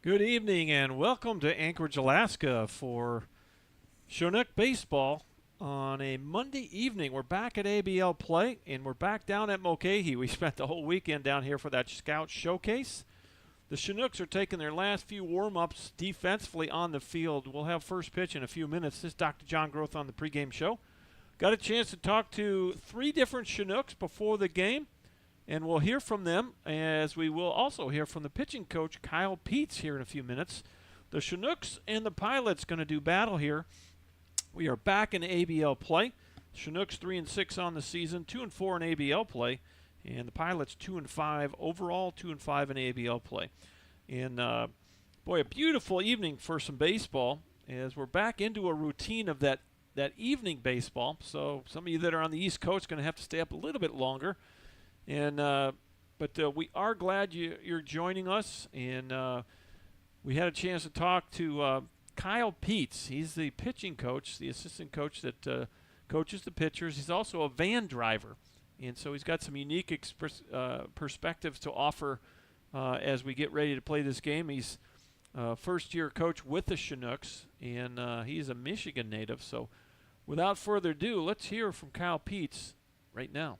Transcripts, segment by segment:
Good evening and welcome to Anchorage, Alaska for Chinook baseball on a Monday evening. We're back at ABL play and we're back down at Mulcahy. We spent the whole weekend down here for that Scout Showcase. The Chinooks are taking their last few warm-ups defensively on the field. We'll have first pitch in a few minutes. This is Dr. John Groth on the pregame show. Got a chance to talk to three different Chinooks before the game. And we'll hear from them, as we will also hear from the pitching coach, Kyle Peets, here in a few minutes. The Chinooks and the Pilots going to do battle here. We are back in ABL play. Chinooks 3-6 on the season, 2-4 in ABL play, and the Pilots 2-5 overall, 2-5 in ABL play. And boy, a beautiful evening for some baseball, as we're back into a routine of that evening baseball. So some of you that are on the East Coast are going to have to stay up a little bit longer. And but we are glad you're joining us, and we had a chance to talk to Kyle Peets. He's the pitching coach, the assistant coach that coaches the pitchers. He's also a van driver, and so he's got some unique perspectives to offer as we get ready to play this game. He's first-year coach with the Chinooks, and he's a Michigan native. So without further ado, let's hear from Kyle Peets right now.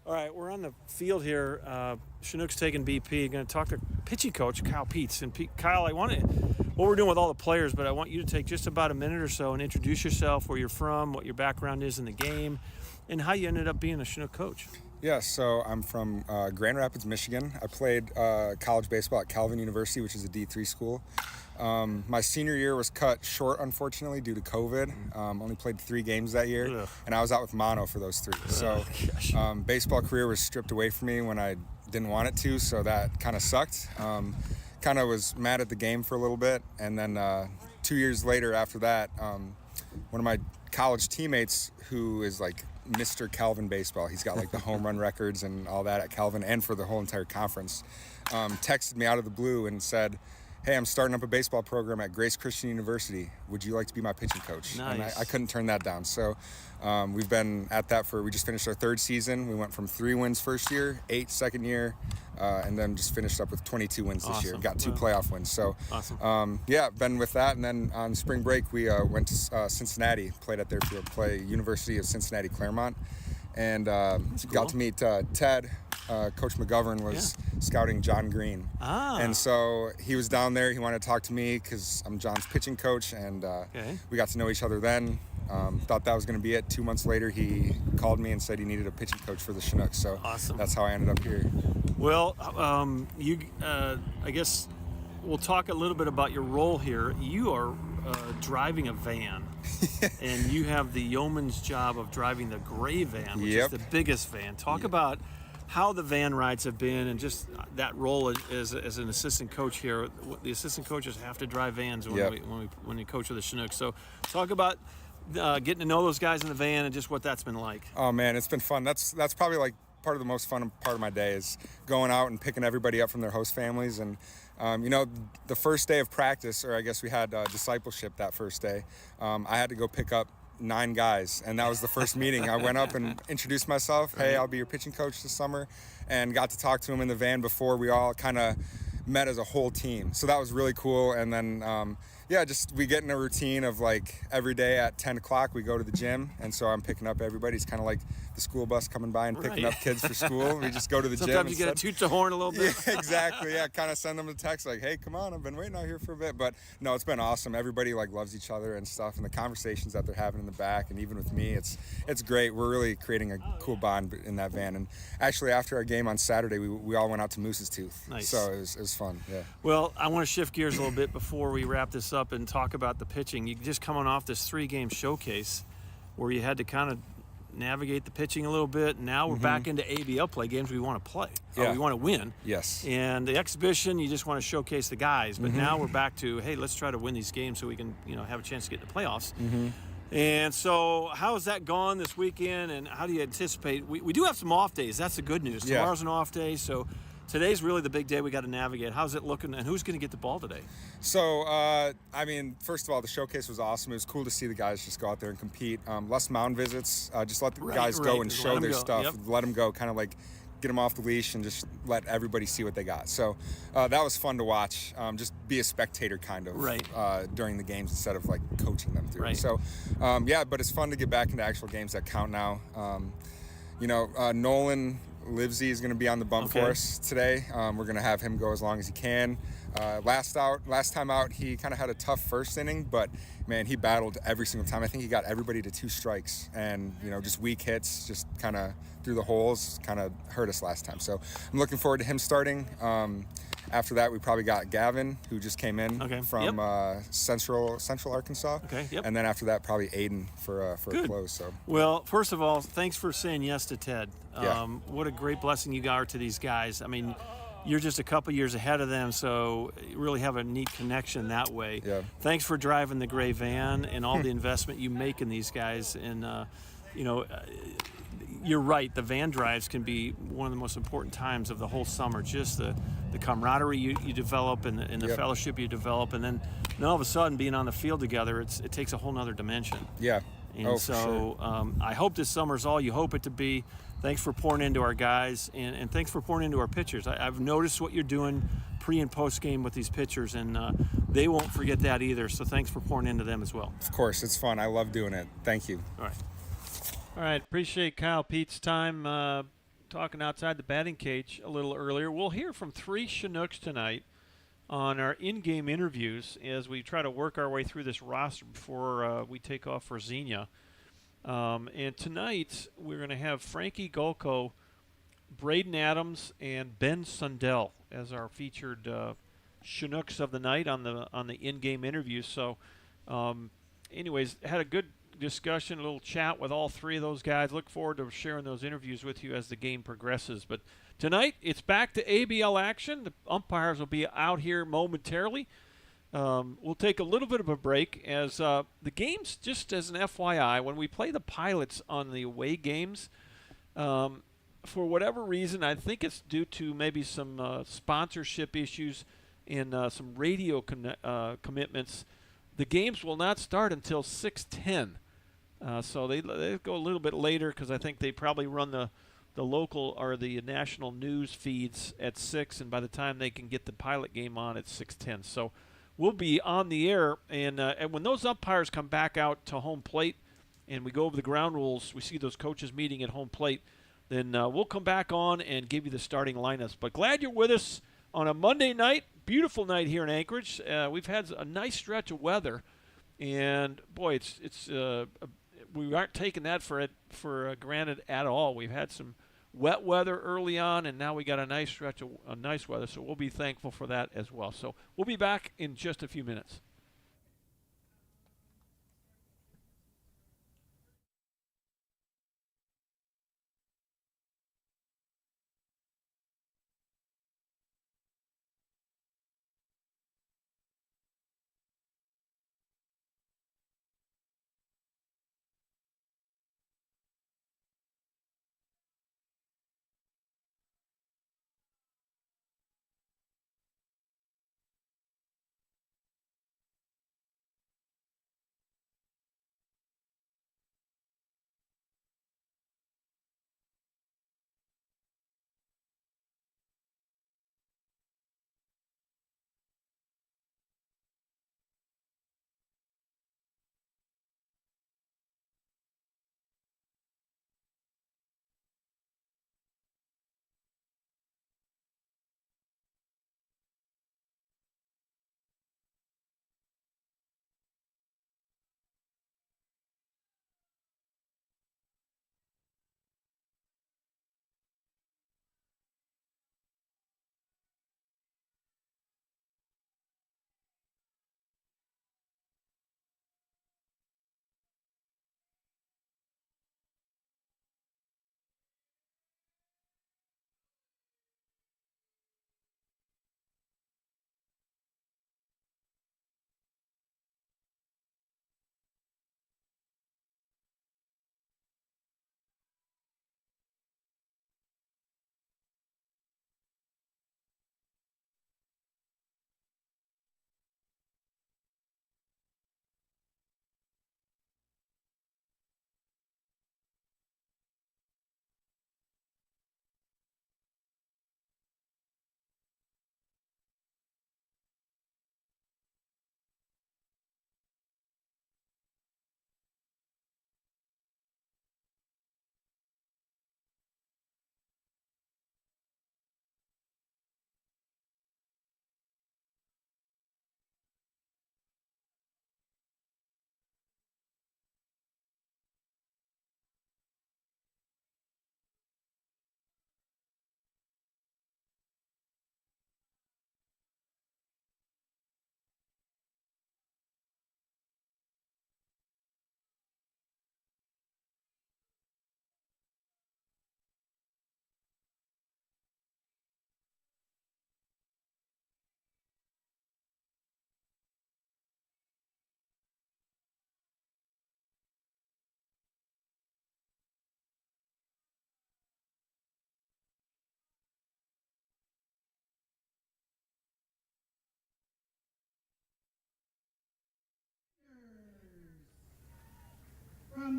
All right, we're on the field here. Chinooks taking BP. Going to talk to pitching coach Kyle Peets. And Kyle, what we're doing with all the players, but I want you to take just about a minute or so and introduce yourself, where you're from, what your background is in the game, and how you ended up being a Chinook coach. Yeah, so I'm from Grand Rapids, Michigan. I played college baseball at Calvin University, which is a D3 school. My senior year was cut short, unfortunately, due to COVID. Only played 3 games that year, and I was out with mono for those 3. So baseball career was stripped away from me when I didn't want it to, so that kind of sucked. Kind of was mad at the game for a little bit, and then 2 years later after that, one of my college teammates, who is like Mr. Calvin baseball, he's got like the home run records and all that at Calvin and for the whole entire conference, texted me out of the blue and said, "Hey, I'm starting up a baseball program at Grace Christian University. Would you like to be my pitching coach?" Nice. And I couldn't turn that down. So we've been at that we just finished our 3rd season. We went from 3 wins first year, 8 second year, and then just finished up with 22 wins this year. Got 2 playoff wins. So awesome. been with that. And then on spring break, we went to Cincinnati, played at their field, University of Cincinnati Claremont, and got to meet Ted. Coach McGovern was scouting John Green. And so he was down there. He wanted to talk to me because I'm John's pitching coach, and we got to know each other then. Thought that was going to be it. 2 months later, he called me and said he needed a pitching coach for the Chinooks. So that's how I ended up here. Well, I guess we'll talk a little bit about your role here. You are driving a van, and you have the yeoman's job of driving the gray van, which is the biggest van. Talk about how the van rides have been, and just that role as an assistant coach here. The assistant coaches have to drive vans when we coach with the Chinooks. So talk about getting to know those guys in the van and just what that's been like. Oh man, it's been fun. That's probably like part of the most fun part of my day is going out and picking everybody up from their host families. And the first day of practice, or I guess we had discipleship that first day, I had to go pick up 9 guys, and that was the first meeting. I went up and introduced myself. Hey, I'll be your pitching coach this summer, and got to talk to him in the van before we all kind of met as a whole team. So that was really cool. And then we get in a routine of like every day at 10 o'clock we go to the gym, and so I'm picking up everybody. It's kind of like the school bus coming by and picking up kids for school. We just go to the gym. Sometimes you got to toot the horn a little bit. Yeah, exactly. Yeah, kind of send them a text like, "Hey, come on, I've been waiting out here for a bit." But no, it's been awesome. Everybody like loves each other and stuff, and the conversations that they're having in the back, and even with me, it's great. We're really creating a cool bond in that van. And actually, after our game on Saturday, we all went out to Moose's Tooth. Nice. So it was fun. Yeah. Well, I want to shift gears a little bit before we wrap this up and talk about the pitching. You just coming off this 3-game showcase where you had to kind of navigate the pitching a little bit. Now we're back into ABL play, games we want to play. We want to win. Yes. And the exhibition, you just want to showcase the guys. But now we're back to, hey, let's try to win these games so we can, have a chance to get in the playoffs. And so how has that gone this weekend, and how do you anticipate? We do have some off days. That's the good news. Tomorrow's an off day, so today's really the big day we got to navigate. How's it looking, and who's going to get the ball today? So, I mean, first of all, the showcase was awesome. It was cool to see the guys just go out there and compete. Less mound visits, just let the guys go and Just show let 'em their go. stuff. Yep. Let them go, kind of like get them off the leash and just let everybody see what they got. So that was fun to watch. Just be a spectator kind of during the games instead of like coaching them through. Right. So, yeah, but it's fun to get back into actual games that count now. Nolan Livesey is going to be on the bump for us today. We're going to have him go as long as he can. Last time out, he kind of had a tough first inning, but man, he battled every single time. I think he got everybody to 2 strikes, and just weak hits, just kind of through the holes, kind of hurt us last time. So I'm looking forward to him starting. After that, we probably got Gavin, who just came in from Central Arkansas. And then after that, probably Aiden for a close. So. Well, first of all, thanks for saying yes to Ted. Yeah. What a great blessing you are to these guys. I mean, you're just a couple years ahead of them, so you really have a neat connection that way. Yeah. Thanks for driving the gray van and all the investment you make in these guys. And, you're right, the van drives can be one of the most important times of the whole summer. Just the camaraderie you develop and the fellowship you develop, and then all of a sudden being on the field together, it takes a whole nother dimension. Yeah. And for sure. I hope this summer's all you hope it to be. Thanks for pouring into our guys, and thanks for pouring into our pitchers. I've noticed what you're doing pre and post game with these pitchers, and they won't forget that either. So thanks for pouring into them as well. Of course, it's fun. I love doing it. Thank you. All right. Appreciate Kyle Pete's time talking outside the batting cage a little earlier. We'll hear from 3 Chinooks tonight on our in-game interviews as we try to work our way through this roster before we take off for Xenia. And tonight we're going to have Frankie Golko, Braden Adams, and Ben Sundell as our featured Chinooks of the night on the in-game interviews. So, anyways, had a good discussion, a little chat with all 3 of those guys. Look forward to sharing those interviews with you as the game progresses. But tonight, it's back to ABL action. The umpires will be out here momentarily. We'll take a little bit of a break as the games, just as an FYI, when we play the Pilots on the away games, for whatever reason, I think it's due to maybe some sponsorship issues and some radio commitments, the games will not start until 6:10. So they go a little bit later because I think they probably run the local or the national news feeds at 6, and by the time they can get the Pilot game on, it's 6:10. So we'll be on the air, and when those umpires come back out to home plate and we go over the ground rules, we see those coaches meeting at home plate, then we'll come back on and give you the starting lineups. But glad you're with us on a Monday night. Beautiful night here in Anchorage. We've had a nice stretch of weather, and boy, it's we aren't taking that for granted at all. We've had some wet weather early on, and now we got a nice stretch of nice weather, so we'll be thankful for that as well. So we'll be back in just a few minutes.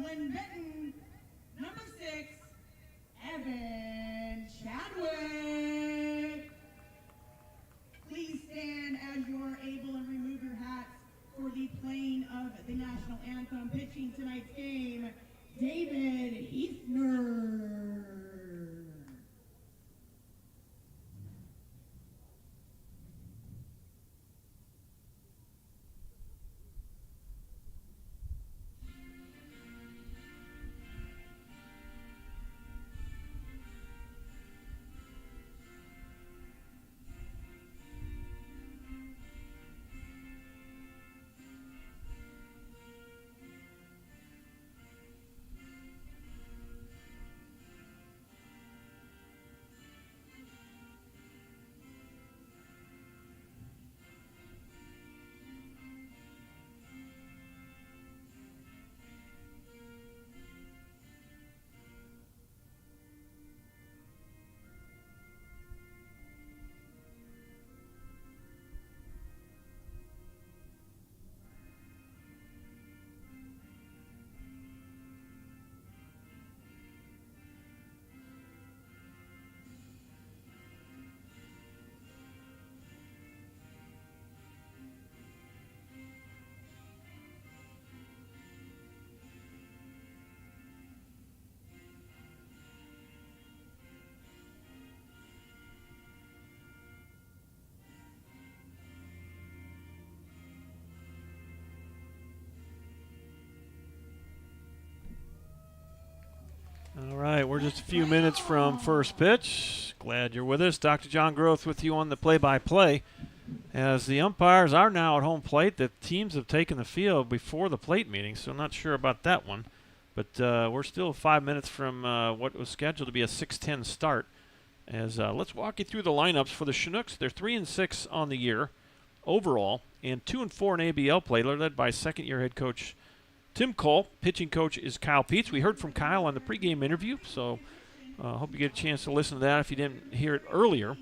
Benton, number 6, Evan Chadwick. Please stand as you're able and remove your hats for the playing of the national anthem. Pitching tonight's game, David Hefner. All right, we're just a few minutes from first pitch. Glad you're with us. Dr. John Groth with you on the play-by-play. As the umpires are now at home plate, the teams have taken the field before the plate meeting, so I'm not sure about that one. But we're still 5 minutes from what was scheduled to be a 6:10 start. As let's walk you through the lineups for the Chinooks. They're 3-6 on the year overall, and 2-4 in ABL play. They're led by second-year head coach Tim Cole. Pitching coach is Kyle Peets. We heard from Kyle on the pregame interview, so hope you get a chance to listen to that if you didn't hear it earlier.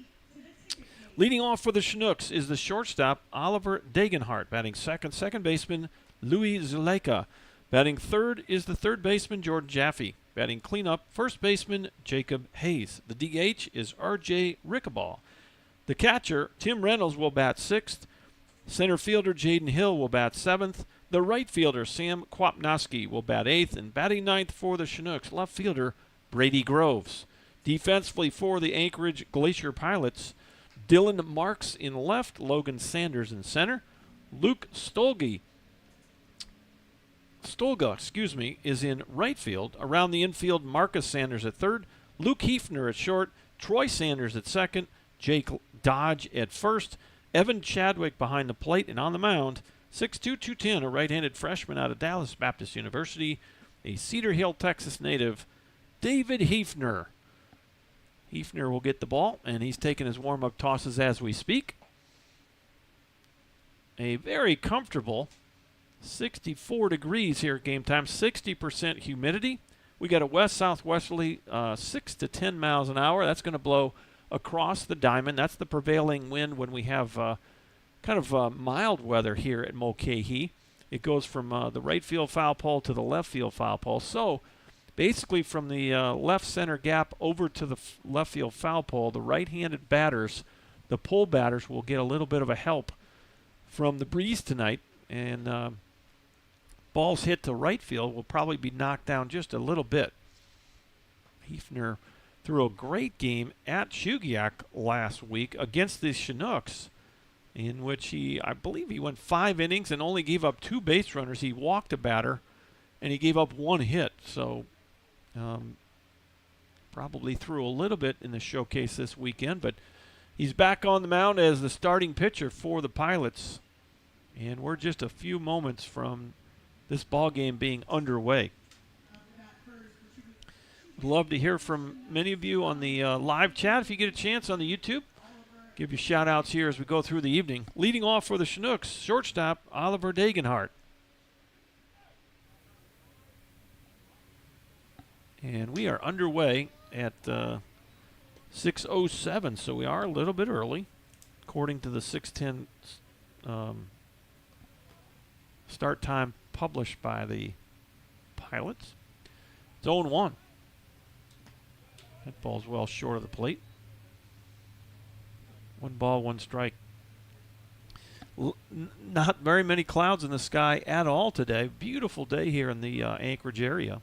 Leading off for the Chinooks is the shortstop, Oliver Degenhart. Batting second, second baseman, Louis Zuleika. Batting third is the third baseman, Jordan Jaffe. Batting cleanup, first baseman, Jacob Hayes. The DH is R.J. Rickaball. The catcher, Tim Reynolds, will bat sixth. Center fielder, Jaden Hill, will bat seventh. The right fielder, Sam Kwapnoski, will bat eighth. And batting ninth for the Chinooks, left fielder, Brady Groves. Defensively for the Anchorage Glacier Pilots, Dylan Marks in left, Logan Sanders in center. Luke Stolga, is in right field. Around the infield, Marcus Sanders at third, Luke Hefner at short, Troy Sanders at second, Jake Dodge at first, Evan Chadwick behind the plate, and on the mound, 6'2", 210, a right-handed freshman out of Dallas Baptist University, a Cedar Hill, Texas native, David Hefner. Hefner will get the ball, and he's taking his warm-up tosses as we speak. A very comfortable 64 degrees here at game time, 60% humidity. We got a west-southwesterly 6 to 10 miles an hour. That's going to blow across the diamond. That's the prevailing wind when we have kind of mild weather here at Mulcahy. It goes from the right field foul pole to the left field foul pole. So basically from the left center gap over to the left field foul pole, the right-handed batters, the pull batters, will get a little bit of a help from the breeze tonight. And balls hit to right field will probably be knocked down just a little bit. Hefner threw a great game at Shugiak last week against the Chinooks, in which I believe he went 5 innings and only gave up 2 base runners. He walked a batter, and he gave up 1 hit. So probably threw a little bit in the showcase this weekend, but he's back on the mound as the starting pitcher for the Pilots, and we're just a few moments from this ball game being underway. Would love to hear from many of you on the live chat if you get a chance on the YouTube. Give you shout-outs here as we go through the evening. Leading off for the Chinooks, shortstop Oliver Degenhart. And we are underway at 6:07, so we are a little bit early, according to the 6:10 start time published by the Pilots. It's 0-1. That ball's well short of the plate. 1 ball, 1 strike. Not very many clouds in the sky at all today. Beautiful day here in the Anchorage area.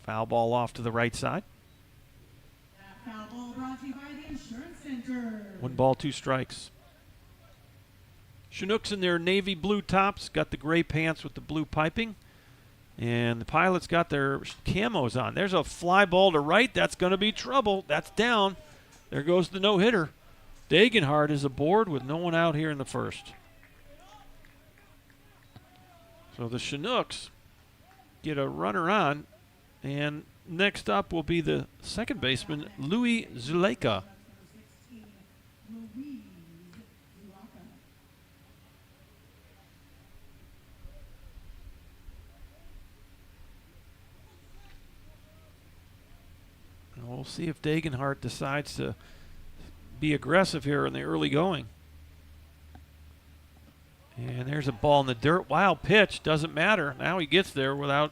Foul ball off to the right side. That foul ball brought to you by the Insurance Center. 1 ball, 2 strikes. Chinooks in their navy blue tops, got the gray pants with the blue piping. And the Pilots got their camos on. There's a fly ball to right. That's going to be trouble. That's down. There goes the no-hitter. Degenhardt is aboard with no one out here in the first. So the Chinooks get a runner on. And next up will be the second baseman, Louis Zuleika. We'll see if Degenhardt decides to be aggressive here in the early going. And there's a ball in the dirt. Wild pitch. Doesn't matter. Now he gets there without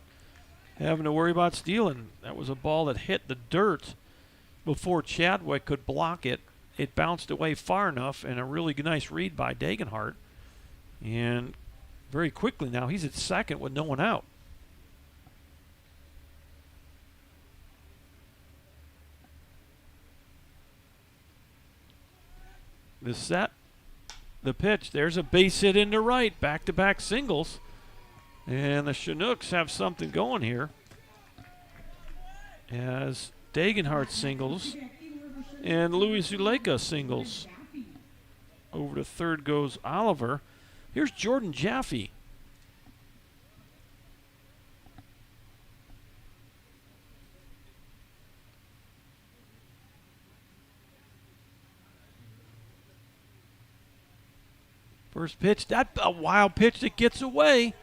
having to worry about stealing. That was a ball that hit the dirt before Chadwick could block it. It bounced away far enough, and a really nice read by Degenhardt. And very quickly now he's at second with no one out. The set, the pitch, there's a base hit into right, back-to-back singles. And the Chinooks have something going here as Degenhardt singles and Louis Zuleika singles. Over to third goes Oliver. Here's Jordan Jaffe. First pitch, that a wild pitch that gets away.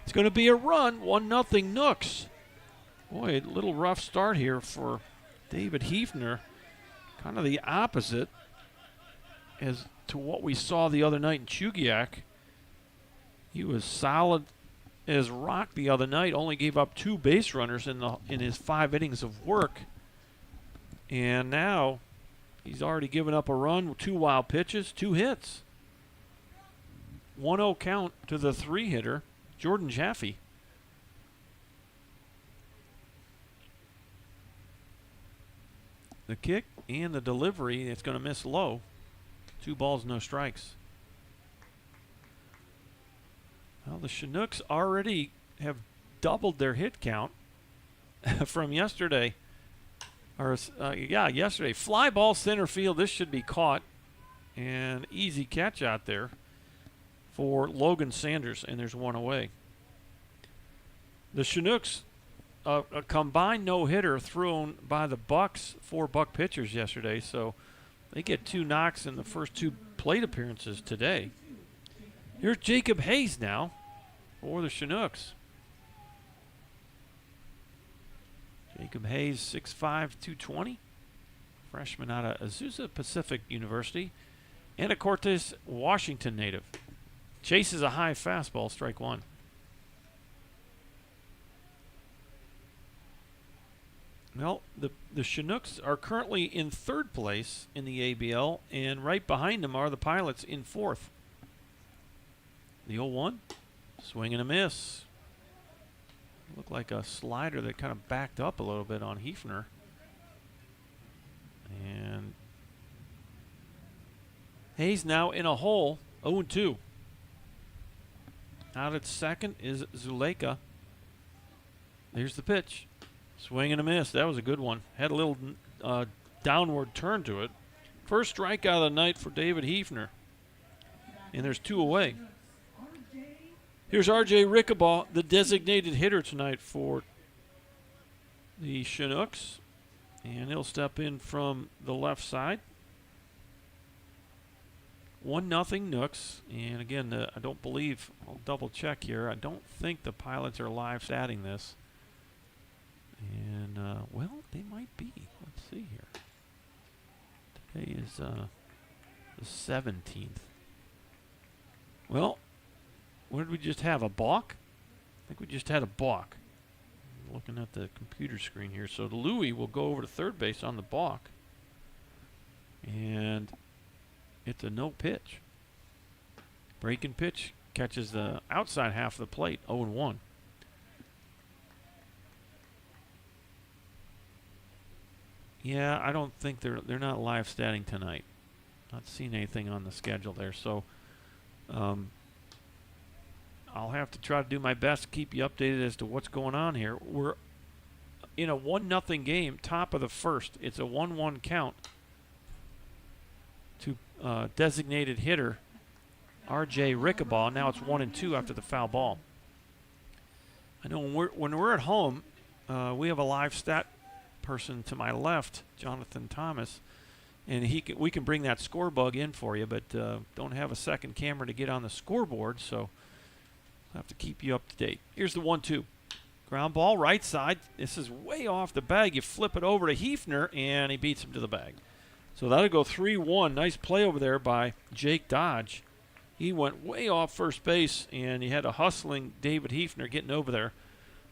It's going to be a run, 1-0 Nooks. Boy, a little rough start here for David Hefner. Kind of the opposite as to what we saw the other night in Chugiak. He was solid as rock the other night, only gave up 2 base runners in his 5 innings of work. And now he's already given up a run, 2 wild pitches, 2 hits. 1-0 count to the 3-hitter, Jordan Jaffe. The kick and the delivery, it's going to miss low. 2 balls, no strikes. Well, the Chinooks already have doubled their hit count from yesterday. Yesterday. Fly ball center field. This should be caught. And easy catch out there for Logan Sanders, and there's 1 away. The Chinooks, a combined no-hitter thrown by the Bucks, 4 Buck pitchers yesterday, so they get 2 knocks in the first 2 plate appearances today. Here's Jacob Hayes now for the Chinooks. Jacob Hayes, 6'5", 220, freshman out of Azusa Pacific University, Anacortes, Washington native. Chases a high fastball, strike 1. Well, the Chinooks are currently in 3rd place in the ABL, and right behind them are the Pilots in 4th. The 0-1, swing and a miss. Looked like a slider that kind of backed up a little bit on Hefner. And Hayes now in a hole, 0-2. Out at second is Zuleika. There's the pitch. Swing and a miss. That was a good one. Had a little downward turn to it. First strikeout of the night for David Hefner. And there's 2 away. Here's R.J. Rickabaugh, the designated hitter tonight for the Chinooks. And he'll step in from the left side. 1-0 Nooks, and again, I don't believe, I'll double check here, I don't think the Pilots are live statting this. And, well, they might be. Let's see here. Today is the 17th. Well, what did we just have, a balk? think we just had a balk. I'm looking at the computer screen here. So Louis will go over to third base on the balk. And it's a no pitch. Breaking pitch catches the outside half of the plate, 0-1. Yeah, I don't think they're not live statting tonight. Not seeing anything on the schedule there, so I'll have to try to do my best to keep you updated as to what's going on here. We're in a 1-0 game, top of the first. It's a 1-1 count to designated hitter R.J. Rickabaugh. Now it's 1-2 after the foul ball. I know when we're at home, we have a live stat person to my left, Jonathan Thomas, and we can bring that score bug in for you, but don't have a second camera to get on the scoreboard, so I'll have to keep you up to date. Here's the 1-2. Ground ball, right side. This is way off the bag. You flip it over to Hefner, and he beats him to the bag. So that'll go 3-1. Nice play over there by Jake Dodge. He went way off first base, and he had a hustling David Hefner getting over there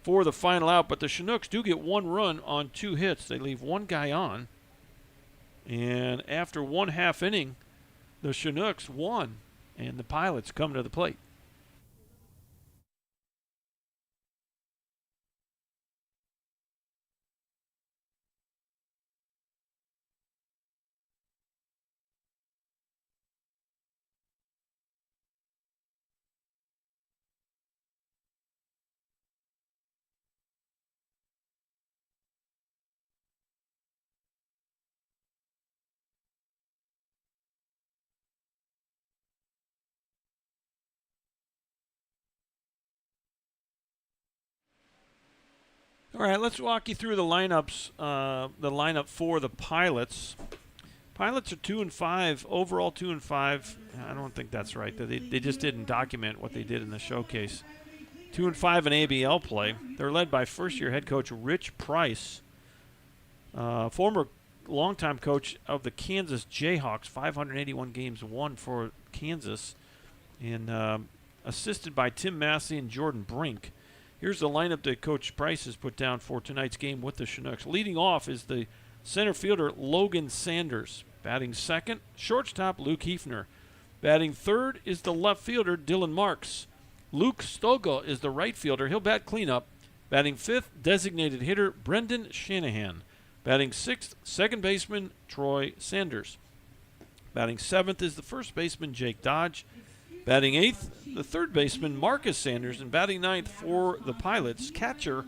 for the final out. But the Chinooks do get 1 run on 2 hits. They leave 1 guy on. And after 1/2 inning, the Chinooks won, and the Pilots come to the plate. All right, let's walk you through the lineups. The lineup for the Pilots. Pilots are 2-5 overall. 2-5. I don't think that's right. They just didn't document what they did in the showcase. 2-5 in ABL play. They're led by first-year head coach Rich Price, former longtime coach of the Kansas Jayhawks. 581 games won for Kansas, and assisted by Tim Massey and Jordan Brink. Here's the lineup that Coach Price has put down for tonight's game with the Chinooks. Leading off is the center fielder Logan Sanders. Batting second, shortstop Luke Hefner. Batting third is the left fielder Dylan Marks. Luke Stogel is the right fielder. He'll bat cleanup. Batting fifth, designated hitter Brendan Shanahan. Batting sixth, second baseman Troy Sanders. Batting seventh is the first baseman Jake Dodge. Batting eighth, the third baseman Marcus Sanders, and batting ninth for the Pilots, catcher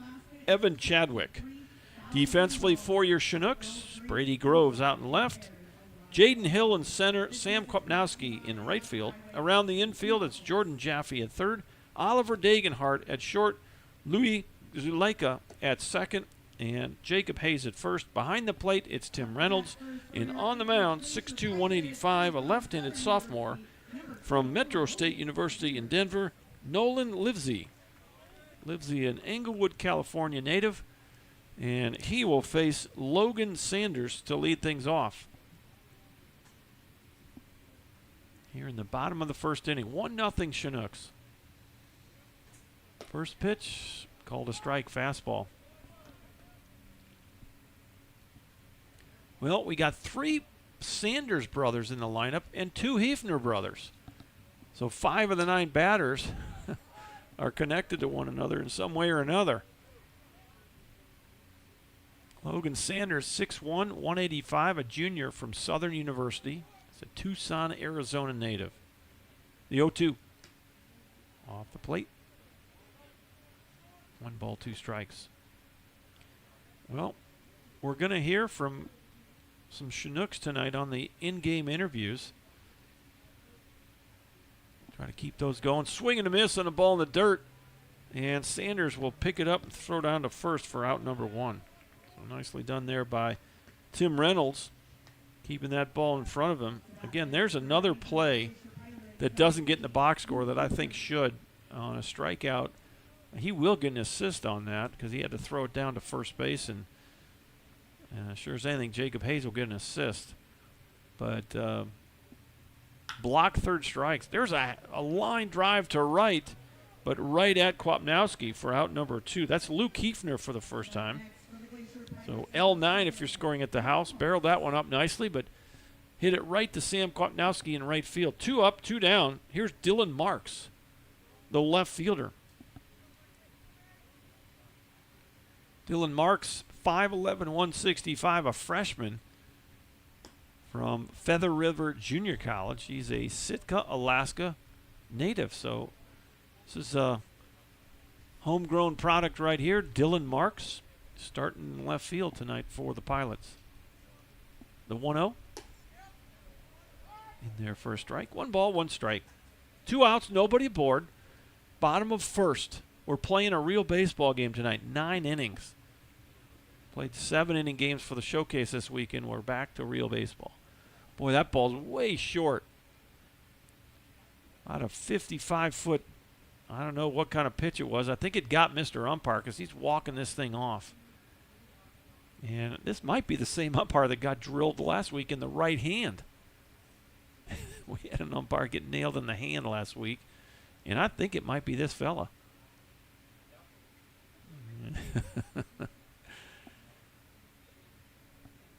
Evan Chadwick. Defensively for your Chinooks, Brady Groves out in left, Jaden Hill in center, Sam Kopnowski in right field. Around the infield, it's Jordan Jaffe at third, Oliver Dagenhart at short, Louis Zuleika at second, and Jacob Hayes at first. Behind the plate, it's Tim Reynolds, and on the mound, 6'2", 185, a left-handed sophomore from Metro State University in Denver, Nolan Livesey. Livesey, an Englewood, California native, and he will face Logan Sanders to lead things off. Here in the bottom of the first inning, 1-0 Chinooks. First pitch, called a strike, fastball. Well, we got 3 Sanders brothers in the lineup and 2 Hefner brothers. So 5 of the 9 batters are connected to one another in some way or another. Logan Sanders, 6'1", 185, a junior from Southern University. He's a Tucson, Arizona native. The 0-2. Off the plate. 1 ball, 2 strikes. Well, we're going to hear from some Chinooks tonight on the in-game interviews. Try to keep those going. Swing and a miss on a ball in the dirt. And Sanders will pick it up and throw down to first for out number 1. So nicely done there by Tim Reynolds, keeping that ball in front of him. Again, there's another play that doesn't get in the box score that I think should on a strikeout. He will get an assist on that because he had to throw it down to first base, and sure as anything, Jacob Hayes will get an assist. But block third strikes. There's a line drive to right, but right at Kwapnowski for out number 2. That's Luke Hefner for the first time. So L9 if you're scoring at the house. Barreled that one up nicely, but hit it right to Sam Kwapnowski in right field. 2 up, 2 down. Here's Dylan Marks, the left fielder. Dylan Marks, 5'11", 165, a freshman from Feather River Junior College. He's a Sitka, Alaska native. So this is a homegrown product right here. Dylan Marks starting in left field tonight for the Pilots. The 1-0 in there for a strike. 1 ball, 1 strike. 2 outs, nobody aboard. Bottom of first. We're playing a real baseball game tonight. 9 innings. Played 7-inning games for the showcase this weekend. We're back to real baseball. Boy, that ball's way short. About a 55-foot, I don't know what kind of pitch it was. I think it got Mr. Umpire because he's walking this thing off. And this might be the same umpire that got drilled last week in the right hand. We had an umpire get nailed in the hand last week. And I think it might be this fella.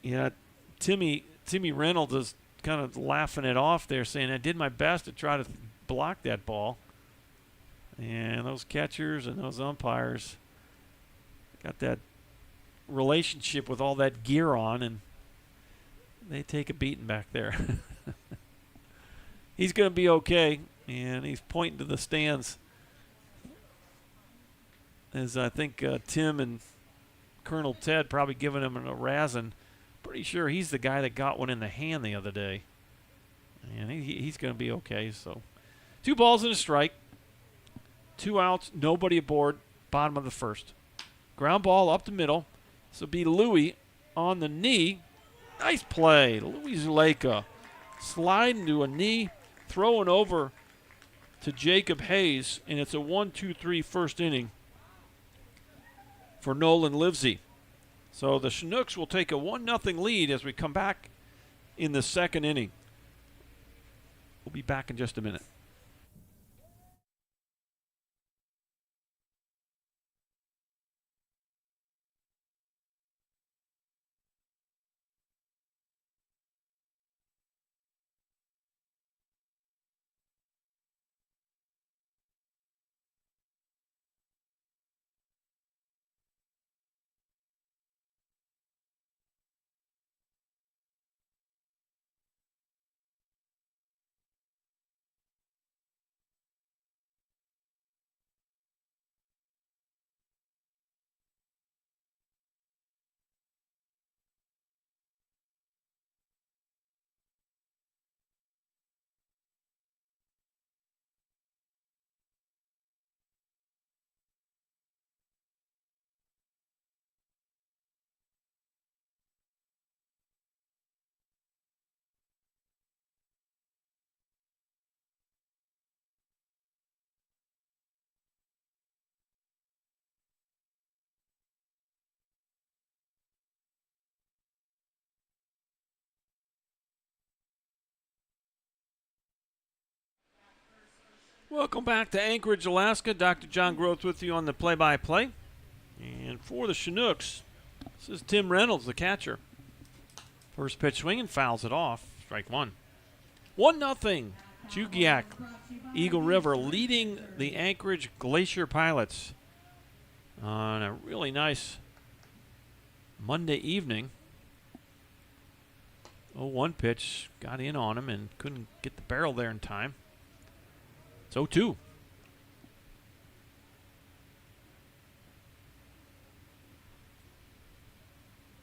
Yeah, Timmy Reynolds is kind of laughing it off there, saying, I did my best to try to block that ball. And those catchers and those umpires got that relationship with all that gear on, and they take a beating back there. He's going to be okay, and he's pointing to the stands. As I think Tim and Colonel Ted probably giving him a razzing. Pretty sure he's the guy that got one in the hand the other day. And he's going to be okay. So 2 balls and a strike. 2 outs, nobody aboard, bottom of the first. Ground ball up the middle. This will be Louie on the knee. Nice play. Louie Zuleika sliding to a knee, throwing over to Jacob Hayes, and it's a 1-2-3 first inning for Nolan Livesey. So the Chinooks will take a 1-0 lead as we come back in the second inning. We'll be back in just a minute. Welcome back to Anchorage, Alaska. Dr. John Groth with you on the play-by-play. And for the Chinooks, this is Tim Reynolds, the catcher. First pitch swinging, fouls it off. Strike 1. 1-0. Chugiak, Eagle River leading the Anchorage Glacier Pilots on a really nice Monday evening. 0-1 pitch, got in on him and couldn't get the barrel there in time. It's 0-2.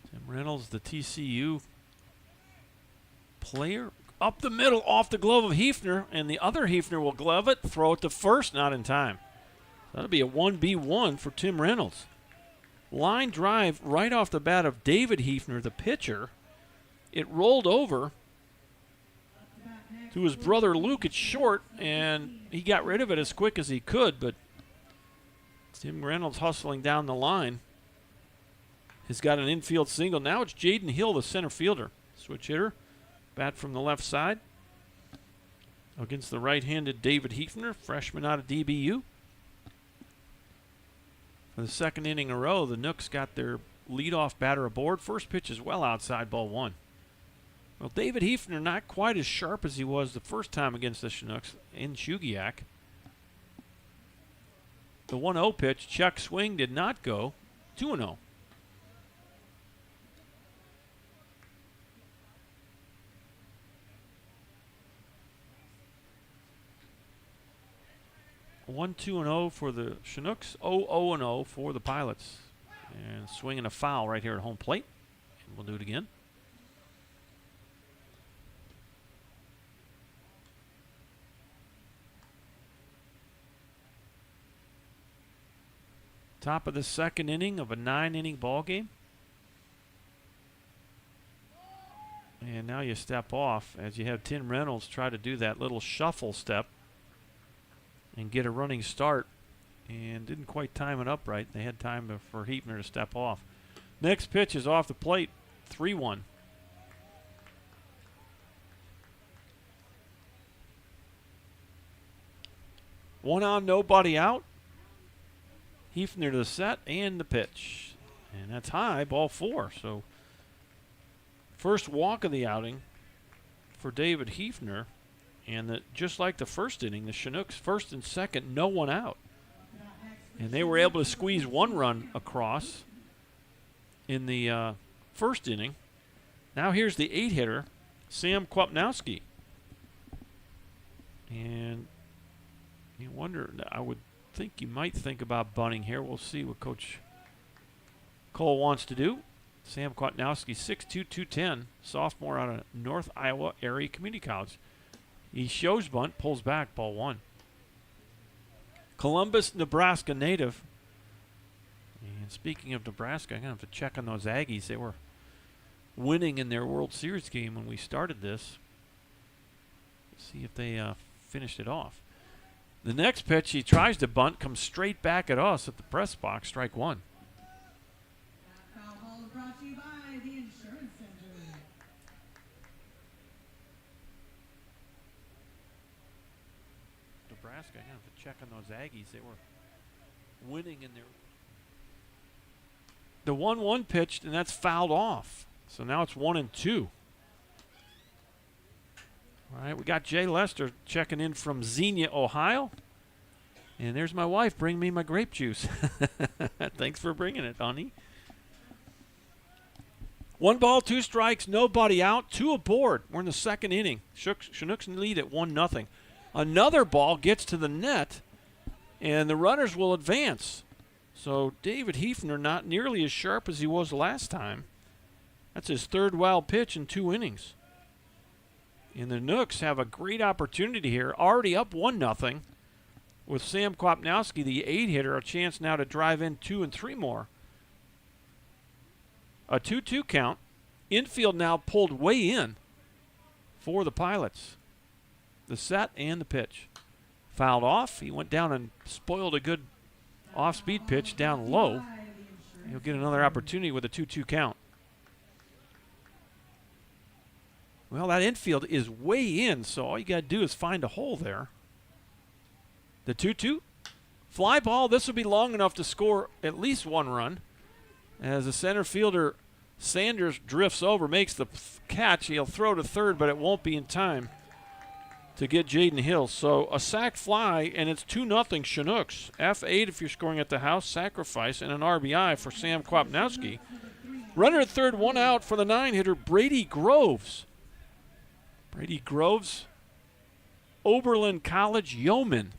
Tim Reynolds, the TCU player. Up the middle, off the glove of Hefner, and the other Hefner will glove it, throw it to first, not in time. That'll be a 1-B-1 for Tim Reynolds. Line drive right off the bat of David Hefner, the pitcher. It rolled over to his brother Luke at short, and he got rid of it as quick as he could, but Tim Reynolds hustling down the line has got an infield single. Now it's Jaden Hill, the center fielder. Switch hitter, bat from the left side against the right-handed David Hefner, freshman out of DBU. For the second inning in a row, the Nooks got their leadoff batter aboard. First pitch is well outside, ball one. Well, David Hefner not quite as sharp as he was the first time against the Chinooks in Shugiak. The 1-0 pitch, check swing, did not go. 2-0. One 2-0 for the Chinooks, 0-0 for the Pilots. And swinging a foul right here at home plate. And we'll do it again. Top of the second inning of a 9-inning ball game. And now you step off as you have Tim Reynolds try to do that little shuffle step and get a running start, and didn't quite time it up right. They had time for Hefner to step off. Next pitch is off the plate, 3-1. One on, nobody out. Hefner to the set and the pitch. And that's high, ball four. So first walk of the outing for David Hefner. And just like the first inning, the Chinooks first and second, no one out. And they were able to squeeze one run across in the first inning. Now here's the 8-hitter, Sam Kwapnowski. And you wonder, I would think you might think about bunting here. We'll see what Coach Cole wants to do. Sam Kwapnowski, 6'2", 210, sophomore out of North Iowa Area Community College. He shows bunt, pulls back, ball one. Columbus, Nebraska native. And speaking of Nebraska, I'm going to have to check on those Aggies. They were winning in their World Series game when we started this. Let's see if they finished it off. The next pitch, he tries to bunt, comes straight back at us at the press box, strike one. That foul ball is brought to you by the Insurance Center. Nebraska, I have to check on those Aggies. They were winning in their... The 1-1 pitched, and that's fouled off. So now it's 1-2. All right, we got Jay Lester checking in from Xenia, Ohio. And there's my wife. Bring me my grape juice. Thanks for bringing it, honey. 1 ball, 2 strikes, nobody out, 2 aboard. We're in the second inning. Chinooks lead at 1-0. Another ball gets to the net, and the runners will advance. So David Hefner not nearly as sharp as he was last time. That's his third wild pitch in 2 innings. And the Nooks have a great opportunity here, already up 1-0, with Sam Kwapnowski, the 8-hitter, a chance now to drive in 2 and 3 more. A 2-2 count. Infield now pulled way in for the Pilots. The set and the pitch. Fouled off. He went down and spoiled a good off-speed pitch down low. He'll get another opportunity with a 2-2 count. Well, that infield is way in, so all you got to do is find a hole there. The 2-2. Fly ball. This will be long enough to score at least 1 run. As the center fielder, Sanders, drifts over, makes the catch. He'll throw to third, but it won't be in time to get Jaden Hill. So a sac fly, and it's 2-0 Chinooks. F8 if you're scoring at the house, sacrifice, and an RBI for Sam Kwapnowski. Runner at third, 1 out for the 9-hitter, Brady Groves. Brady Groves, Oberlin College Yeoman.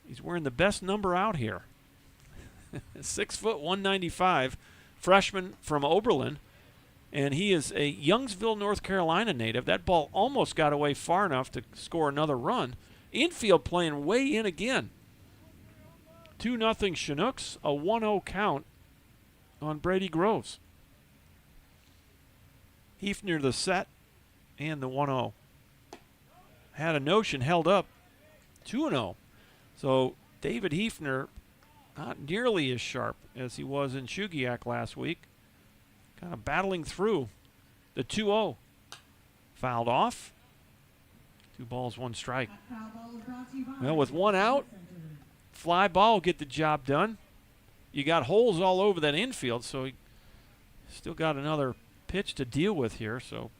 He's wearing the best number out here. 6 foot, 195, freshman from Oberlin. And he is a Youngsville, North Carolina native. That ball almost got away far enough to score another run. Infield playing way in again. 2-0 Chinooks, a 1-0 count on Brady Groves. Hefner the set and the 1-0. Had a notion, held up 2-0. So David Hefner not nearly as sharp as he was in Shugiak last week. Kind of battling through. The 2-0. Fouled off. 2 balls, 1 strike. Well, with 1 out, fly ball will get the job done. you got holes all over that infield, so he still got another pitch to deal with here. So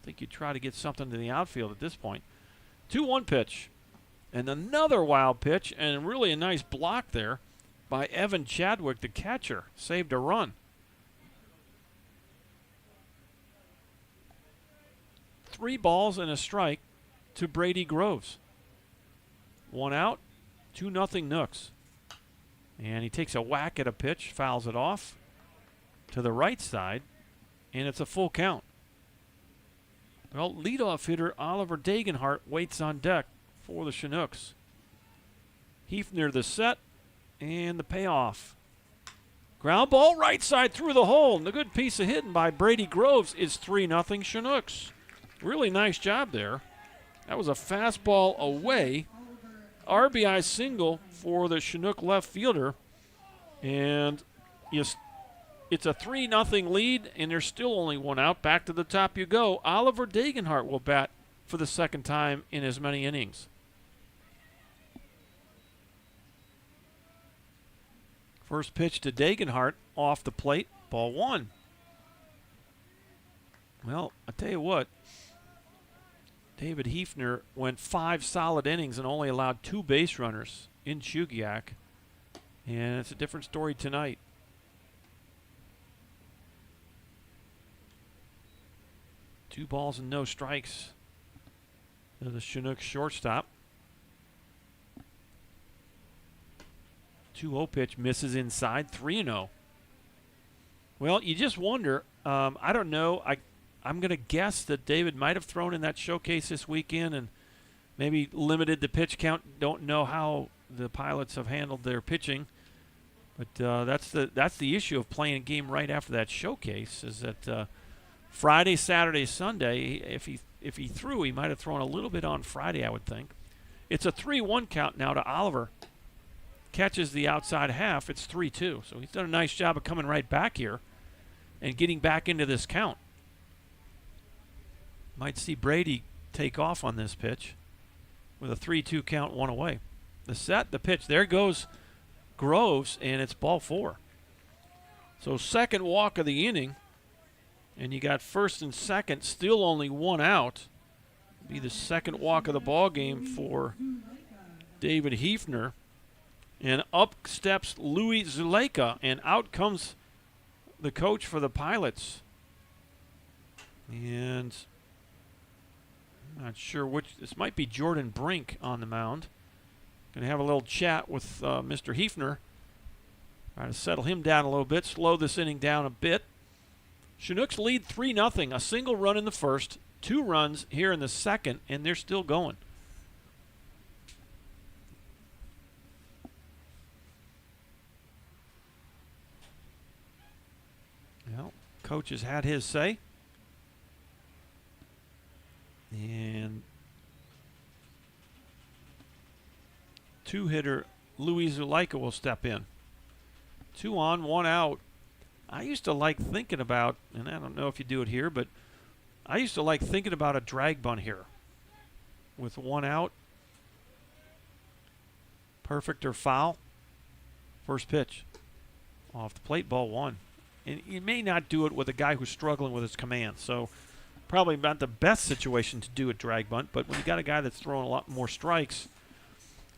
I think you try to get something to the outfield at this point. 2-1 pitch. And another wild pitch, and really a nice block there by Evan Chadwick, the catcher. Saved a run. 3 balls and a strike to Brady Groves. 1 out, 2-0 Nooks. And he takes a whack at a pitch, fouls it off to the right side, and it's a full count. Well, leadoff hitter Oliver Dagenhart waits on deck for the Chinooks. Hefner the set and the payoff. Ground ball right side through the hole. And the good piece of hitting by Brady Groves is 3-0 Chinooks. Really nice job there. That was a fastball away. RBI single for the Chinook left fielder. And it's a 3-0 lead, and there's still only 1 out. Back to the top you go. Oliver Dagenhart will bat for the second time in as many innings. First pitch to Dagenhart off the plate, ball 1. Well, I tell you what, David Hefner went 5 solid innings and only allowed 2 base runners in Chugiak, and it's a different story tonight. Two balls and no strikes to the Chinook shortstop. 2-0 pitch misses inside, 3-0. Well, you just wonder. I don't know. I'm going to guess that David might have thrown in that showcase this weekend and maybe limited the pitch count. Don't know how the Pilots have handled their pitching, but that's the issue of playing a game right after that showcase. Is that Friday, Saturday, Sunday? If he threw, he might have thrown a little bit on Friday, I would think. It's a 3-1 count now to Oliver. Catches the outside half, it's 3-2. So he's done a nice job of coming right back here and getting back into this count. Might see Brady take off on this pitch with a 3-2 count, 1 away. The set, the pitch, there goes Groves, and it's ball 4. So second walk of the inning, and you got first and second, still only 1 out. Be the second walk of the ball game for David Hefner. And up steps Louis Zuleika, and out comes the coach for the Pilots. And I'm not sure which. This might be Jordan Brink on the mound. Going to have a little chat with Mr. Hefner. Try to settle him down a little bit, slow this inning down a bit. Chinooks lead 3-0. A single run in the first, 2 runs here in the second, and they're still going. Well, coach has had his say. And 2-hitter Louis Zuleika will step in. 2 on, 1 out. I used to like thinking about, and I don't know if you do it here, but I used to like thinking about a drag bunt here. With 1 out. Perfect or foul. First pitch. Off the plate, ball 1. And you may not do it with a guy who's struggling with his command. So probably not the best situation to do a drag bunt. But when you got a guy that's throwing a lot more strikes,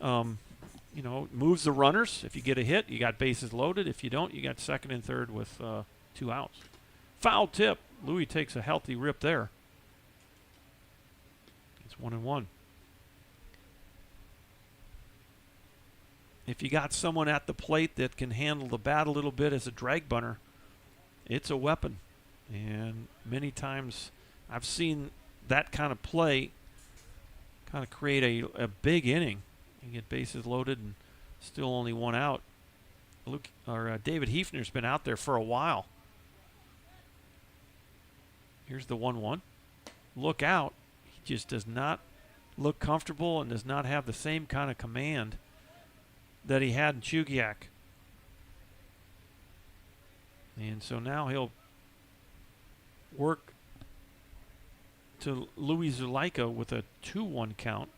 moves the runners. If you get a hit, you got bases loaded. If you don't, you got second and third with 2 outs. Foul tip. Louis takes a healthy rip there. It's 1-1. If you got someone at the plate that can handle the bat a little bit as a drag bunter, it's a weapon. And many times I've seen that kind of play kind of create a big inning. You get bases loaded and still only 1 out. David Hefner's been out there for a while. Here's the 1-1. Look out. He just does not look comfortable and does not have the same kind of command that he had in Chugiak. And so now he'll work to Louis Zuleika with a 2-1 count.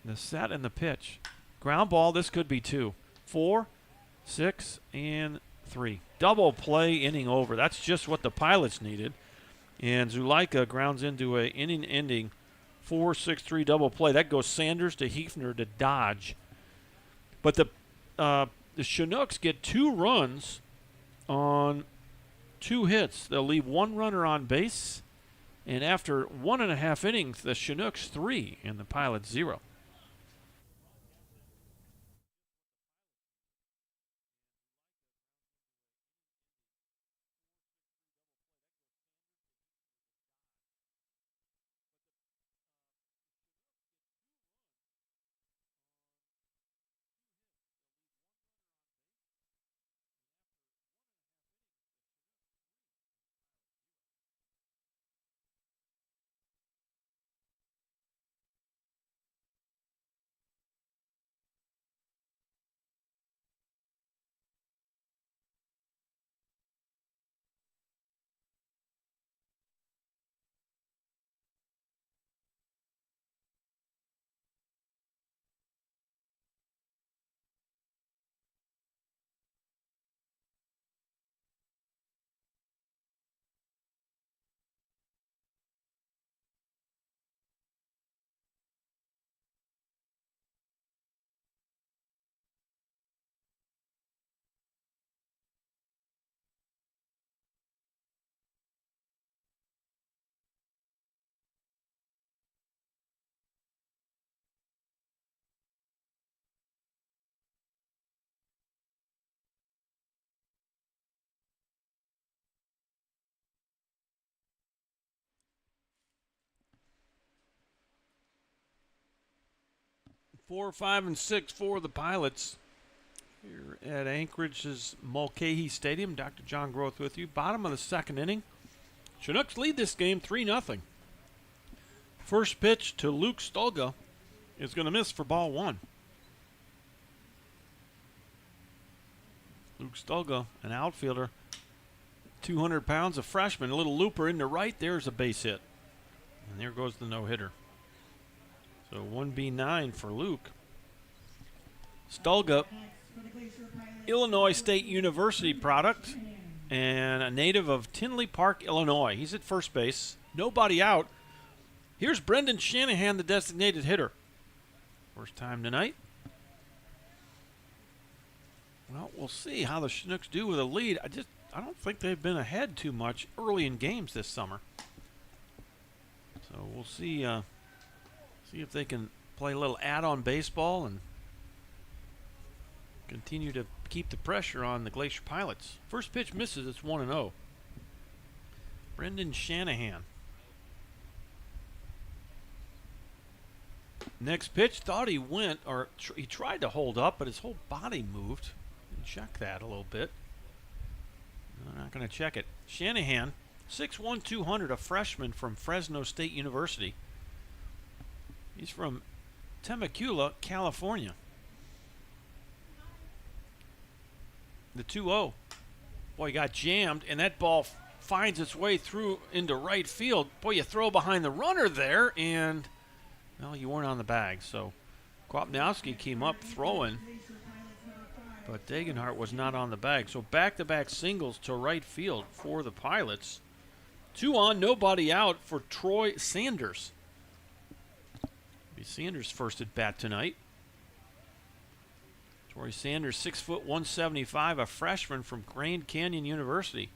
The set and the pitch. Ground ball, this could be 2. 4, 6, and 3. Double play, inning over. That's just what the Pilots needed. And Zulaika grounds into an inning-ending 4-6-3 double play. That goes Sanders to Hefner to Dodge. But the Chinooks get 2 runs on 2 hits. They'll leave 1 runner on base. And after 1.5 innings, the Chinooks 3 and the Pilots 0. Four, 5, and 6 for the Pilots here at Anchorage's Mulcahy Stadium. Dr. John Groth with you. Bottom of the 2nd inning. Chinooks lead this game 3-0. First pitch to Luke Stolga is going to miss for ball 1. Luke Stolga, an outfielder, 200 pounds, a freshman, a little looper into right. There's a base hit. And there goes the no-hitter. So 1B9 for Luke. Stolga, Illinois State University product and a native of Tinley Park, Illinois. He's at first base. Nobody out. Here's Brendan Shanahan, the designated hitter. First time tonight. Well, we'll see how the Chinooks do with a lead. I don't think they've been ahead too much early in games this summer. So we'll see. See if they can play a little add-on baseball and continue to keep the pressure on the Glacier Pilots. First pitch misses. It's 1-0. Brendan Shanahan. Next pitch, thought he went, or he tried to hold up, but his whole body moved. Check that a little bit. I'm not going to check it. Shanahan, 6'1", 200, a freshman from Fresno State University. He's from Temecula, California. The 2-0. Boy, he got jammed, and that ball finds its way through into right field. Boy, you throw behind the runner there, and, well, you weren't on the bag. So Kwapnowski came up throwing, but Degenhart was not on the bag. So back-to-back singles to right field for the Pilots. 2 on, nobody out for Troy Sanders. Sanders first at bat tonight. Troy Sanders, 6 foot 175, a freshman from Grand Canyon University.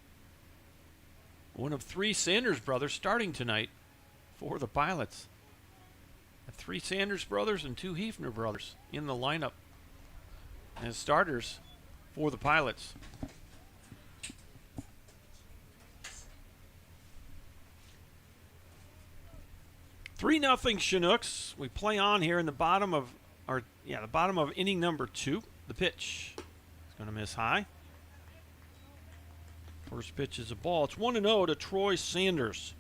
One of 3 Sanders brothers starting tonight for the Pilots. 3 Sanders brothers and 2 Hefner brothers in the lineup as starters for the Pilots. Three 0 Chinooks. We play on here in the bottom of inning number 2. The pitch is going to miss high. First pitch is a ball. It's 1-0 to Troy Sanders.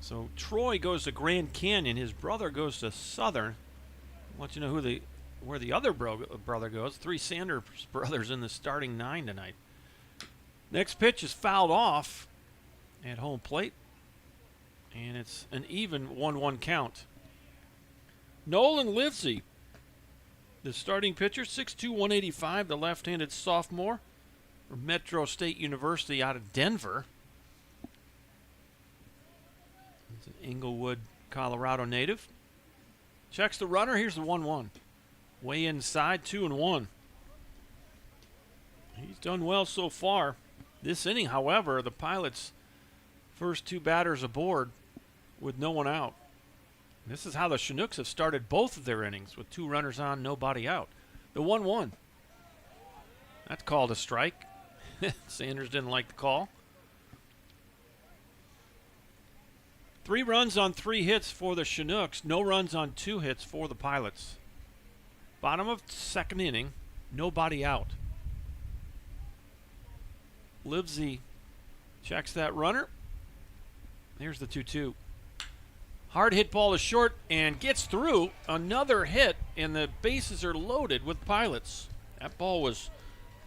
So Troy goes to Grand Canyon. His brother goes to Southern. I'll let you know where the other brother goes. 3 Sanders brothers in the starting 9 tonight. Next pitch is fouled off at home plate. And it's an even 1-1 count. Nolan Livesey, the starting pitcher, 6'2", 185, the left-handed sophomore from Metro State University out of Denver. He's an Inglewood, Colorado native. Checks the runner. Here's the 1-1. Way inside, 2-1. He's done well so far. This inning, however, the Pilots' first two batters aboard with no one out. This is how the Chinooks have started both of their innings, with 2 runners on, nobody out. The 1-1. That's called a strike. Sanders didn't like the call. 3 runs on 3 hits for the Chinooks. No runs on 2 hits for the Pilots. Bottom of second inning, nobody out. Livesey checks that runner. Here's the 2-2. Hard hit ball is short and gets through. Another hit, and the bases are loaded with Pilots. That ball was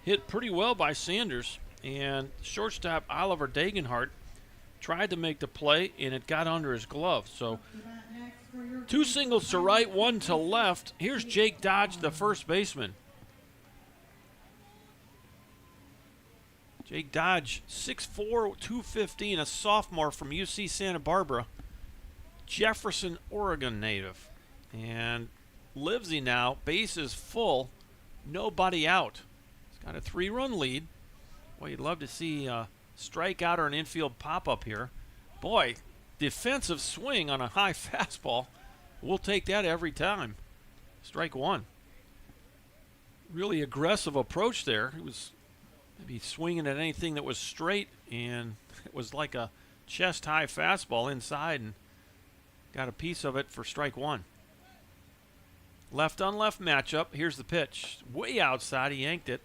hit pretty well by Sanders, and shortstop Oliver Dagenhart tried to make the play, and it got under his glove. So 2 singles to right, 1 to left. Here's Jake Dodge, the first baseman. Jake Dodge, 6'4", 215, a sophomore from UC Santa Barbara. Jefferson, Oregon native. And Livesey now, bases full, nobody out. He's got a 3-run lead. Well, you'd love to see a strikeout or an infield pop-up here. Boy, defensive swing on a high fastball. We'll take that every time. Strike 1. Really aggressive approach there. He was maybe swinging at anything that was straight, and it was like a chest-high fastball inside, and got a piece of it for strike 1. Left on left matchup. Here's the pitch. Way outside. He yanked it.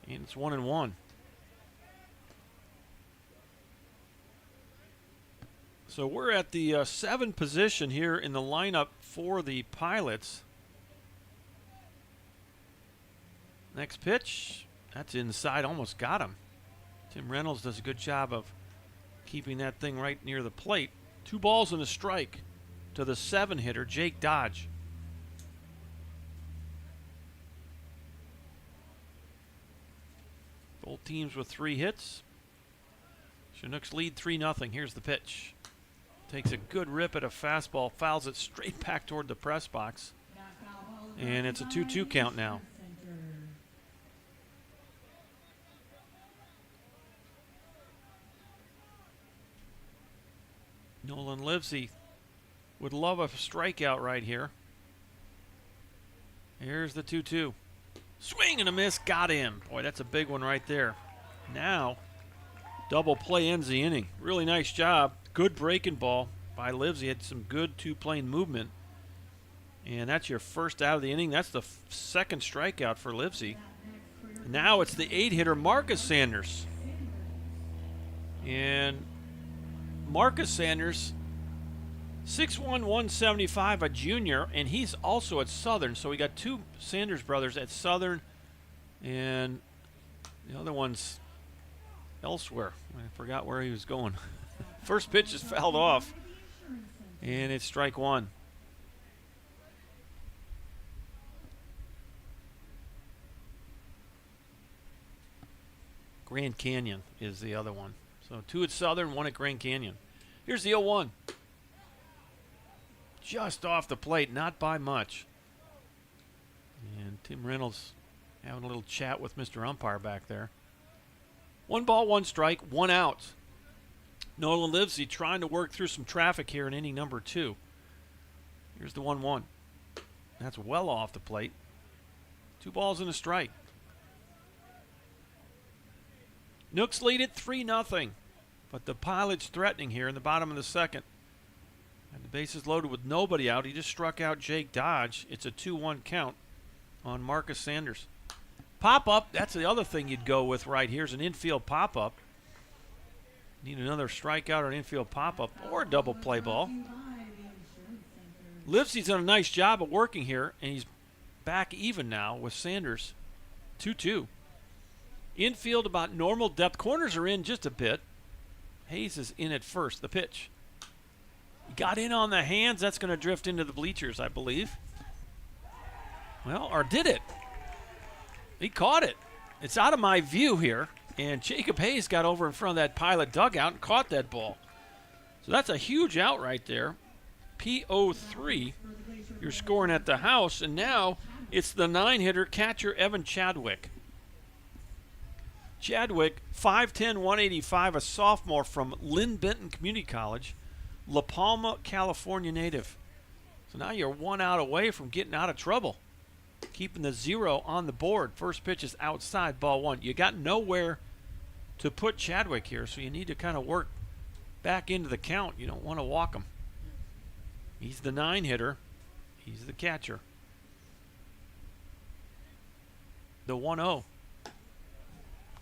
And it's 1-1. So we're at the 7th position here in the lineup for the Pilots. Next pitch. That's inside. Almost got him. Tim Reynolds does a good job of keeping that thing right near the plate. 2 balls and a strike to the 7-hitter, Jake Dodge. Both teams with 3 hits. Chinooks lead 3-0. Here's the pitch. Takes a good rip at a fastball, fouls it straight back toward the press box. And it's a 2-2 count now. Nolan Livesey would love a strikeout right here. Here's the 2-2. Swing and a miss, got him. Boy, that's a big one right there. Now, double play ends the inning. Really nice job. Good breaking ball by Livesey. Had some good 2-plane movement. And that's your first out of the inning. That's the 2nd strikeout for Livesey. Now it's the 8-hitter, Marcus Sanders. And Marcus Sanders, 6'1", 175, a junior, and he's also at Southern. So we got 2 Sanders brothers at Southern, and the other one's elsewhere. I forgot where he was going. First pitch is fouled off, and it's strike 1. Grand Canyon is the other one. So 2 at Southern, 1 at Grand Canyon. Here's the 0-1. Just off the plate, not by much. And Tim Reynolds having a little chat with Mr. Umpire back there. 1 ball, 1 strike, 1 out. Nolan Livesey trying to work through some traffic here in inning number 2. Here's the 1-1. That's well off the plate. 2 balls and a strike. Nooks lead it 3-0. But the Pilots threatening here in the bottom of the 2nd. And the bases loaded with nobody out. He just struck out Jake Dodge. It's a 2-1 count on Marcus Sanders. Pop-up, that's the other thing you'd go with right here is an infield pop-up. Need another strikeout or an infield pop-up or a double play ball. Livesey's done a nice job of working here, and he's back even now with Sanders. 2-2. Infield about normal depth. Corners are in just a bit. Hayes is in at first. The pitch. Got in on the hands. That's going to drift into the bleachers, I believe. Well, or did it? He caught it. It's out of my view here. And Jacob Hayes got over in front of that Pilot dugout and caught that ball. So that's a huge out right there. PO3. You're scoring at the house. And now it's the 9-hitter catcher, Evan Chadwick. Chadwick, 5'10", 185, a sophomore from Lynn Benton Community College, La Palma, California native. So now you're 1 out away from getting out of trouble. Keeping the 0 on the board. First pitch is outside, ball 1. You got nowhere to put Chadwick here, so you need to kind of work back into the count. You don't want to walk him. He's the 9-hitter. He's the catcher. The 1-0.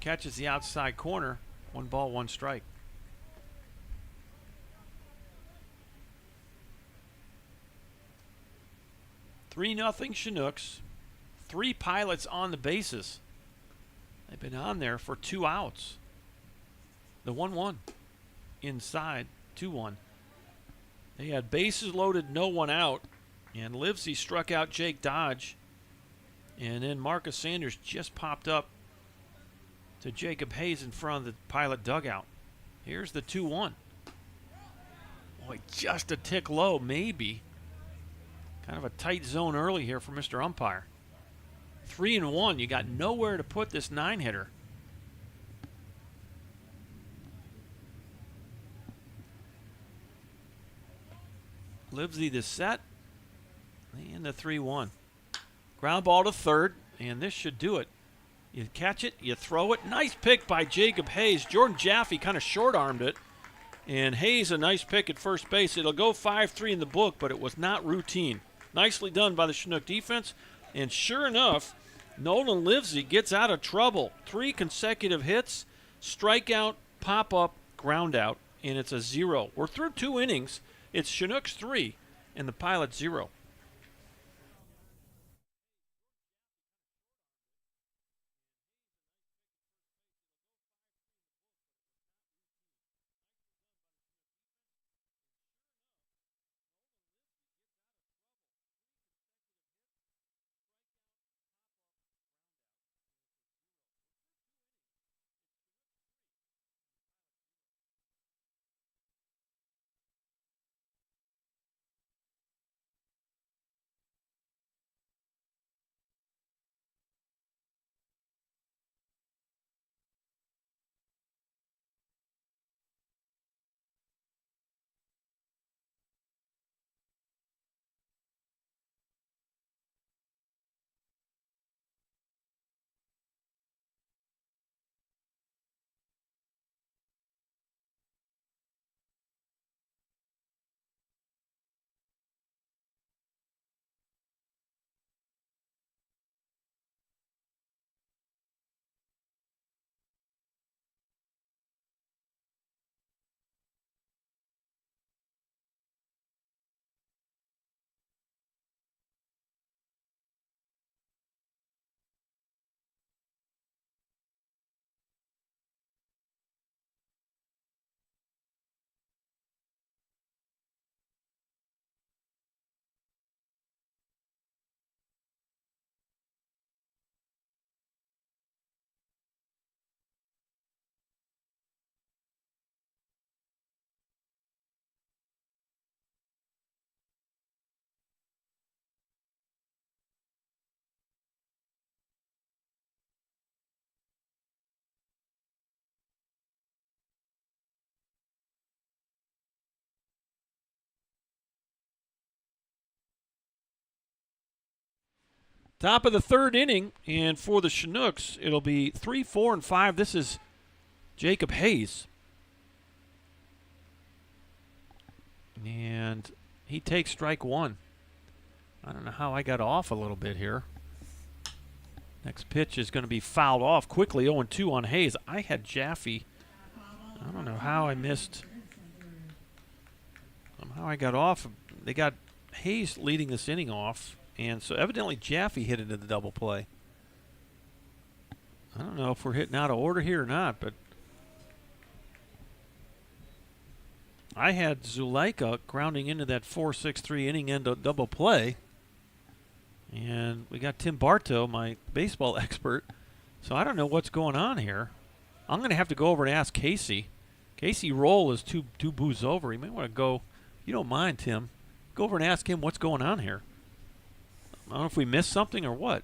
Catches the outside corner. 1 ball, 1 strike. Three nothing Chinooks. 3 Pilots on the bases. They've been on there for 2 outs. The 1-1 inside, 2-1. They had bases loaded, no one out, and Livesey struck out Jake Dodge, and then Marcus Sanders just popped up to Jacob Hayes in front of the Pilot dugout. Here's the 2-1. Boy, just a tick low, maybe. Kind of a tight zone early here for Mr. Umpire. 3-1. You got nowhere to put this 9-hitter. Livesey the set. And the 3-1. Ground ball to third. And this should do it. You catch it, you throw it. Nice pick by Jacob Hayes. Jordan Jaffe kind of short-armed it. And Hayes, a nice pick at first base. It'll go 5-3 in the book, but it was not routine. Nicely done by the Chinook defense. And sure enough, Nolan Livesey gets out of trouble. 3 consecutive hits, strikeout, pop-up, ground out, and it's a 0. We're through 2 innings. It's Chinooks 3 and the Pilots 0. Top of the 3rd inning, and for the Chinooks, it'll be 3, 4, and 5. This is Jacob Hayes. And he takes strike 1. I don't know how I got off a little bit here. Next pitch is going to be fouled off quickly, 0-2 on Hayes. I had Jaffe. I don't know how I missed. Somehow I got off. They got Hayes leading this inning off. And so evidently Jaffe hit into the double play. I don't know if we're hitting out of order here or not, but I had Zuleika grounding into that 4-6-3 inning end double play. And we got Tim Bartow, my baseball expert. So I don't know what's going on here. I'm going to have to go over and ask Casey. Casey Roll is two booths over. He may want to go. You don't mind, Tim. Go over and ask him what's going on here. I don't know if we missed something or what.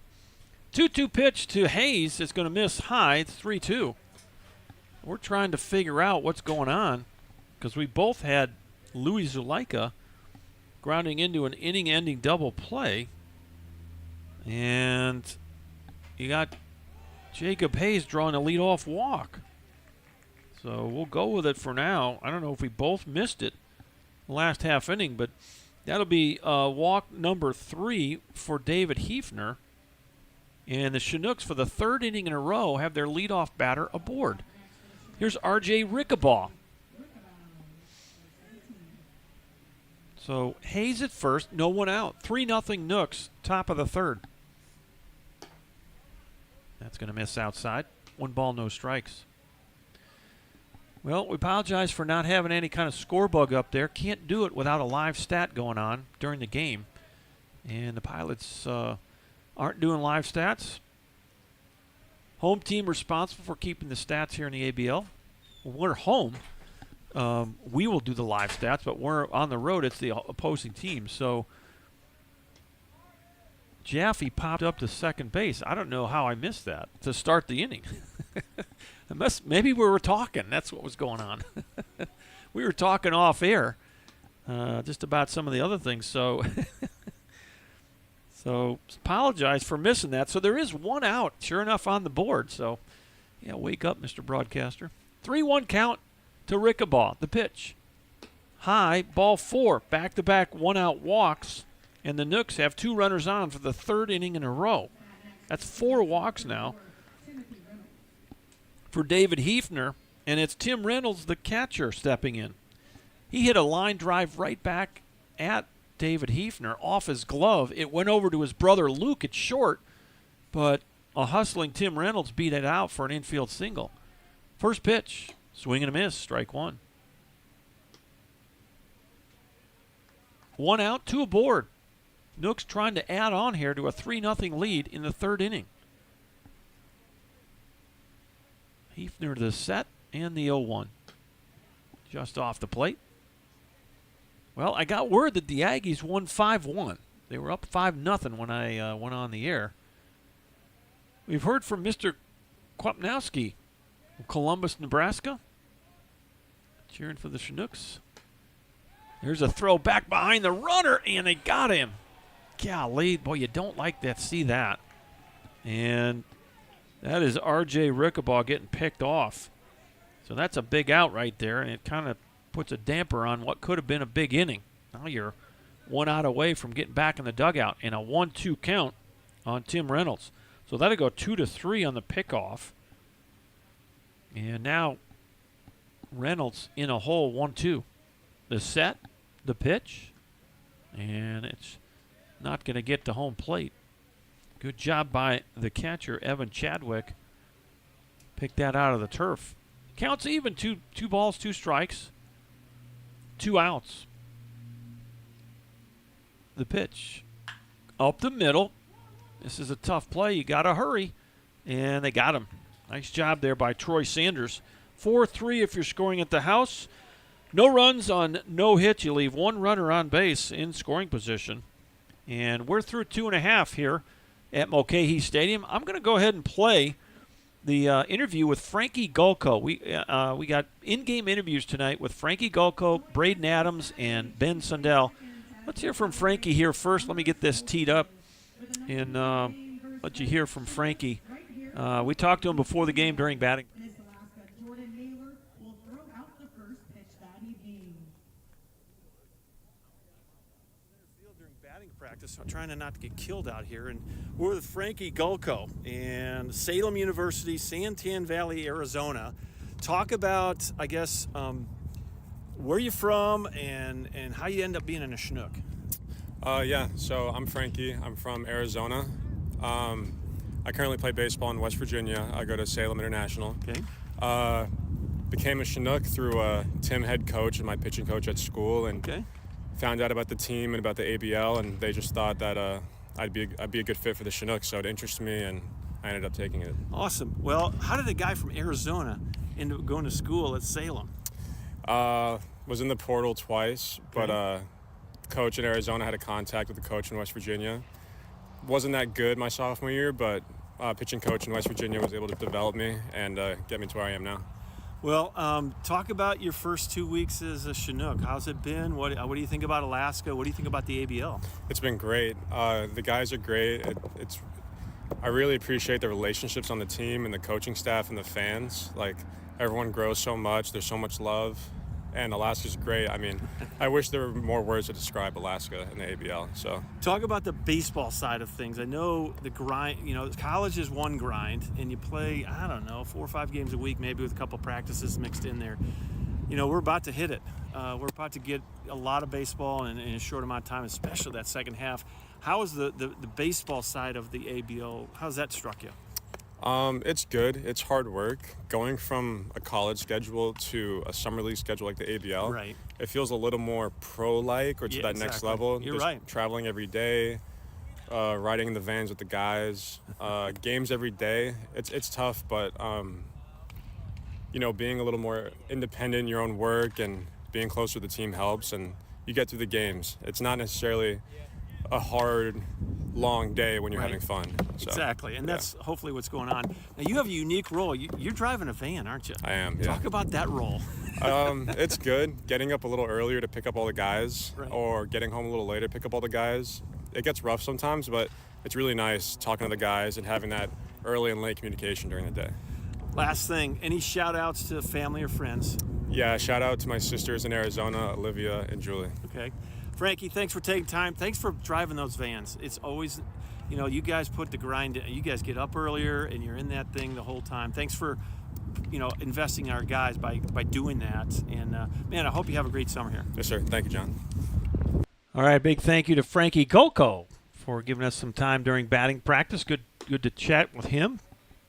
2-2 pitch to Hayes is going to miss high. It's 3-2. We're trying to figure out what's going on because we both had Louis Zuleika grounding into an inning-ending double play. And you got Jacob Hayes drawing a leadoff walk. So we'll go with it for now. I don't know if we both missed it the last half inning, but that'll be walk number 3 for David Hefner. And the Chinooks, for the 3rd inning in a row, have their leadoff batter aboard. Here's R.J. Rickabaugh. So Hayes at first, no one out. 3-0 Nooks, top of the 3rd. That's going to miss outside. 1 ball, no strikes. Well, we apologize for not having any kind of score bug up there. Can't do it without a live stat going on during the game. And the Pilots aren't doing live stats. Home team responsible for keeping the stats here in the ABL. When we're home, we will do the live stats, but we're on the road, it's the opposing team. So Jaffe popped up to second base. I don't know how I missed that to start the inning. Maybe we were talking. That's what was going on. We were talking off air just about some of the other things. So so apologize for missing that. So there is 1 out, sure enough, on the board. So, yeah, wake up, Mr. Broadcaster. 3-1 count to Rickabaugh. The pitch. High, ball 4. Back-to-back 1-out walks. And the Nooks have 2 runners on for the 3rd inning in a row. That's 4 walks now for David Hefner. And it's Tim Reynolds, the catcher, stepping in. He hit a line drive right back at David Hefner off his glove. It went over to his brother Luke at short, but a hustling Tim Reynolds beat it out for an infield single. First pitch, swing and a miss, strike 1. 1 out, 2 aboard. Nooks trying to add on here to a 3-0 lead in the 3rd inning. Hefner to the set and the 0-1. Just off the plate. Well, I got word that the Aggies won 5-1. They were up 5-0 when I went on the air. We've heard from Mr. Kwapnowski of Columbus, Nebraska. Cheering for the Chinooks. There's a throw back behind the runner, and they got him. Golly, boy, you don't like that. See that. And that is R.J. Rickabaugh getting picked off. So that's a big out right there, and it kind of puts a damper on what could have been a big inning. Now you're 1 out away from getting back in the dugout, and a 1-2 count on Tim Reynolds. So that'll go 2-3 on the pickoff. And now Reynolds in a hole, 1-2. The set, the pitch, and it's not going to get to home plate. Good job by the catcher, Evan Chadwick. Picked that out of the turf. Counts even, 2 balls, 2 strikes, 2 outs. The pitch up the middle. This is a tough play. You got to hurry. And they got him. Nice job there by Troy Sanders. 4-3 if you're scoring at the house. No runs on no hits. You leave 1 runner on base in scoring position. And we're through 2.5 here at Mulcahy Stadium. I'm going to go ahead and play the interview with Frankie Gulko. We got in-game interviews tonight with Frankie Gulko, Braden Adams, and Ben Sundell. Let's hear from Frankie here first. Let me get this teed up and let you hear from Frankie. We talked to him before the game during batting. Practice. I'm trying to not get killed out here, and we're with Frankie Gulko and Salem University, Santan Valley, Arizona. Talk about, I guess, where you're from and how you end up being in a Chinook. Yeah, so I'm Frankie. I'm from Arizona. I currently play baseball in West Virginia. I go to Salem International. Okay. became a Chinook through Tim, head coach, and my pitching coach at school, and found out about the team and about the ABL, and they just thought that I'd be a good fit for the Chinooks, so it interested me, and I ended up taking it. Awesome. Well, how did a guy from Arizona end up going to school at Salem? Was in the portal twice, but coach in Arizona had a contact with the coach in West Virginia. Wasn't that good my sophomore year, but pitching coach in West Virginia was able to develop me and get me to where I am now. Well, talk about your first 2 weeks as a Chinook. How's it been? What do you think about Alaska? What do you think about the ABL? It's been great. The guys are great. I really appreciate the relationships on the team and the coaching staff and the fans. Like, everyone grows so much. There's so much love. And Alaska's great. I mean, I wish there were more words to describe Alaska and the ABL. So, talk about the baseball side of things. I know the grind, college is one grind, and you play, 4 or 5 games a week, maybe with a couple practices mixed in there. We're about to hit it. We're about to get a lot of baseball in a short amount of time, especially that second half. How is the baseball side of the ABL, how's that struck you? It's good. It's hard work. Going from a college schedule to a summer league schedule like the ABL, right. It feels a little more pro-like or to that next level. You're Just right. Traveling every day, riding in the vans with the guys, games every day. It's tough, but being a little more independent in your own work and being closer to the team helps, and you get through the games. It's not necessarily a hard, long day when you're having fun. So, exactly, and that's hopefully what's going on. Now, you have a unique role. You're driving a van, aren't you? I am, yeah. Talk about that role. It's good. Getting up a little earlier to pick up all the guys, right. or getting home a little later to pick up all the guys. It gets rough sometimes, but it's really nice talking to the guys and having that early and late communication during the day. Last thing, any shout-outs to family or friends? Yeah, shout out to my sisters in Arizona, Olivia and Julie. Okay. Frankie, thanks for taking time. Thanks for driving those vans. It's always, you guys put the grind in. You guys get up earlier, and you're in that thing the whole time. Thanks for, investing in our guys by doing that. And, man, I hope you have a great summer here. Yes, sir. Thank you, John. All right, big thank you to Frankie Golko for giving us some time during batting practice. Good to chat with him.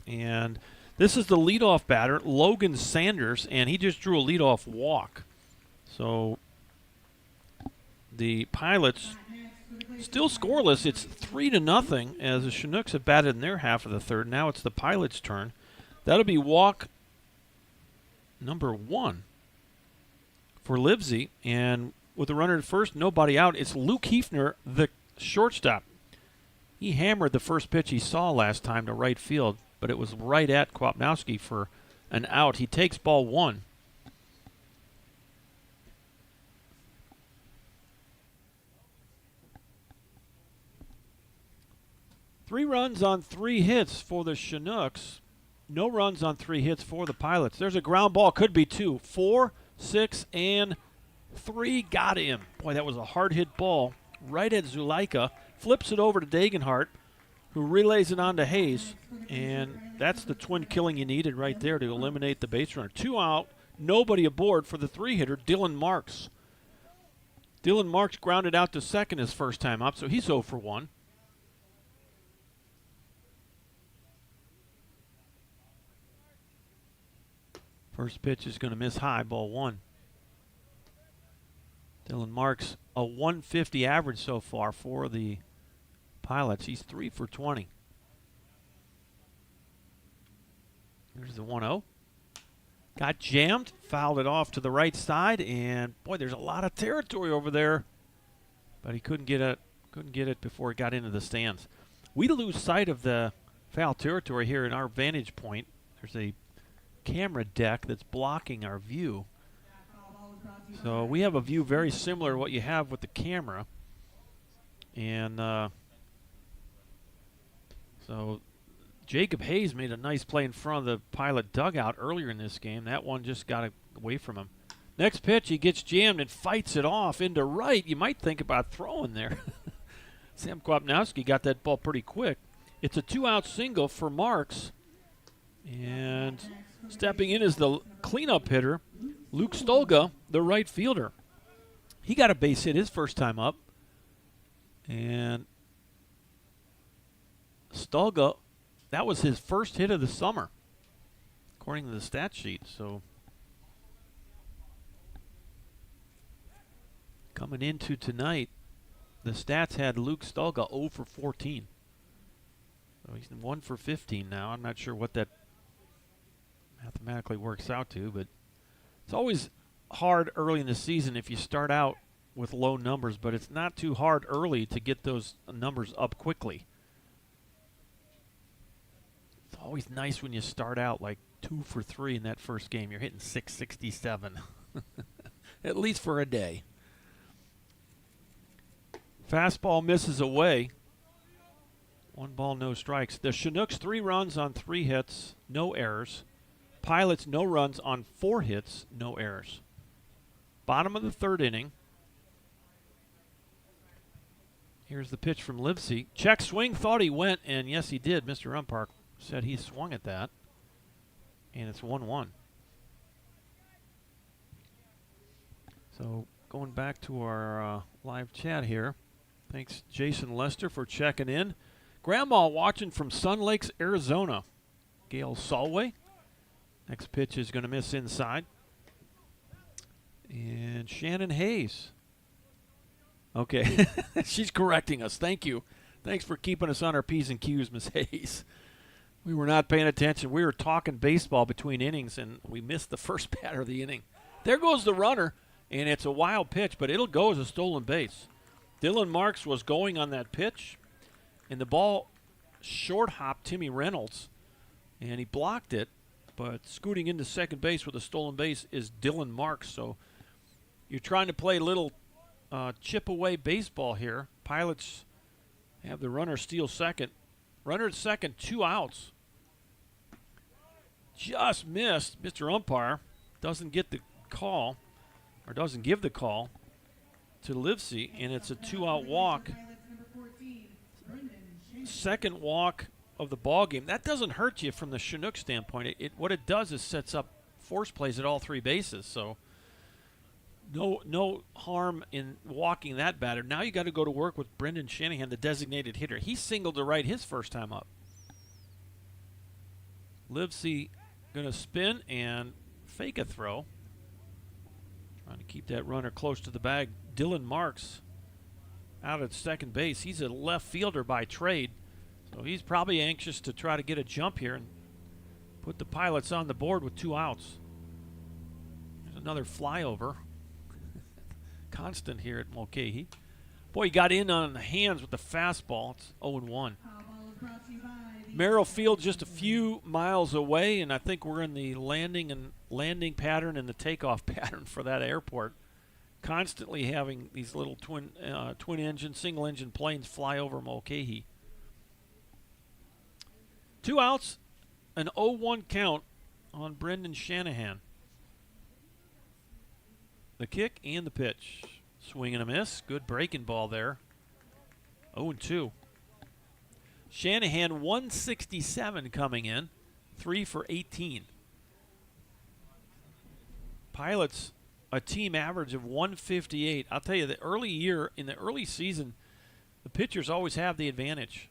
And this is the leadoff batter, Logan Sanders, and he just drew a leadoff walk. So the Pilots still scoreless. It's 3-0 as the Chinooks have batted in their half of the third. Now it's the Pilots' turn. That'll be walk number 1 for Livesey. And with the runner at first, nobody out, it's Luke Hefner, the shortstop. He hammered the first pitch he saw last time to right field, but it was right at Kwapnowski for an out. He takes ball 1. Three runs on 3 hits for the Chinooks. No runs on 3 hits for the Pilots. There's a ground ball. Could be 2. 4, 6, and 3. Got him. Boy, that was a hard-hit ball right at Zuleika. Flips it over to Dagenhart, who relays it on to Hayes. And that's the twin killing you needed right there to eliminate the base runner. 2 out. Nobody aboard for the 3-hitter, Dylan Marks. Dylan Marks grounded out to second his first time up, so he's 0 for 1. First pitch is going to miss high, ball 1. Dylan Marks, a 150 average so far for the Pilots. He's 3 for 20. Here's the 1-0. Got jammed, fouled it off to the right side, and boy, there's a lot of territory over there. But he couldn't get it before it got into the stands. We lose sight of the foul territory here in our vantage point. There's a camera deck that's blocking our view. So we have a view very similar to what you have with the camera. And so Jacob Hayes made a nice play in front of the Pilot dugout earlier in this game. That one just got away from him. Next pitch, he gets jammed and fights it off into right. You might think about throwing there. Sam Kwapnowski got that ball pretty quick. It's a 2-out single for Marks. And stepping in is the cleanup hitter, Luke Stolga, the right fielder. He got a base hit his first time up. And Stolga, that was his first hit of the summer, according to the stat sheet. So Coming into tonight, the stats had Luke Stulga 0 for 14. So he's 1 for 15 now. I'm not sure what that mathematically works out to, but it's always hard early in the season if you start out with low numbers, but it's not too hard early to get those numbers up quickly. It's always nice when you start out like 2 for 3 in that first game. You're hitting 667, at least for a day. Fastball misses away. 1 ball, no strikes. The Chinooks 3 runs on 3 hits, no errors. Pilots no runs on 4 hits, no errors. Bottom of the 3rd inning. Here's the pitch from Livesey. Check swing, thought he went, and yes, he did. Mr. Umpire said he swung at that, and it's 1-1. So going back to our live chat here. Thanks, Jason Lester, for checking in. Grandma watching from Sun Lakes, Arizona. Gail Solway. Next pitch is going to miss inside. And Shannon Hayes. Okay, she's correcting us. Thank you. Thanks for keeping us on our P's and Q's, Miss Hayes. We were not paying attention. We were talking baseball between innings, and we missed the first batter of the inning. There goes the runner, and it's a wild pitch, but it'll go as a stolen base. Dylan Marks was going on that pitch, and the ball short hopped Timmy Reynolds, and he blocked it, but scooting into second base with a stolen base is Dylan Marks. So you're trying to play a little chip away baseball here. Pilots have the runner steal second. Runner at second, 2 outs. Just missed. Mr. Umpire doesn't get the call, or doesn't give the call to Livesey, and it's a 2-out walk. Second walk of the ball game. That doesn't hurt you from the Chinook standpoint. What it does is sets up force plays at all 3 bases. So no harm in walking that batter. Now you got to go to work with Brendan Shanahan, the designated hitter. He singled to right his first time up. Livesey going to spin and fake a throw. Trying to keep that runner close to the bag. Dylan Marks out at second base. He's a left fielder by trade, so he's probably anxious to try to get a jump here and put the Pilots on the board with 2 outs. There's another flyover. Constant here at Mulcahy. Boy, he got in on the hands with the fastball. It's 0-1. Merrill Field just a few miles away, and I think we're in the landing pattern and the takeoff pattern for that airport. Constantly having these little twin engine, single engine planes fly over Mulcahy. 2 outs, an 0-1 count on Brendan Shanahan. The kick and the pitch. Swing and a miss. Good breaking ball there. 0-2. Shanahan 167 coming in. 3 for 18. Pilots a team average of 158. I'll tell you, in the early season, the pitchers always have the advantage.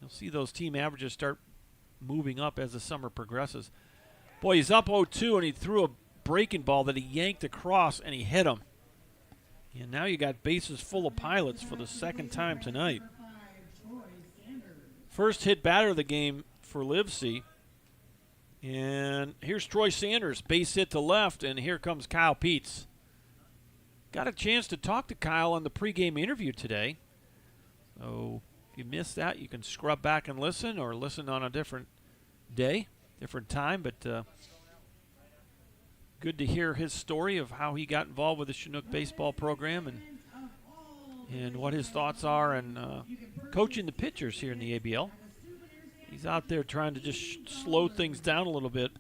You'll see those team averages start moving up as the summer progresses. Boy, he's up 0-2, and he threw a breaking ball that he yanked across, and he hit him. And now you got bases full of Pilots for the second time tonight. First hit batter of the game for Livesey. And here's Troy Sanders, base hit to left, and here comes Kyle Peets. Got a chance to talk to Kyle on the pregame interview today. So if you missed that, you can scrub back and listen, or listen on a different day, different time. But good to hear his story of how he got involved with the Chinook baseball program and what his thoughts are and coaching the pitchers here in the ABL. He's out there trying to just slow things down a little bit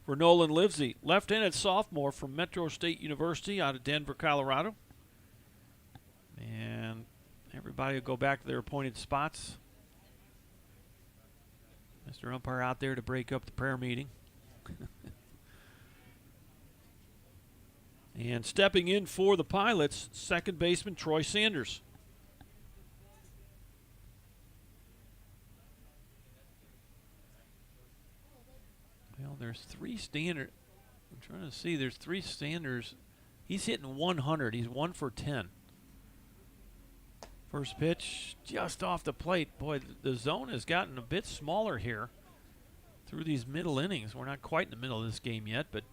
for Nolan Livesey. Left-handed sophomore from Metro State University out of Denver, Colorado. And everybody will go back to their appointed spots. Mr. Umpire out there to break up the prayer meeting. And stepping in for the Pilots, second baseman Troy Sanders. Well, there's 3 standard. I'm trying to see. There's 3 Sanders He's hitting 100. He's 1 for 10. First pitch just off the plate. Boy, the zone has gotten a bit smaller here through these middle innings. We're not quite in the middle of this game yet, but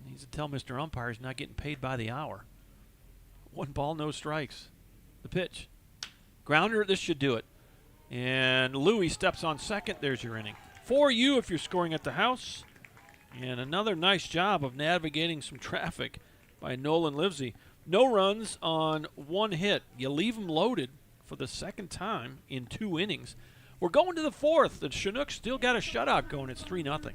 he needs to tell Mr. Umpire he's not getting paid by the hour. 1 ball, no strikes. The pitch. Grounder, this should do it. And Louie steps on second. There's your inning. For you if you're scoring at the house. And another nice job of navigating some traffic by Nolan Livesey. No runs on 1 hit. You leave them loaded for the second time in 2 innings. We're going to the 4th. The Chinooks still got a shutout going. It's 3-0.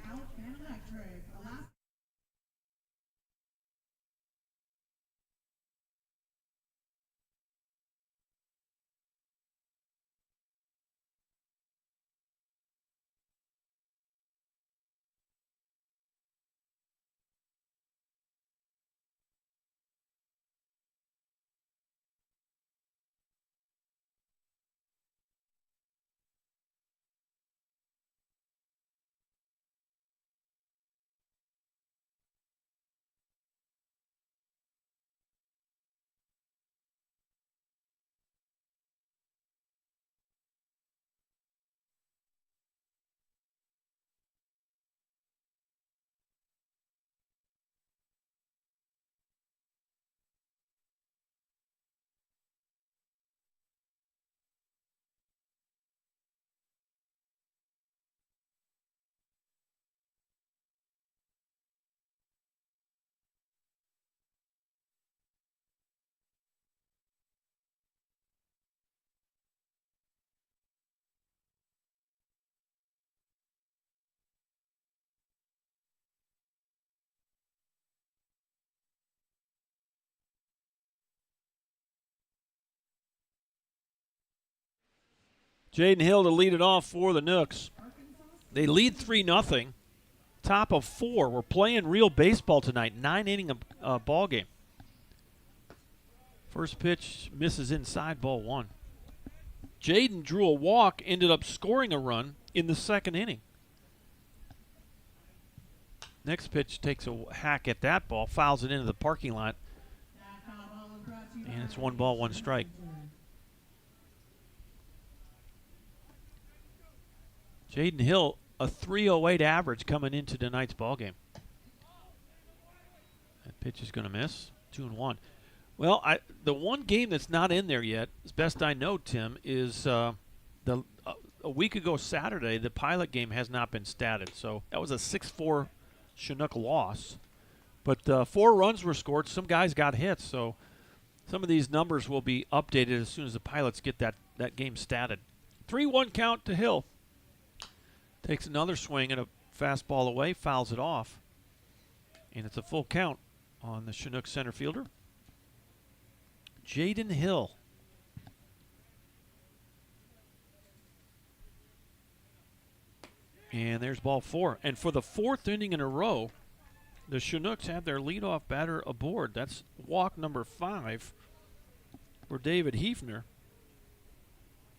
Jaden Hill to lead it off for the Nooks. They lead 3-0. Top of 4. We're playing real baseball tonight. 9-inning ball game. First pitch misses inside, ball 1. Jaden drew a walk, ended up scoring a run in the 2nd inning. Next pitch takes a hack at that ball, fouls it into the parking lot. And it's 1 ball, 1 strike. Jaden Hill, a 308 average coming into tonight's ball game. That pitch is going to miss. 2-1. Well, the one game that's not in there yet, as best I know, Tim, is a week ago Saturday, the Pilot game has not been statted. So that was a 6-4 Chinook loss. But 4 runs were scored. Some guys got hits. So some of these numbers will be updated as soon as the Pilots get that game statted. 3-1 count to Hill. Takes another swing at a fastball away, fouls it off. And it's a full count on the Chinook center fielder, Jaden Hill. And there's ball 4. And for the 4th inning in a row, the Chinooks have their leadoff batter aboard. That's walk number 5 for David Hefner.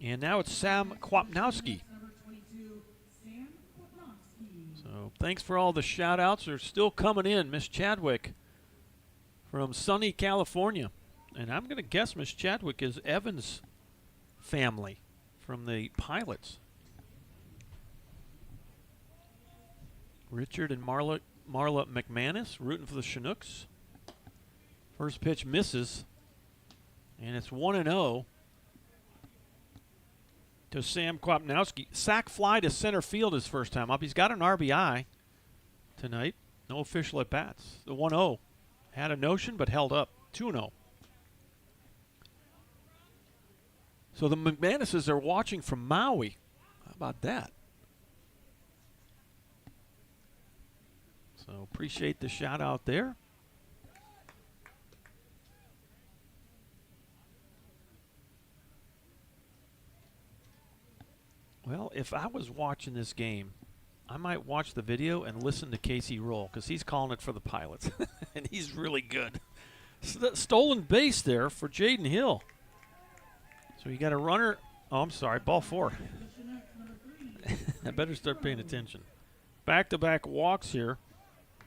And now it's Sam Kwapnowski. So thanks for all the shout-outs. They're still coming in. Miss Chadwick from sunny California. And I'm going to guess Miss Chadwick is Evan's family from the Pilots. Richard and Marla McManus rooting for the Chinooks. First pitch misses. And it's 1-0 to Sam Kwapnowski. Sack fly to center field his first time up. He's got an RBI tonight. No official at bats. The 1-0 had a notion but held up. 2-0. So the McManuses are watching from Maui. How about that? So appreciate the shout out there. Well, if I was watching this game, I might watch the video and listen to Casey Roll because he's calling it for the Pilots, and he's really good. Stolen base there for Jaden Hill. So you got a runner. Oh, I'm sorry, ball 4. I better start paying attention. Back-to-back walks here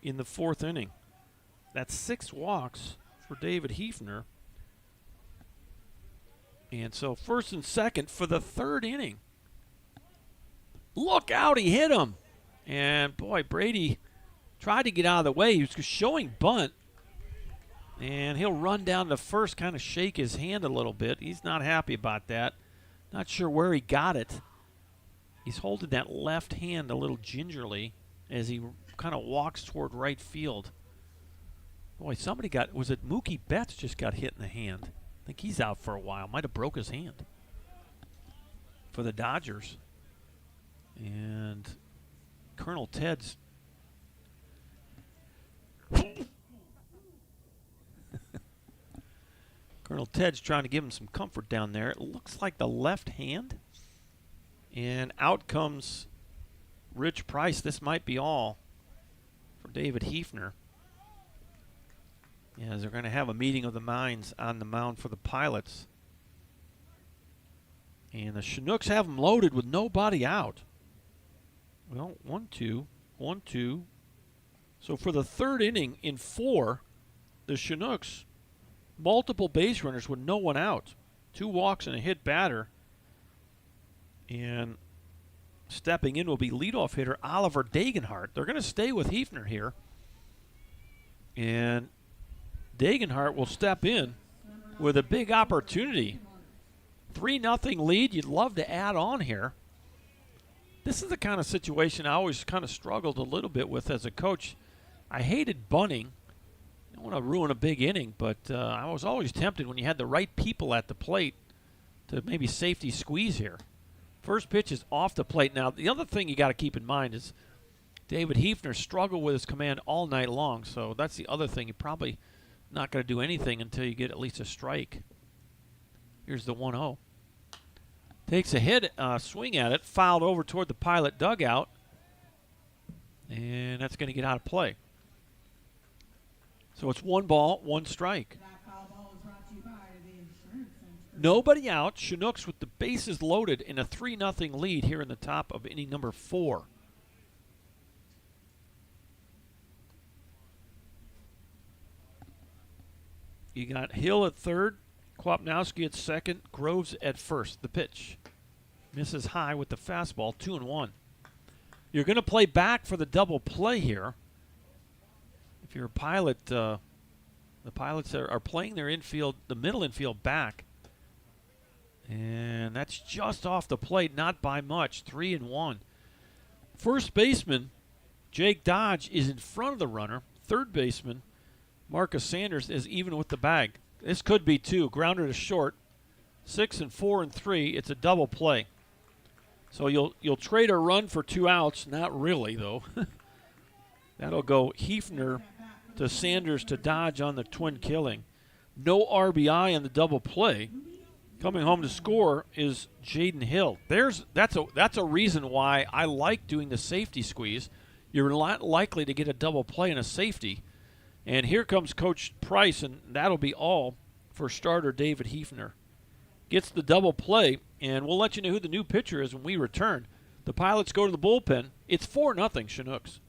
in the 4th inning. That's 6 walks for David Hefner. And so first and second for the third inning. Look out, he hit him. And boy, Brady tried to get out of the way. He was showing bunt. And he'll run down to first, kind of shake his hand a little bit. He's not happy about that. Not sure where he got it. He's holding that left hand a little gingerly as he kind of walks toward right field. Boy, somebody got, was it Mookie Betts just got hit in the hand? I think he's out for a while. Might have broke his hand for the Dodgers. And Colonel Ted's Colonel Ted's trying to give him some comfort down there. It looks like the left hand. And out comes Rich Price. This might be all for David Hefner. As they're going to have a meeting of the minds on the mound for the Pilots. And the Chinooks have them loaded with nobody out. Well, 1-2, 1-2. So for the third inning in 4, the Chinooks, multiple base runners with no one out. 2 walks and a hit batter. And stepping in will be leadoff hitter Oliver Degenhart. They're going to stay with Hefner here. And Degenhart will step in with a big opportunity. 3-0 lead. You'd love to add on here. This is the kind of situation I always kind of struggled a little bit with as a coach. I hated bunting. I don't want to ruin a big inning, but I was always tempted when you had the right people at the plate to maybe safety squeeze here. First pitch is off the plate. Now, the other thing you got to keep in mind is David Hefner struggled with his command all night long, so that's the other thing. You're probably not going to do anything until you get at least a strike. Here's the 1-0. Takes a hit, swing at it, fouled over toward the Pilot dugout, and that's going to get out of play. So it's 1 ball, 1 strike. Nobody out. Chinooks with the bases loaded in a 3-0 lead here in the top of inning number 4. You got Hill at third, Kwapnowski at second, Groves at first. The pitch misses high with the fastball, 2-1. You're going to play back for the double play here. If you're a Pilot, the Pilots are playing their infield, the middle infield back. And that's just off the plate, not by much, 3-1. First baseman, Jake Dodge, is in front of the runner. Third baseman, Marcus Sanders, is even with the bag. This could be 2. Grounder to short. 6 and 4 and 3. It's a double play. So you'll trade a run for 2 outs. Not really, though. That'll go Hefner to Sanders to Dodge on the twin killing. No RBI on the double play. Coming home to score is Jaden Hill. That's a reason why I like doing the safety squeeze. You're not likely to get a double play and a safety. And here comes Coach Price, and that'll be all for starter David Hefner. Gets the double play, and we'll let you know who the new pitcher is when we return. The Pilots go to the bullpen. It's 4-0 Chinooks.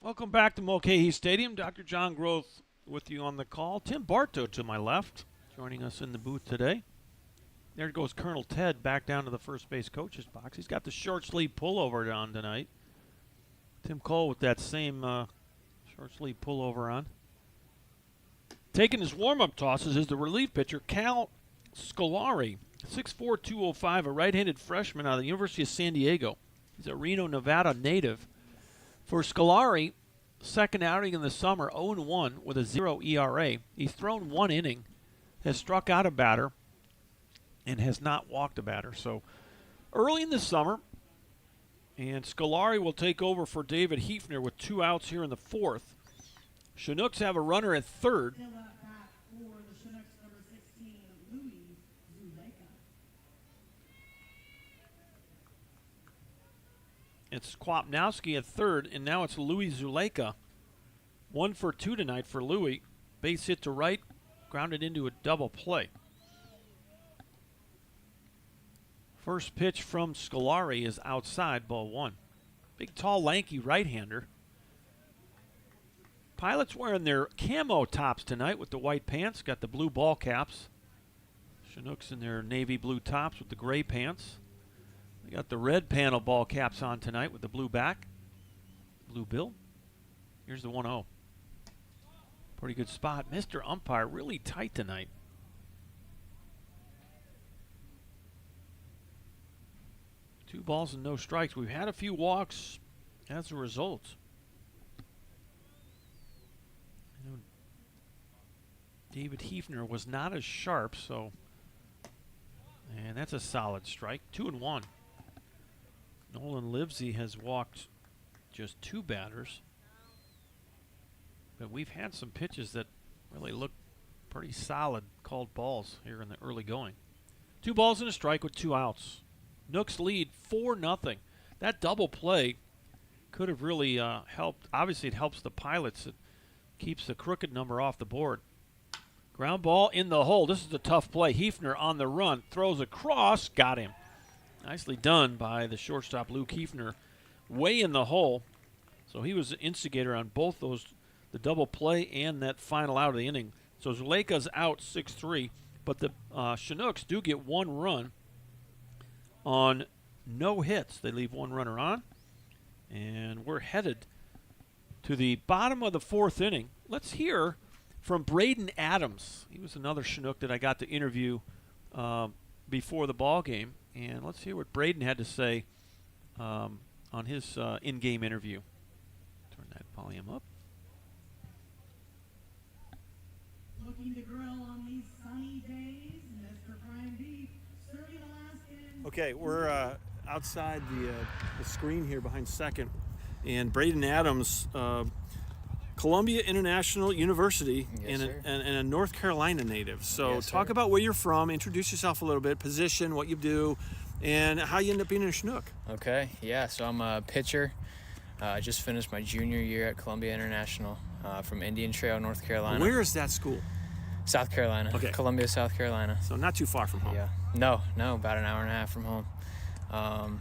Welcome back to Mulcahy Stadium. Dr. John Groth with you on the call. Tim Bartow to my left, joining us in the booth today. There goes Colonel Ted back down to the first base coach's box. He's got the short sleeve pullover on tonight. Tim Cole with that same short sleeve pullover on. Taking his warm-up tosses is the relief pitcher, Cal Scolari, 6'4", 205, a right-handed freshman out of the University of San Diego. He's a Reno, Nevada native. For Scolari, second outing in the summer, 0-1 with a 0 ERA. He's thrown 1 inning, has struck out a batter, and has not walked a batter. So early in the summer, and Scolari will take over for David Hefner with 2 outs here in the 4th. Chinooks have a runner at third. Still up back for the Chinooks, number 16, Louis Zuleika. It's Kwapnowski at third, and now it's Louis Zuleika. 1 for 2 tonight for Louis. Base hit to right, grounded into a double play. First pitch from Scolari is outside, ball 1. Big, tall, lanky right-hander. Pilots wearing their camo tops tonight with the white pants, got the blue ball caps. Chinooks in their navy blue tops with the gray pants. They got the red panel ball caps on tonight with the blue back, blue bill. Here's the 1-0. Pretty good spot. Mr. Umpire really tight tonight. 2 balls and no strikes. We've had a few walks as a result. I know David Hefner was not as sharp, so, and that's a solid strike. 2-1. Nolan Livesey has walked just 2 batters, but we've had some pitches that really look pretty solid called balls here in the early going. 2 balls and a strike with 2 outs. Nooks lead 4-0. That double play could have really helped. Obviously, it helps the Pilots. It keeps the crooked number off the board. Ground ball in the hole. This is a tough play. Hefner on the run. Throws across. Got him. Nicely done by the shortstop, Luke Hefner. Way in the hole. So he was the instigator on both those, the double play and that final out of the inning. So Zuleika's out 6-3. But the Chinooks do get 1 run on no hits. They leave 1 runner on. And we're headed to the bottom of the 4th inning. Let's hear from Braden Adams. He was another Chinook that I got to interview before the ball game. And let's hear what Braden had to say on his in-game interview. Turn that volume up. Looking to grill on these sunny days, Mr. Prime Beef, serving Alaskan. Okay, we're outside the screen here behind second. And Braden Adams, Columbia International University, Yes, and a North Carolina native. So Yes, talk sir. about where you're from, introduce yourself a little bit, position, what you do, and how you end up being a Chinook. Okay, yeah, so I'm a pitcher. I just finished my junior year at Columbia International from Indian Trail, North Carolina. Where is that school? South Carolina. Okay. Columbia, South Carolina. So not too far from home. Yeah. No, about an hour and a half from home.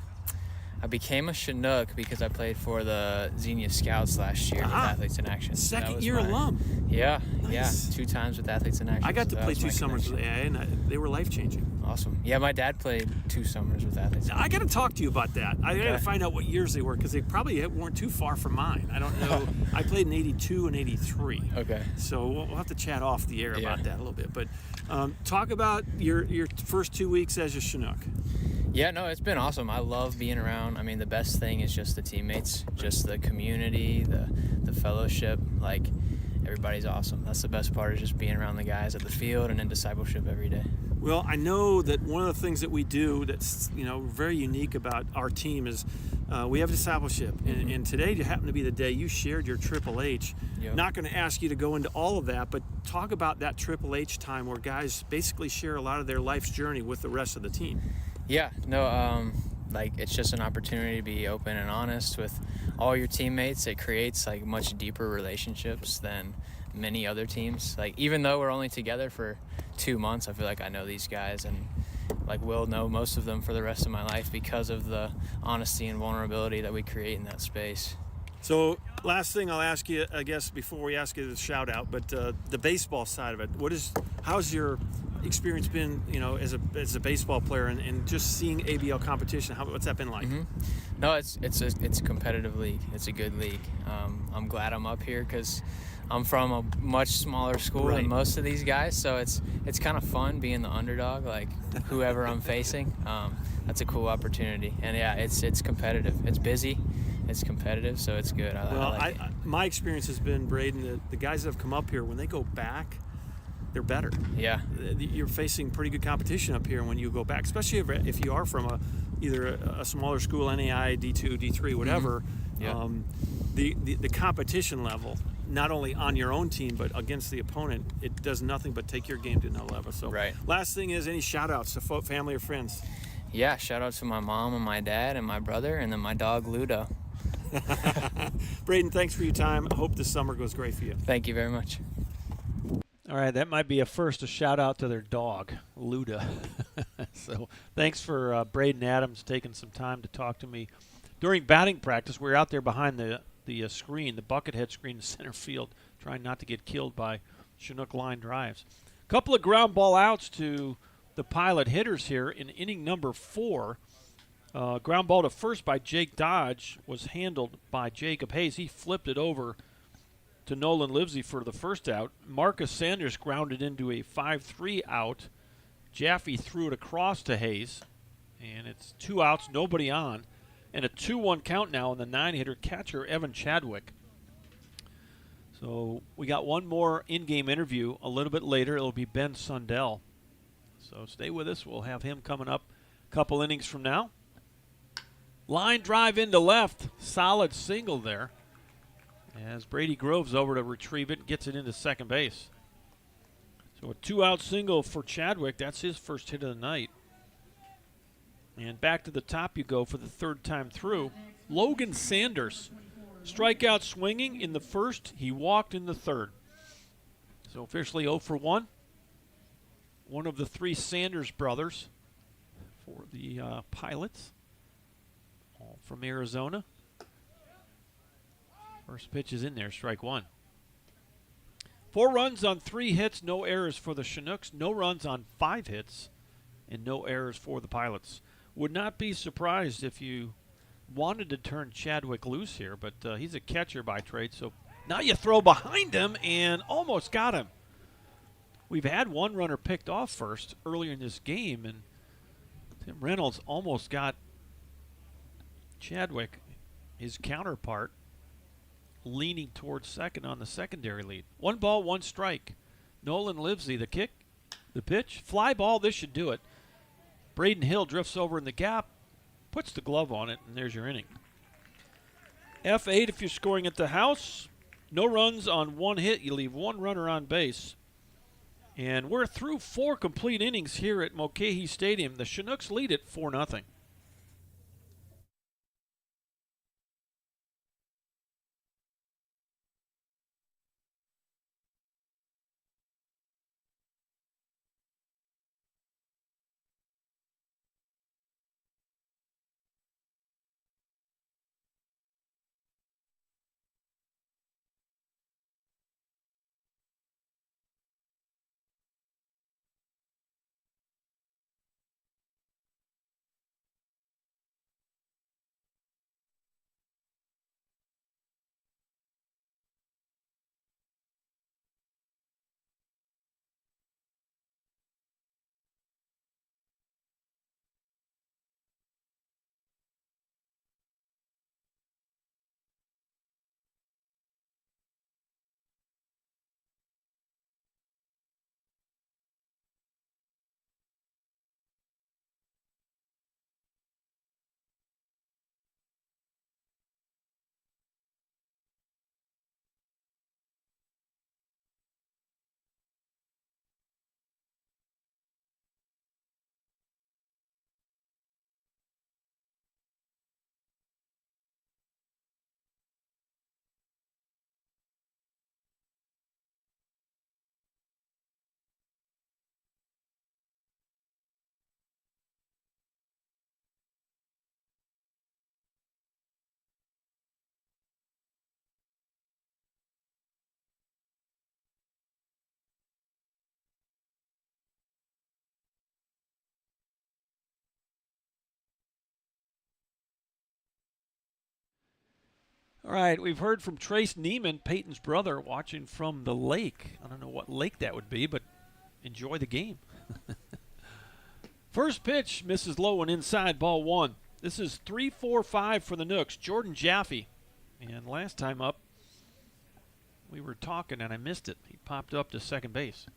I became a Chinook because I played for the Xenia Scouts last year with Athletes in Action. So that Second was year alum. Yeah, Nice. yeah, 2 times with Athletes in Action. I got so to that play was 2 my summers with connection. AA, and they were life-changing. Awesome. Yeah, my dad played 2 summers with Athletes in I Action. got to talk to you about that. I got to Okay. find out what years they were because they probably weren't too far from mine. I don't know. I played in 82 and 83. Okay. So we'll have to chat off the air Yeah. about that a little bit. But talk about your first 2 weeks as a Chinook. Yeah, no, it's been awesome. I love being around. I mean, the best thing is just the teammates, just the community, the fellowship. Like, everybody's awesome. That's the best part, is just being around the guys at the field and in discipleship every day. Well, I know that one of the things that we do that's very unique about our team is we have discipleship. And today happened to be the day you shared your Triple H. Yep. Not going to ask you to go into all of that, but talk about that Triple H time where guys basically share a lot of their life's journey with the rest of the team. Yeah, no, like, it's just an opportunity to be open and honest with all your teammates. It creates, like, much deeper relationships than many other teams. Like, even though we're only together for 2 months, I feel like I know these guys and, like, will know most of them for the rest of my life because of the honesty and vulnerability that we create in that space. So last thing I'll ask you, I guess, before we ask you the shout out, but the baseball side of it. How's your experience been? As a baseball player and just seeing ABL competition. What's that been like? No, it's a competitive league. It's a good league. I'm glad I'm up here because I'm from a much smaller school Right. than most of these guys, so it's kind of fun being the underdog, like whoever I'm facing. That's a cool opportunity, and yeah, it's competitive. It's busy, it's competitive, so it's good. I like it. My experience has been, Braden, the guys that have come up here, when they go back, they're better. Yeah. You're facing pretty good competition up here when you go back, especially if you are from either a smaller school, NAI, D2, D3, whatever. Yeah. The competition level, not only on your own team but against the opponent, it does nothing but take your game to another level. So Right. Last thing is, any shout outs to family or friends? Yeah, shout out to my mom and my dad and my brother and then my dog Ludo. Braden, thanks for your time. I hope this summer goes great for you. Thank you very much. All right, that might be a shout out to their dog, Luda. So thanks for Braden Adams taking some time to talk to me. During batting practice, we were out there behind the screen, the buckethead screen in center field, trying not to get killed by Chinook line drives. A couple of ground ball outs to the Pilot hitters here in inning number 4. Ground ball to first by Jake Dodge was handled by Jacob Hayes. He flipped it over to Nolan Livesey for the first out. Marcus Sanders grounded into a 5-3 out. Jaffe threw it across to Hayes, and it's 2 outs, nobody on, and a 2-1 count now on the 9-hitter catcher, Evan Chadwick. So we got one more in-game interview a little bit later. It'll be Ben Sundell. So stay with us. We'll have him coming up a couple innings from now. Line drive into left. Solid single there, as Brady Groves over to retrieve it and gets it into second base. So a 2-out single for Chadwick. That's his first hit of the night. And back to the top you go for the third time through. Logan Sanders. Strikeout swinging in the first. He walked in the third. So officially 0 for 1. One of the 3 Sanders brothers for the Pilots, all from Arizona. First pitch is in there, strike 1. 4 runs on 3 hits, no errors for the Chinooks, no runs on 5 hits, and no errors for the Pilots. Would not be surprised if you wanted to turn Chadwick loose here, but he's a catcher by trade, so now you throw behind him and almost got him. We've had one runner picked off first earlier in this game, and Tim Reynolds almost got Chadwick, his counterpart, leaning towards second on the secondary lead. 1 ball, 1 strike. Nolan Livesey, the kick, the pitch, fly ball. This should do it. Braden Hill drifts over in the gap, puts the glove on it, and there's your inning. F8 if you're scoring at the house. No runs on 1 hit. You leave 1 runner on base. And we're through 4 complete innings here at Mulcahy Stadium. The Chinooks lead it 4-0. right, we've heard from Trace Neiman, Peyton's brother, watching from the lake. I don't know what lake that would be, but enjoy the game. First pitch misses low and inside, ball one. This is 3-4-5 for the Nooks. Jordan Jaffe. And last time up, we were talking and I missed it. He popped up to second base.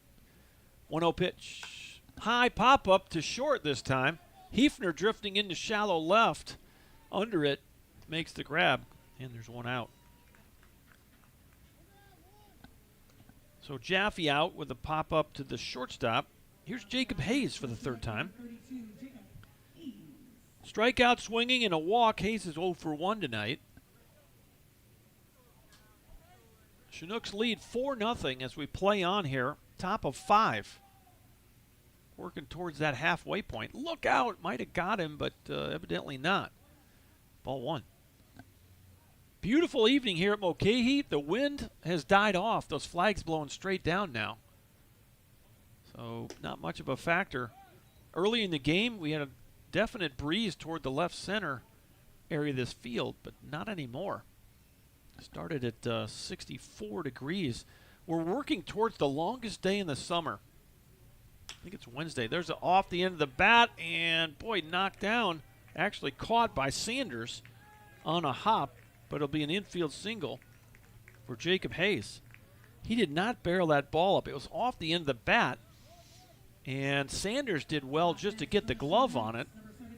1-0 pitch. High pop up to short this time. Hefner drifting into shallow left. Under it, makes the grab, and there's one out. So Jaffe out with a pop up to the shortstop. Here's Jacob Hayes for the third time. Strikeout swinging and a walk. Hayes is 0 for 1 tonight. Chinooks lead 4-0 as we play on here. Top of 5. Working towards that halfway point. Look out. Might have got him, but evidently not. Ball one. Beautiful evening here at Mulcahy. The wind has died off. Those flags blowing straight down now. So not much of a factor. Early in the game, we had a definite breeze toward the left center area of this field, but not anymore. Started at 64 degrees. We're working towards the longest day in the summer. I think it's Wednesday. There's an off the end of the bat, and boy, knocked down. Actually caught by Sanders on a hop, but it'll be an infield single for Jacob Hayes. He did not barrel that ball up. It was off the end of the bat, and Sanders did well just to get the glove on it,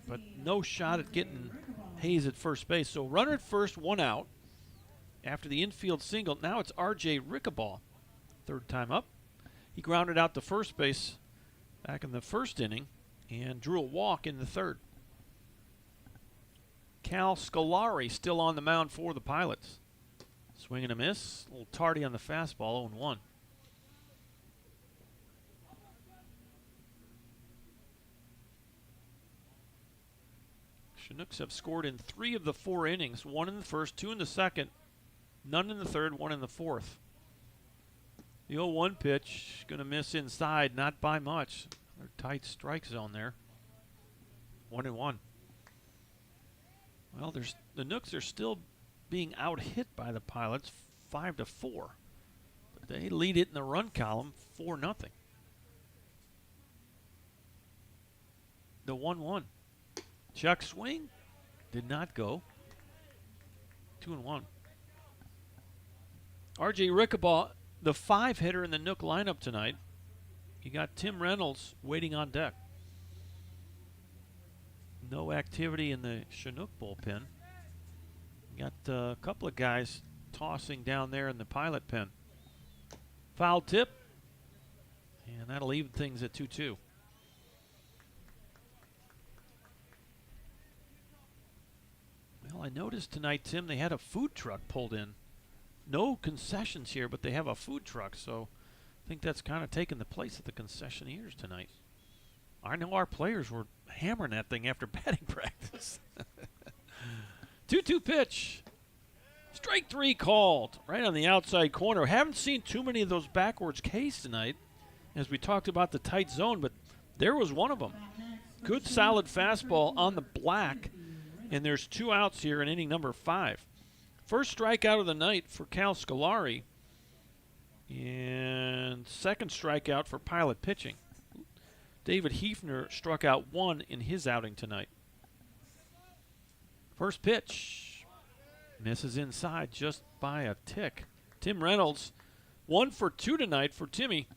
but no shot at getting Hayes at first base. So runner at first, one out. After the infield single, now it's R.J. Rickabaugh. Third time up. He grounded out to first base back in the first inning and drew a walk in the third. Cal Scolari still on the mound for the Pilots. Swing and a miss. A little tardy on the fastball, 0-1. Chinooks have scored in 3 of the 4 innings. 1 in the first, 2 in the second, none in the third, 1 in the fourth. The 0-1 pitch, going to miss inside, not by much. They're tight strike zone there. 1-1. Well, the Nooks are still being out-hit by the Pilots, 5-4. But they lead it in the run column, 4-0. The 1-1. Chuck swing, did not go. 2-1. R.J. Rickabaugh, the 5-hitter in the Nook lineup tonight. You got Tim Reynolds waiting on deck. No activity in the Chinook bullpen. You got a couple of guys tossing down there in the Pilot pen. Foul tip, and that'll even things at 2-2. Well, I noticed tonight, Tim, they had a food truck pulled in. No concessions here, but they have a food truck, so I think that's kind of taken the place of the concessionaires tonight. I know our players were hammering that thing after batting practice. 2-2 pitch. Strike 3 called right on the outside corner. Haven't seen too many of those backwards Ks tonight as we talked about the tight zone, but there was one of them. Good solid fastball on the black, and there's 2 outs here in inning number 5. First strikeout of the night for Cal Scolari, and second strikeout for Pilot pitching. David Hefner struck out 1 in his outing tonight. First pitch. Misses inside just by a tick. Tim Reynolds, 1 for 2 tonight for Timmy.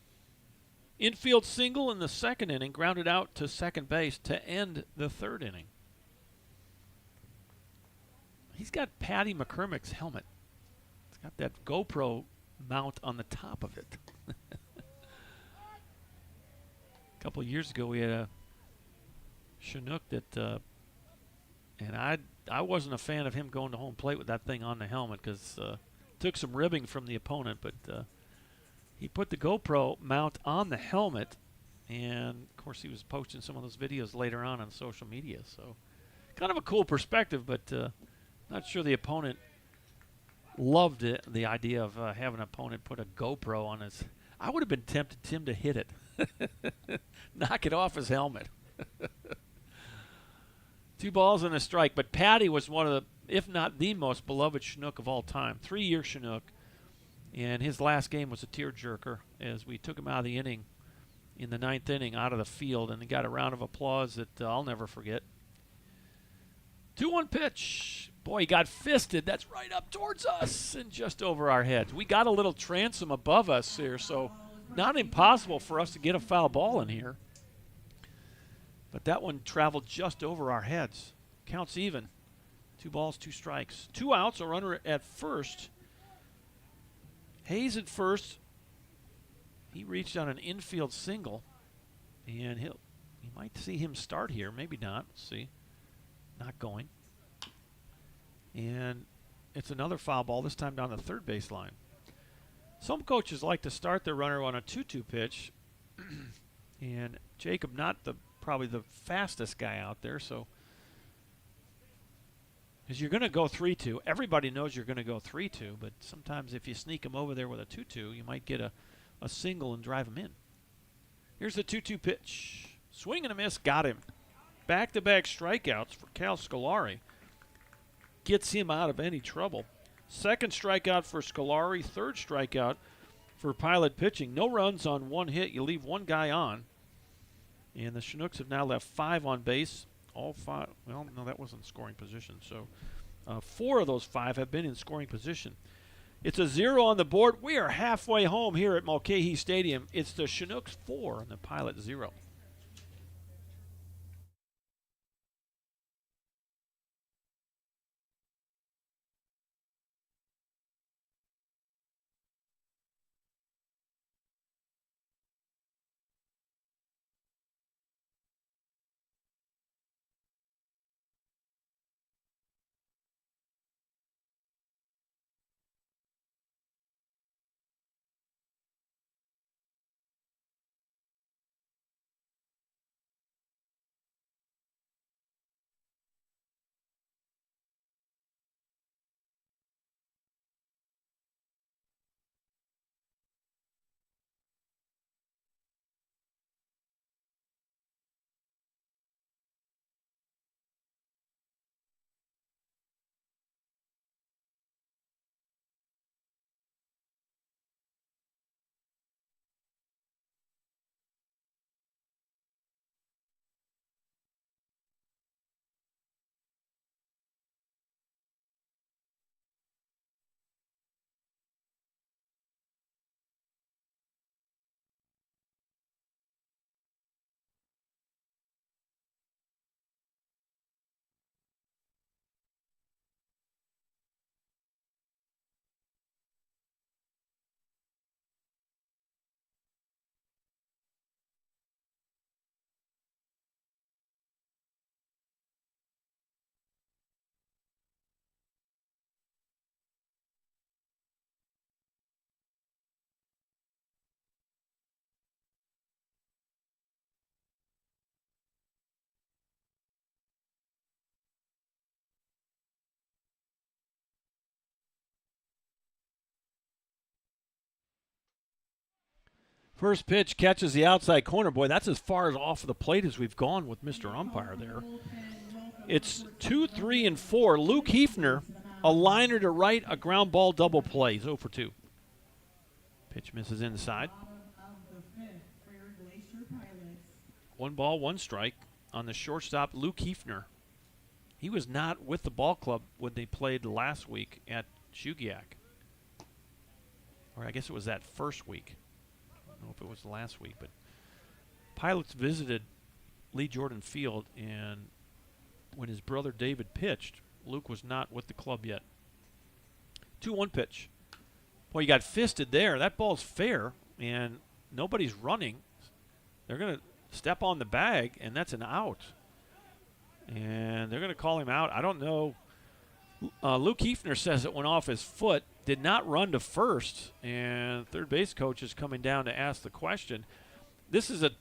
Infield single in the second inning, grounded out to second base to end the third inning. He's got Patty McCormick's helmet. It's got that GoPro mount on the top of it. A couple of years ago, we had a Chinook that, and I wasn't a fan of him going to home plate with that thing on the helmet because took some ribbing from the opponent, but he put the GoPro mount on the helmet, and of course he was posting some of those videos later on social media. So kind of a cool perspective, but not sure the opponent loved it, the idea of having an opponent put a GoPro on his. I would have been tempted, Tim, to hit it. Knock it off his helmet. 2 balls and a strike. But Patty was one of if not the most beloved Chinook of all time. 3-year Chinook. And his last game was a tearjerker as we took him out of the inning in the 9th inning out of the field, and he got a round of applause that I'll never forget. 2-1 pitch. Boy, he got fisted. That's right up towards us and just over our heads. We got a little transom above us here, so not impossible for us to get a foul ball in here. But that one traveled just over our heads. Counts even. 2 balls, 2 strikes. 2 outs, a runner at first. Hayes at first. He reached on an infield single, and you might see him start here. Maybe not. Let's see. Not going. And it's another foul ball, this time down the third baseline. Some coaches like to start their runner on a 2-2 pitch. And Jacob, not probably the fastest guy out there, so because you're going to go 3-2. Everybody knows you're going to go 3-2, but sometimes if you sneak him over there with a 2-2, you might get a single and drive him in. Here's the 2-2 pitch. Swing and a miss, got him. Back-to-back strikeouts for Cal Scolari. Gets him out of any trouble. Second strikeout for Scolari, third strikeout for Pilot pitching. No runs on 1 hit. You leave 1 guy on. And the Chinooks have now left 5 on base. All 5, well, no, that wasn't scoring position. So 4 of those 5 have been in scoring position. It's a 0 on the board. We are halfway home here at Mulcahy Stadium. It's the Chinooks 4 and the Pilot 0. First pitch catches the outside corner. Boy, that's as far as off of the plate as we've gone with Mr. Umpire there. It's 2, 3, and 4. Luke Hefner, a liner to right, a ground ball double play. 0 for 2. Pitch misses inside. 1 ball, 1 strike on the shortstop, Luke Hefner. He was not with the ball club when they played last week at Shugiak. Or I guess it was that first week. I don't know if it was last week, but Pilots visited Lee Jordan Field, and when his brother David pitched, Luke was not with the club yet. 2-1 pitch. Boy, you got fisted there. That ball's fair, and nobody's running. They're going to step on the bag, and that's an out. And they're going to call him out. I don't know. Luke Hefner says it went off his foot, did not run to first, and third base coach is coming down to ask the question. This is the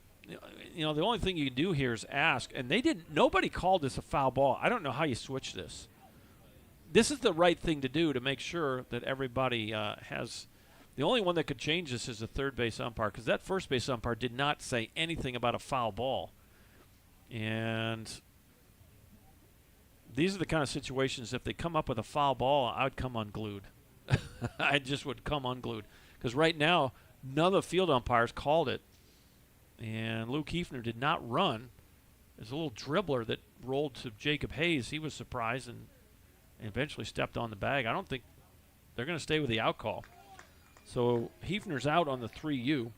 only thing you can do here is ask, and nobody called this a foul ball. I don't know how you switch this. This is the right thing to do to make sure that everybody has. The only one that could change this is the third base umpire, because that first base umpire did not say anything about a foul ball. And these are the kind of situations, if they come up with a foul ball, I would come unglued. I just would come unglued. Because right now, none of the field umpires called it. And Luke Hefner did not run. There's a little dribbler that rolled to Jacob Hayes. He was surprised and eventually stepped on the bag. I don't think they're going to stay with the out call. So Hefner's out on the 3U.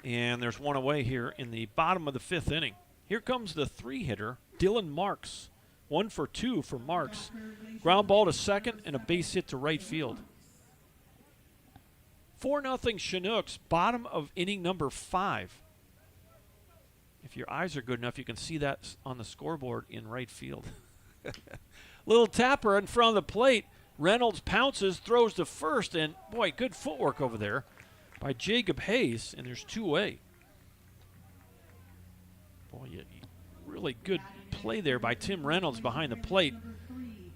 And there's one away here in the bottom of the 5th inning. Here comes the 3-hitter, Dylan Marks. 1 for 2 for Marks. Ground ball to second and a base hit to right field. 4-0 Chinooks, bottom of inning number 5. If your eyes are good enough, you can see that on the scoreboard in right field. Little tapper in front of the plate. Reynolds pounces, throws to first, and boy, good footwork over there by Jacob Hayes, and there's 2 away. Boy, really good play there by Tim Reynolds behind the plate.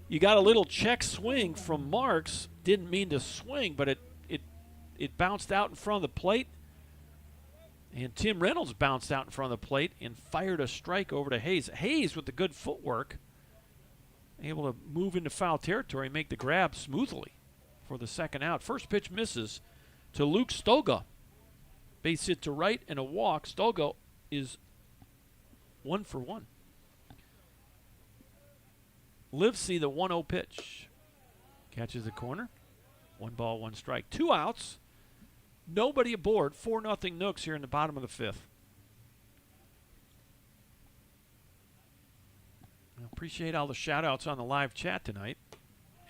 You got a little check swing from Marks. Didn't mean to swing, but it bounced out in front of the plate. And Tim Reynolds bounced out in front of the plate and fired a strike over to Hayes. Hayes with the good footwork, able to move into foul territory and make the grab smoothly for the second out. First pitch misses to Luke Stoga. Base hit to right and a walk. Stoga is 1 for 1. Livesey, the 1-0 pitch. Catches the corner. 1 ball, 1 strike. 2 outs. Nobody aboard. 4-0 Nooks here in the bottom of the 5th. I appreciate all the shout-outs on the live chat tonight.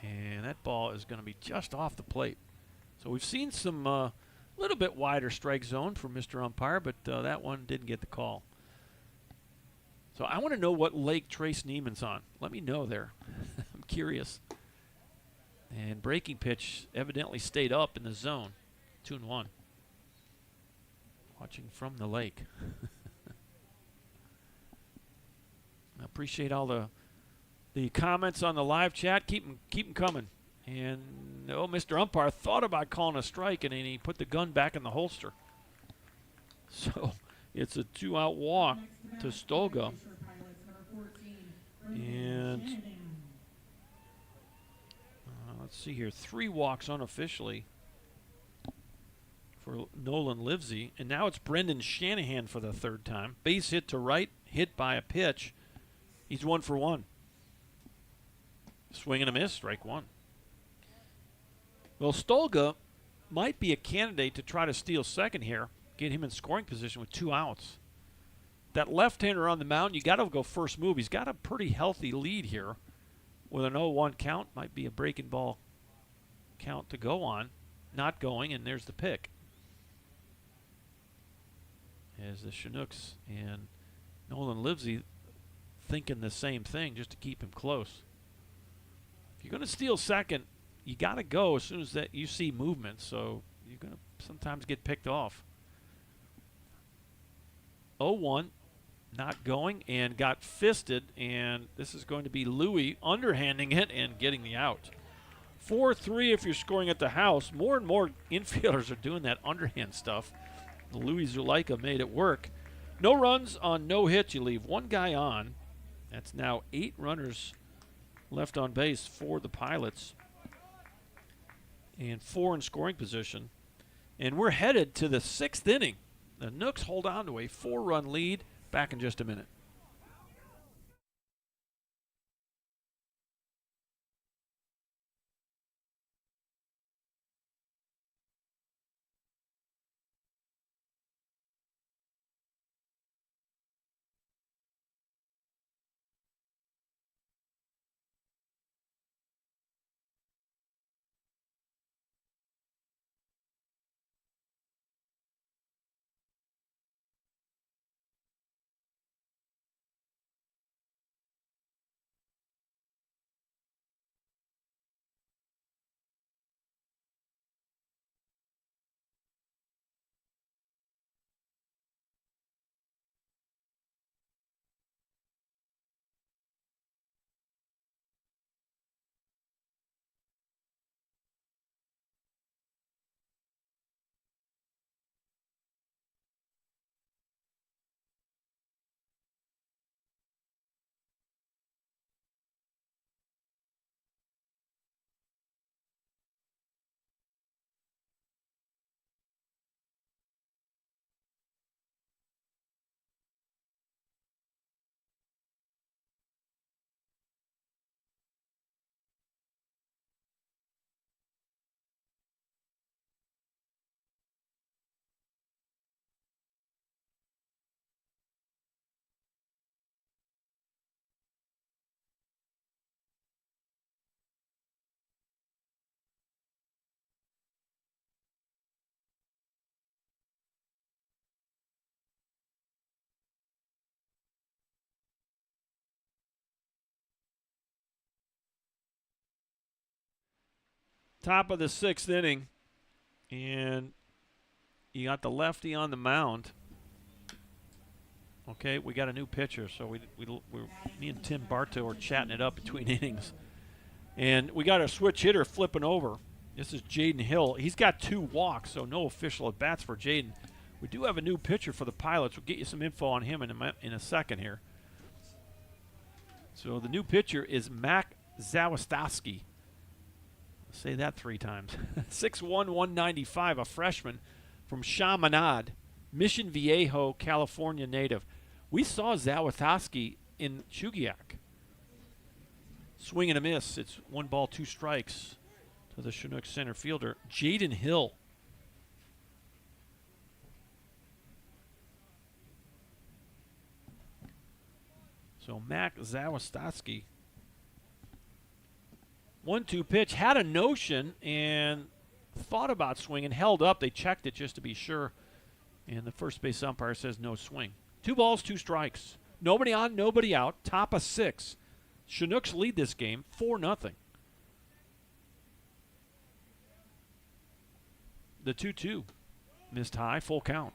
And that ball is going to be just off the plate. So we've seen some little bit wider strike zone from Mr. Umpire, but that one didn't get the call. So I want to know what lake Trace Neiman's on. Let me know there. I'm curious. And breaking pitch evidently stayed up in the zone. 2-1. Watching from the lake. I appreciate all the comments on the live chat. Keep them coming. And Mr. Umpire thought about calling a strike, and then he put the gun back in the holster. So it's a 2-out walk to Stoga. And let's see here. 3 walks unofficially for Nolan Livesey. And now it's Brendan Shanahan for the 3rd time. Base hit to right, hit by a pitch. He's 1 for 1. Swing and a miss, strike 1. Well, Stoga might be a candidate to try to steal second here, get him in scoring position with 2 outs. That left-hander on the mound, you got to go first move. He's got a pretty healthy lead here with an 0-1 count. Might be a breaking ball count to go on. Not going, and there's the pick. As the Chinooks and Nolan Livesey thinking the same thing just to keep him close. If you're going to steal second, you got to go as soon as that you see movement, so you're going to sometimes get picked off. 0-1, not going, and got fisted, and this is going to be Louis underhanding it and getting the out. 4-3 if you're scoring at the house. More and more infielders are doing that underhand stuff. Louis Zuleika made it work. No runs on no hits. You leave 1 guy on. That's now 8 runners left on base for the Pilots. And 4 in scoring position. And we're headed to the 6th inning. The Nooks hold on to a 4-run lead. Back in just a minute. Top of the 6th inning, and you got the lefty on the mound. Okay, we got a new pitcher, so me and Tim Bartow are chatting it up between innings. And we got a switch hitter flipping over. This is Jaden Hill. He's got 2 walks, so no official at-bats for Jaden. We do have a new pitcher for the Pilots. We'll get you some info on him in a second here. So the new pitcher is Mac Zawistowski. I'll say that 3 times. 6'1", 195, a freshman from Chaminade, Mission Viejo, California native. We saw Zawistowski in Chugiak. Swing and a miss. It's 1 ball, 2 strikes to the Chinooks center fielder, Jaden Hill. So Mac Zawistowski. 1-2 pitch, had a notion and thought about swinging, held up. They checked it just to be sure. And the first base umpire says no swing. 2 balls, 2 strikes. Nobody on, nobody out. Top of 6. Chinooks lead this game 4-0. The 2-2 missed high, full count.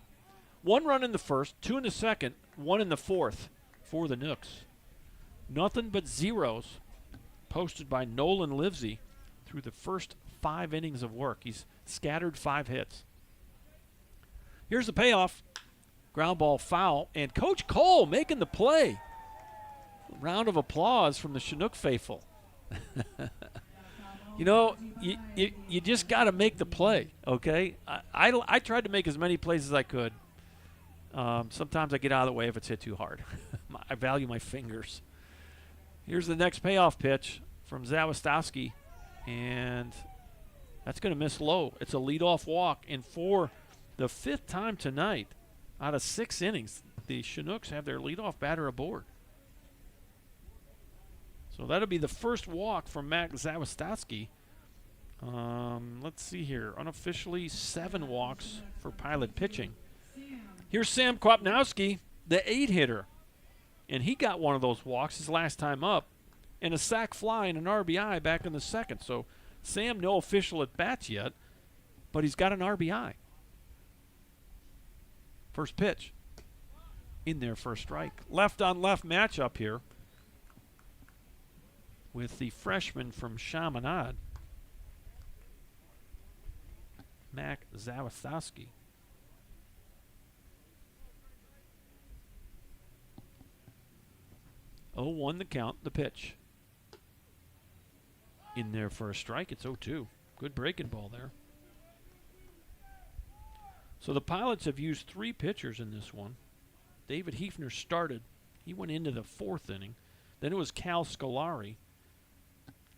1 run in the first, 2 in the second, 1 in the fourth for the Nooks. Nothing but zeros posted by Nolan Livesey through the first 5 innings of work. He's scattered 5 hits. Here's the payoff. Ground ball foul, and Coach Cole making the play. Round of applause from the Chinook faithful. You know, you just got to make the play, okay? I tried to make as many plays as I could. Sometimes I get out of the way if it's hit too hard. I value my fingers. Here's the next payoff pitch from Zawistowski, and that's going to miss low. It's a leadoff walk, and for the 5th time tonight out of 6 innings, the Chinooks have their leadoff batter aboard. So that'll be the first walk from Mac Zawistowski. Let's see here. Unofficially 7 walks for Pilot pitching. Here's Sam Kwapnowski, the 8-hitter. And he got one of those walks his last time up, and a sac fly and an RBI back in the 2nd. So Sam, no official at-bats yet, but he's got an RBI. First pitch. In there for a strike. Left-on-left matchup here with the freshman from Chaminade, Mac Zawistowski. 0-1 the count, the pitch. In there for a strike, it's 0-2. Good breaking ball there. So the Pilots have used 3 pitchers in this one. David Hefner started. He went into the 4th inning. Then it was Cal Scolari.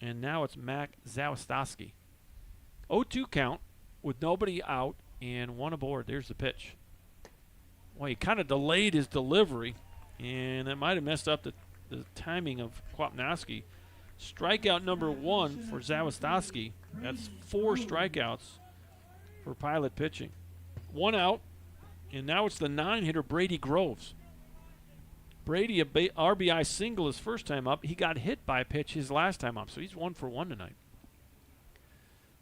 And now it's Mac Zawistowski. 0-2 count with nobody out and 1 aboard. There's the pitch. Well, he kind of delayed his delivery, and it might have messed up the timing of Kwapnowski. Strikeout number 1 for Zawistowski. That's 4 strikeouts for Pilot pitching. 1 out, and now it's the 9-hitter Brady Groves. Brady, a RBI single his first time up. He got hit by a pitch his last time up, so he's 1 for 1 tonight.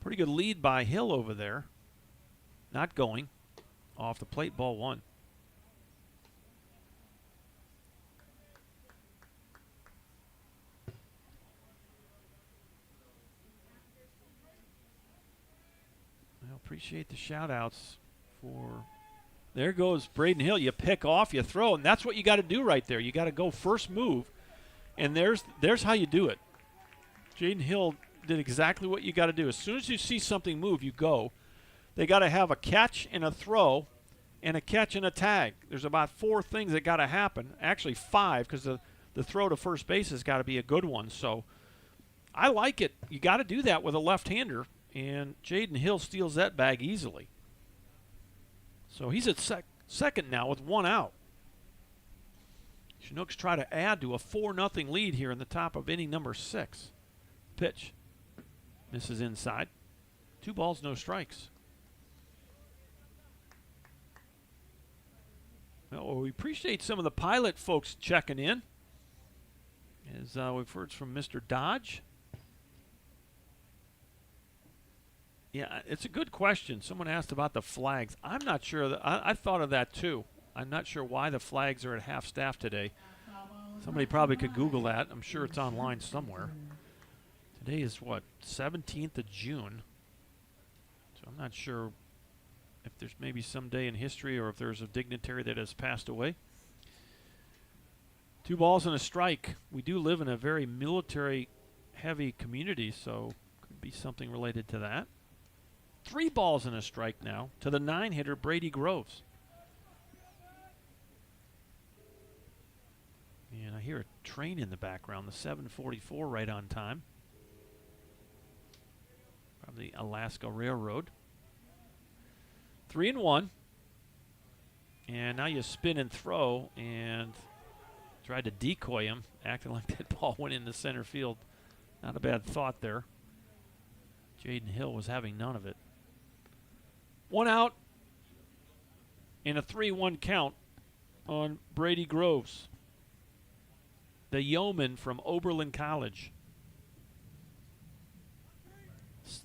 Pretty good lead by Hill over there. Not going. Off the plate, ball 1. I appreciate the shout-outs for... There goes Braden Hill. You pick off, you throw, and that's what you got to do right there. You got to go first move, and there's how you do it. Jaden Hill did exactly what you got to do. As soon as you see something move, you go. They got to have a catch and a throw and a catch and a tag. There's about 4 things that got to happen. Actually 5, because the throw to first base has got to be a good one. So I like it. You got to do that with a left-hander, and Jaden Hill steals that bag easily. So he's at second now with 1 out. Chinooks try to add to a 4-0 lead here in the top of inning number 6. Pitch. Misses inside. 2 balls, no strikes. Well, we appreciate some of the Pilot folks checking in. As we've heard from Mr. Dodge. Yeah, it's a good question. Someone asked about the flags. I'm not sure. I thought of that too. I'm not sure why the flags are at half staff today. Somebody probably could Google that. I'm sure it's online somewhere. Today is what, 17th of June. So I'm not sure if there's maybe some day in history or if there's a dignitary that has passed away. 2 balls and a strike. We do live in a very military-heavy community, so could be something related to that. 3 balls and a strike now to the 9-hitter, Brady Groves. And I hear a train in the background, the 744 right on time. Probably Alaska Railroad. 3-1. And now you spin and throw, and tried to decoy him, acting like that ball went into center field. Not a bad thought there. Jaden Hill was having none of it. 1 out and a 3-1 count on Brady Groves, the yeoman from Oberlin College.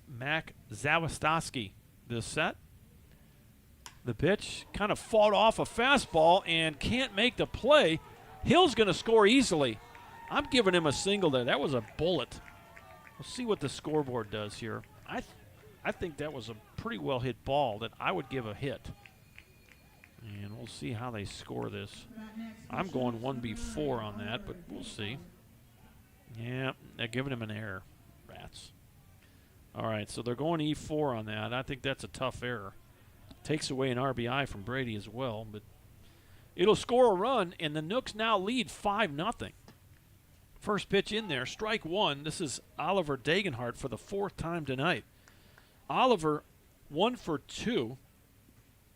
Mac Zawistowski, the set. The pitch kind of fought off a fastball and can't make the play. Hill's going to score easily. I'm giving him a single there. That was a bullet. We'll see what the scoreboard does here. I think that was a pretty well hit ball that I would give a hit. And we'll see how they score this. I'm going 1B4 on that, but we'll see. Yeah, they're giving him an error. Rats. All right, so they're going E4 on that. I think that's a tough error. Takes away an RBI from Brady as well, but it'll score a run, and the Nooks now lead 5-0. First pitch in there, strike 1. This is Oliver Dagenhart for the 4th time tonight. Oliver 1 for 2.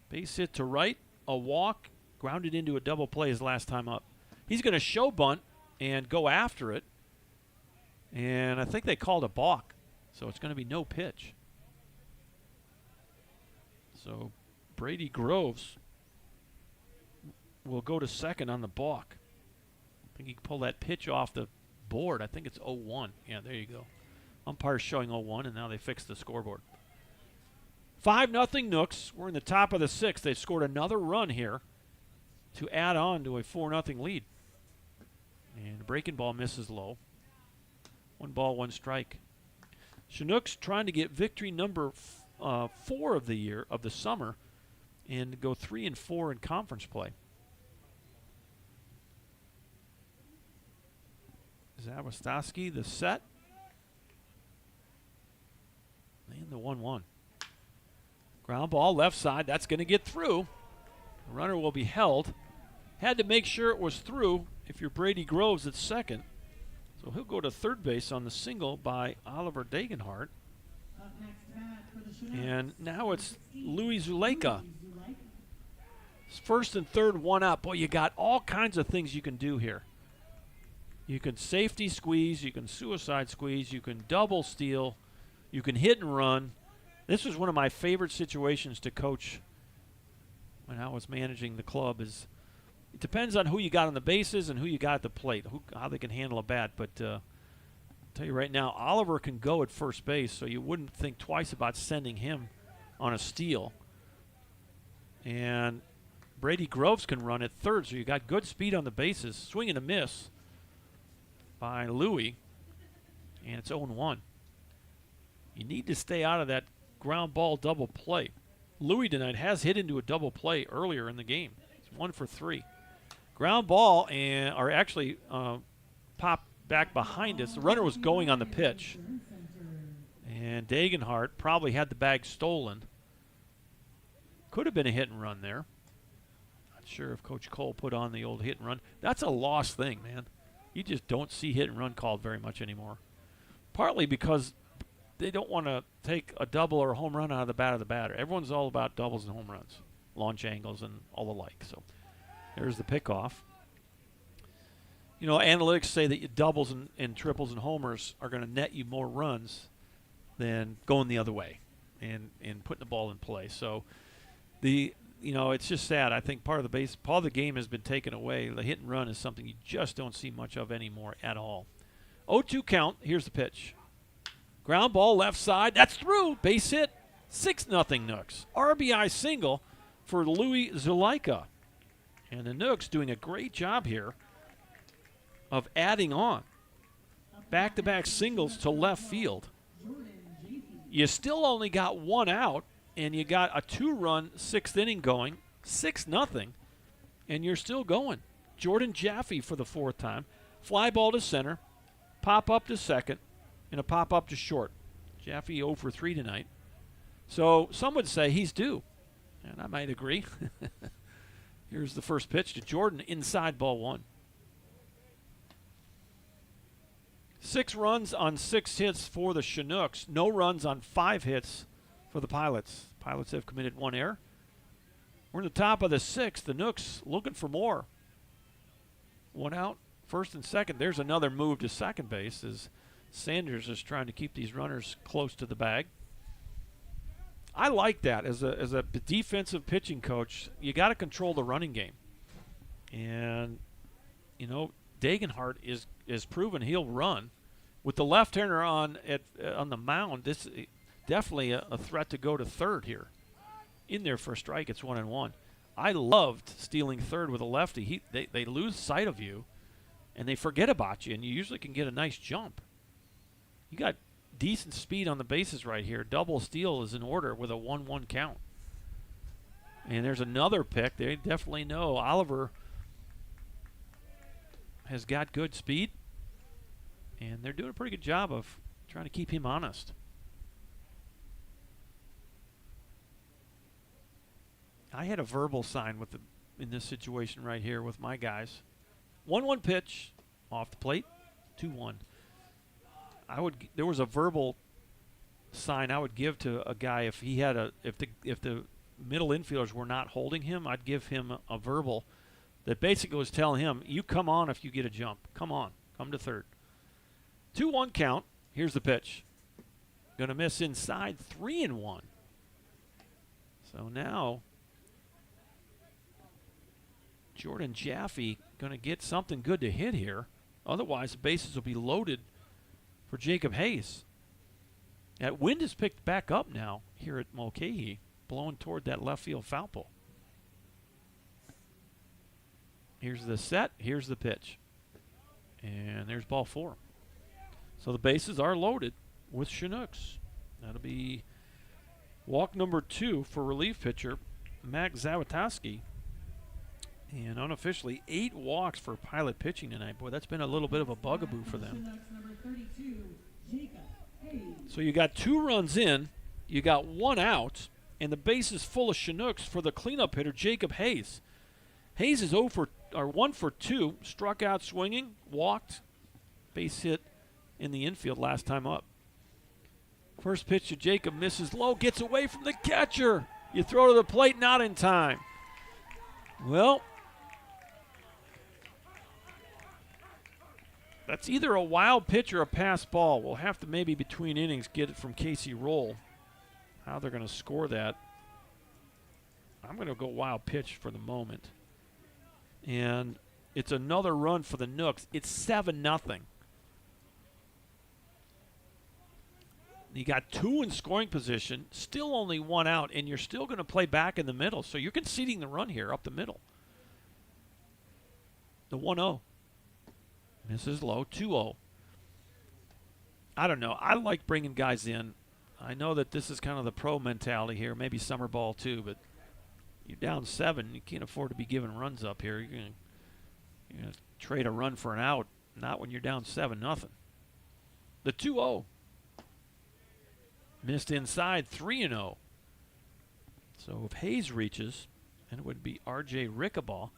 Base hit to right, a walk, grounded into a double play his last time up. He's going to show bunt and go after it, and I think they called a balk, so it's going to be no pitch. So Brady Groves will go to second on the balk. I think he can pull that pitch off the board. I think it's 0-1. Yeah, there you go. Umpire's showing 0-1, and now they fixed the scoreboard. 5-0 Nooks. We're in the top of the 6th. They've scored another run here to add on to a 4-0 lead. And the breaking ball misses low. 1 ball, 1 strike. Chinooks trying to get victory number 4 of the year, of the summer, and go 3-4 in conference play. Zawistowski, the set. And the 1-1. Ground ball, left side. That's going to get through. The runner will be held. Had to make sure it was through if you're Brady Groves at second. So he'll go to third base on the single by Oliver Dagenhart. And now it's Louis Zuleika. First and third, 1 out. Boy, you got all kinds of things you can do here. You can safety squeeze, you can suicide squeeze, you can double steal, you can hit and run. This was one of my favorite situations to coach when I was managing the club. It depends on who you got on the bases and who you got at the plate, how they can handle a bat. But I'll tell you right now, Oliver can go at first base, so you wouldn't think twice about sending him on a steal. And Brady Groves can run at third, so you got good speed on the bases. Swing and a miss by Louis, and it's 0-1. You need to stay out of that ground ball double play. Louis tonight has hit into a double play earlier in the game. It's 1 for 3. Ground ball, and or actually popped back behind us. The runner was going on the pitch, and Dagenhart probably had the bag stolen. Could have been a hit and run there. Not sure if Coach Cole put on the old hit and run. That's a lost thing, man. You just don't see hit and run called very much anymore. Partly because they don't want to take a double or a home run out of the bat of the batter. Everyone's all about doubles and home runs, launch angles and all the like. So there's the pickoff. You know, analytics say that doubles and triples and homers are going to net you more runs than going the other way and putting the ball in play. So it's just sad. I think part of the game has been taken away. The hit and run is something you just don't see much of anymore at all. 0-2 count. Here's the pitch. Ground ball left side. That's through. Base hit. 6-0 Nooks. RBI single for Louis Zuleika. And the Nooks doing a great job here of adding on back-to-back singles to left field. You still only got one out, and you got a 2-run 6th inning going, 6-0, and you're still going. Jordan Jaffe for the 4th time. Fly ball to center, pop up to second, and a pop up to short. Jaffe 0 for 3 tonight. So some would say he's due, and I might agree. Here's the first pitch to Jordan, inside ball 1. 6 runs on 6 hits for the Chinooks. No runs on 5 hits for the Pilots. Pilots have committed 1 error. We're in the top of the 6th. The Nooks looking for more. 1 out, 1st and 2nd. There's another move to second base as Sanders is trying to keep these runners close to the bag. I like that as a defensive pitching coach. You got to control the running game, and Degenhart is proven he'll run with the left-hander on the mound. This is definitely a threat to go to third here. In there for a strike, it's 1-1. I loved stealing third with a lefty. They lose sight of you, and they forget about you, and you usually can get a nice jump. You got decent speed on the bases right here. Double steal is in order with a 1-1 count. And there's another pick. They definitely know Oliver has got good speed, and they're doing a pretty good job of trying to keep him honest. I had a verbal sign in this situation right here with my guys. 1-1 pitch off the plate, 2-1. There was a verbal sign I would give to a guy if the middle infielders were not holding him. I'd give him a verbal that basically was telling him, you come on if you get a jump. Come on. Come to third. 2-1 count. Here's the pitch. Going to miss inside, 3-1. So now Jordan Jaffe going to get something good to hit here. Otherwise, the bases will be loaded for Jacob Hayes. That wind is picked back up now here at Mulcahy, blowing toward that left field foul pole. Here's the set. Here's the pitch. And there's ball 4. So the bases are loaded with Chinooks. That'll be walk number 2 for relief pitcher Max Zawitowski. And unofficially, 8 walks for Pilot pitching tonight. Boy, that's been a little bit of a bugaboo for them. So you got 2 runs in, you got 1 out, and the base is full of Chinooks for the cleanup hitter, Jacob Hayes. Hayes is 1 for 2, struck out swinging, walked, base hit in the infield last time up. First pitch to Jacob, misses low, gets away from the catcher. You throw to the plate, not in time. Well, that's either a wild pitch or a pass ball. We'll have to maybe between innings get it from Casey Roll. How they're going to score that. I'm going to go wild pitch for the moment. And it's another run for the Nooks. It's 7-0. You got 2 in scoring position, still only 1 out, and you're still going to play back in the middle. So you're conceding the run here up the middle. The 1-0. Misses low, 2-0. I don't know. I like bringing guys in. I know that this is kind of the pro mentality here, maybe summer ball too, but you're down 7. You can't afford to be giving runs up here. You're going to trade a run for an out, not when you're down 7-0. The 2-0. Missed inside, 3-0. So if Hayes reaches, then it would be R.J. Rickabaugh,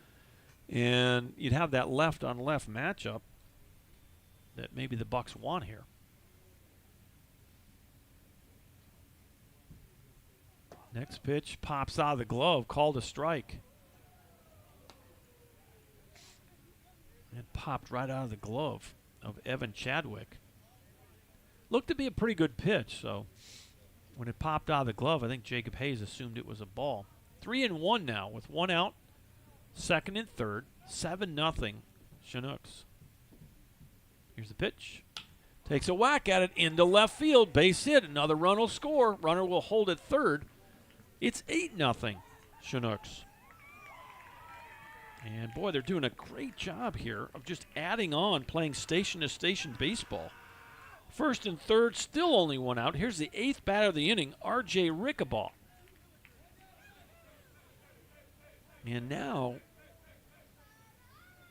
and you'd have that left-on-left matchup that maybe the Bucks want here. Next pitch pops out of the glove, called a strike. It popped right out of the glove of Evan Chadwick. Looked to be a pretty good pitch, so when it popped out of the glove, I think Jacob Hayes assumed it was a ball. 3-1 now with 1 out, 2nd and 3rd, 7-0 Chinooks. Here's the pitch Takes a whack at it into left field. Base hit. Another run will score. Runner will hold at third. It's 8-0 Chinooks. And, boy, they're doing a great job here of just adding on, playing station-to-station baseball. First and third, still only one out. Here's the 8th batter of the inning, R.J. Rickabaugh. And now,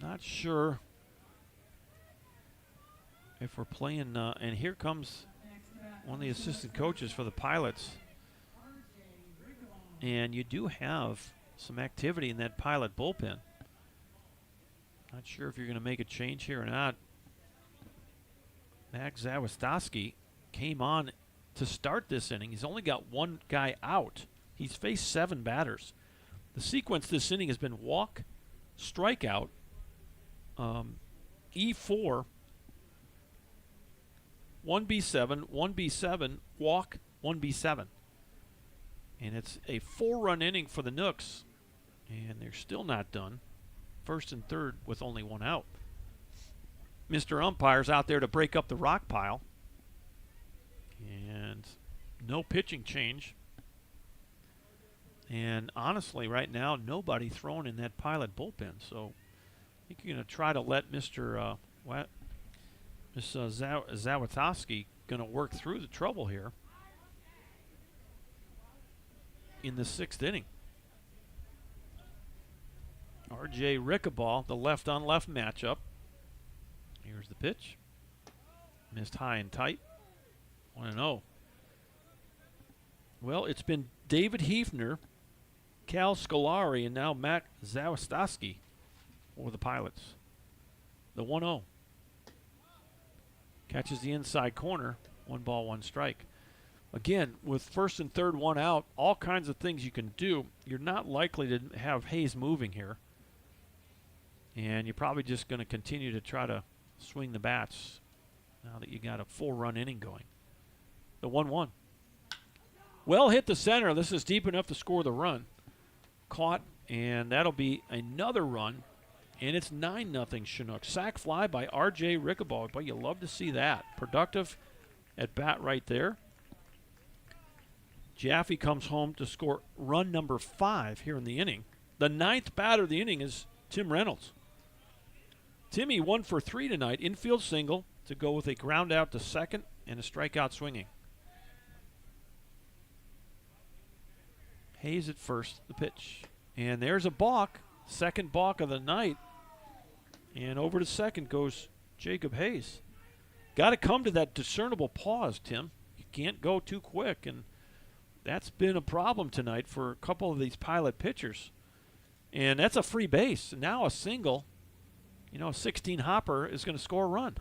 not sure if we're playing, and here comes one of the assistant coaches for the Pilots. And you do have some activity in that Pilot bullpen. Not sure if you're going to make a change here or not. Max Zawistowski came on to start this inning. He's only got one guy out. He's faced 7 batters. The sequence this inning has been walk, strikeout, E4, 1B7, 1B7, walk, 1B7. And it's a 4-run inning for the Nooks. And they're still not done. First and third with only one out. Mr. Umpire's out there to break up the rock pile. And no pitching change. And honestly, right now, nobody thrown in that Pilot bullpen. So I think you're going to try to let Mr. Zawitowski going to work through the trouble here in the 6th inning. R.J. Rickabaugh, the left-on-left matchup. Here's the pitch. Missed high and tight. 1-0. Well, it's been David Hefner, Cal Scolari, and now Matt Zawistowski for the Pilots. The 1-0. Catches the inside corner. 1 ball, 1 strike. Again, with first and third, one out, all kinds of things you can do. You're not likely to have Hayes moving here. And you're probably just going to continue to try to swing the bats now that you got a 4-run inning going. The 1-1. Well hit the center. This is deep enough to score the run. Caught, and that'll be another run. And it's 9-0 Chinooks. Sac fly by R.J. Rickabaugh. But you love to see that. Productive at bat right there. Jaffe comes home to score run number 5 here in the inning. The 9th batter of the inning is Tim Reynolds. Timmy 1 for 3 tonight. Infield single to go with a ground out to second and a strikeout swinging. Hayes at first, the pitch. And there's a balk. Second balk of the night. And over to second goes Jacob Hayes. Got to come to that discernible pause, Tim. You can't go too quick, and that's been a problem tonight for a couple of these Pilot pitchers. And that's a free base. Now a single, a 16 hopper is going to score a run.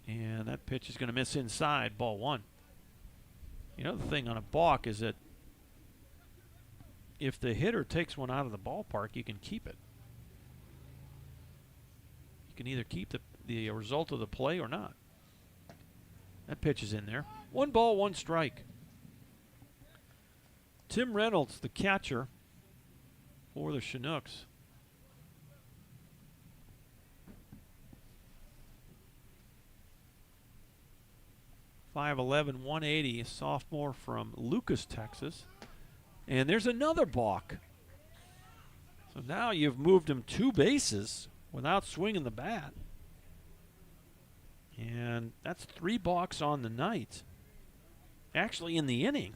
And that pitch is going to miss inside, ball 1. The thing on a balk is that if the hitter takes one out of the ballpark, you can keep it. You can either keep the result of the play or not. That pitch is in there. 1 ball, 1 strike. Tim Reynolds, the catcher for the Chinooks. .5'11", 180, a sophomore from Lucas, Texas. And there's another balk. So now you've moved him 2 bases without swinging the bat. And that's 3 balks on the night. Actually, in the inning.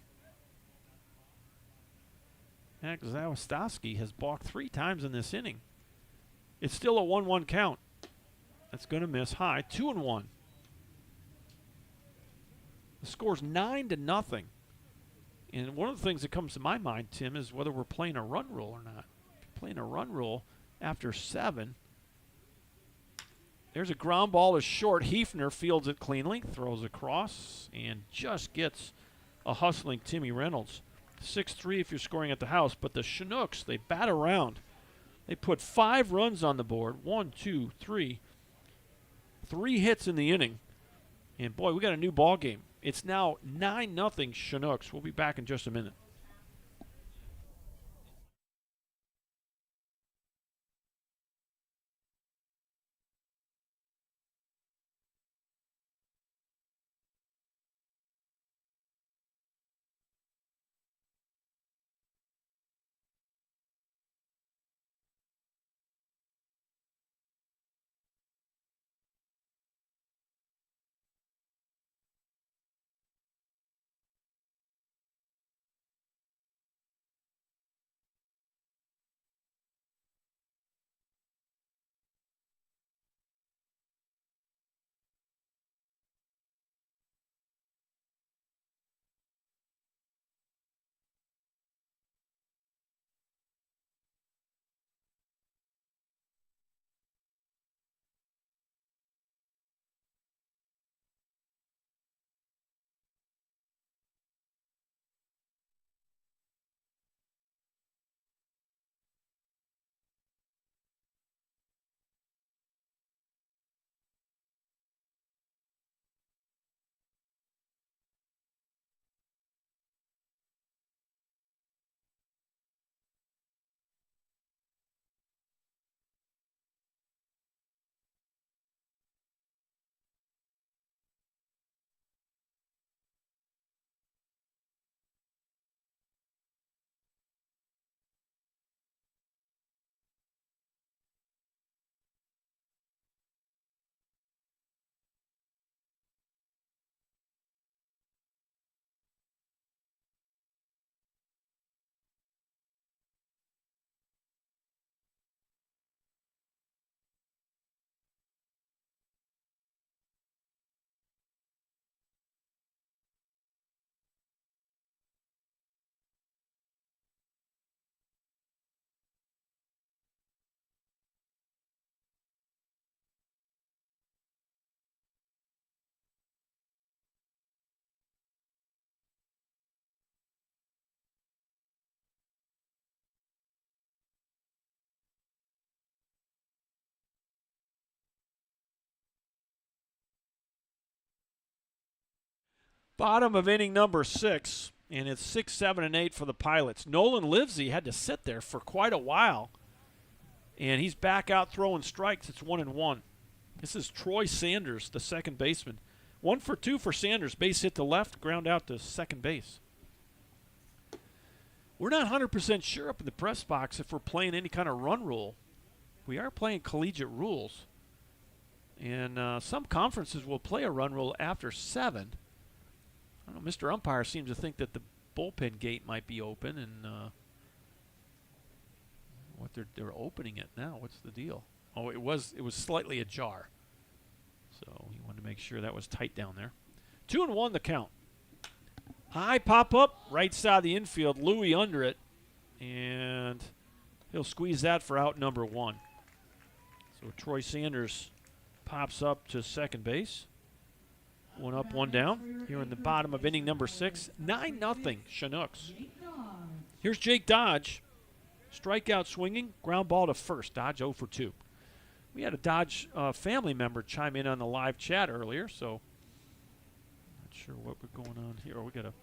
Max Zawistowski has balked 3 times in this inning. It's still a 1-1 count. That's going to miss high. 2-1. The score's 9-0. And one of the things that comes to my mind, Tim, is whether we're playing a run rule or not. If you're playing a run rule after 7, there's a ground ball to short. Hefner fields it cleanly, throws across, and just gets a hustling Timmy Reynolds. 6-3 if you're scoring at the house. But the Chinooks, they bat around. They put 5 runs on the board. 1, 2, 3. 3 hits in the inning. And, boy, we got a new ball game. It's now 9-0 Chinooks. We'll be back in just a minute. Bottom of inning number 6, and it's 6, 7, and 8 for the Pilots. Nolan Livesey had to sit there for quite a while, and he's back out throwing strikes. It's 1-1. This is Troy Sanders, the second baseman. 1 for 2 for Sanders. Base hit to left, ground out to second base. We're not 100% sure up in the press box if we're playing any kind of run rule. We are playing collegiate rules. And some conferences will play a run rule after 7. I don't know, Mr. Umpire seems to think that the bullpen gate might be open, and what they're opening it now. What's the deal? Oh, it was slightly ajar. So he wanted to make sure that was tight down there. 2-1 the count. High pop up, right side of the infield. Louis under it, and he'll squeeze that for out number 1. So Troy Sanders pops up to second base. 1 up, 1 down. Here in the bottom of inning number 6, 9-0 Chinooks. Here's Jake Dodge. Strikeout swinging, ground ball to first. Dodge 0 for 2. We had a Dodge family member chime in on the live chat earlier, so not sure what we're going on here. We got to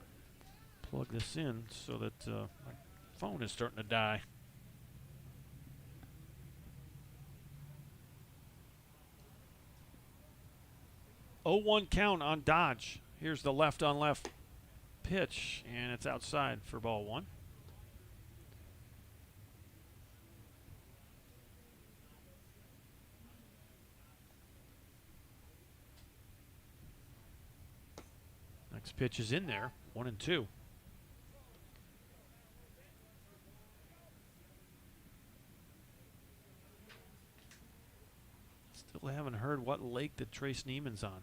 plug this in so that my phone is starting to die. Oh, 1 count on Dodge. Here's the left on left pitch, and it's outside for ball 1. Next pitch is in there, 1-2. Still haven't heard what lake that Trace Neiman's on.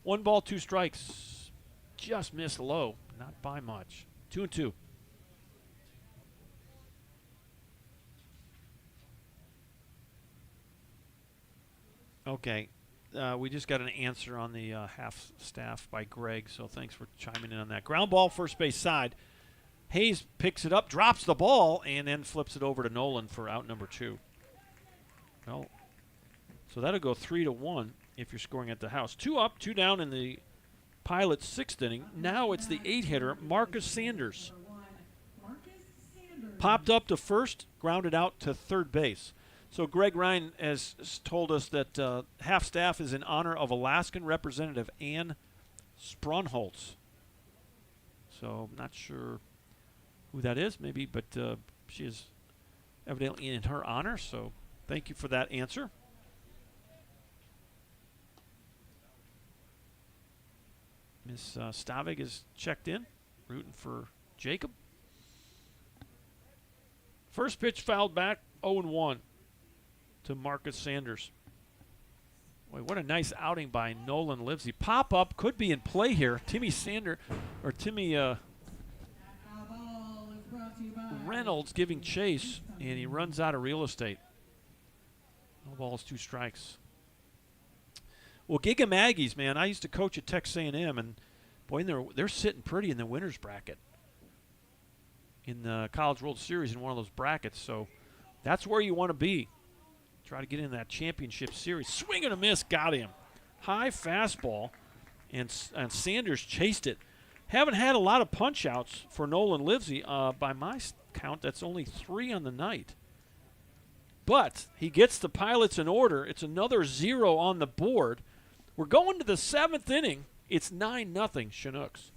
1 ball, 2 strikes. Just missed low, not by much. 2-2. Okay. We just got an answer on the half staff by Greg, so thanks for chiming in on that. Ground ball, first base side. Hayes picks it up, drops the ball, and then flips it over to Nolan for out number 2. Well, so that'll go 3-1 if you're scoring at the house. 2 up, 2 down in the Pilots' 6th inning. Now it's the 8-hitter, Marcus Sanders. Popped up to first, grounded out to third base. So Greg Ryan has told us that half staff is in honor of Alaskan Representative Ann Sprunholtz. So I'm not sure who that is, maybe, but she is evidently in her honor. So thank you for that answer. Miss Stavig is checked in, rooting for Jacob. First pitch fouled back, 0-1. To Marcus Sanders. Boy, what a nice outing by Nolan Livesey. Pop up could be in play here. Timmy Reynolds giving chase, and he runs out of real estate. No balls, 2 strikes. Well, Gig'em Aggies, man, I used to coach at Texas A&M, and boy, they're sitting pretty in the winners bracket in the College World Series in one of those brackets. So that's where you want to be. Try to get in that championship series. Swing and a miss, got him. High fastball, and Sanders chased it. Haven't had a lot of punch-outs for Nolan Livesey. By my count, that's only 3 on the night. But he gets the Pilots in order. It's another 0 on the board. We're going to the 7th inning. It's 9-0 Chinooks.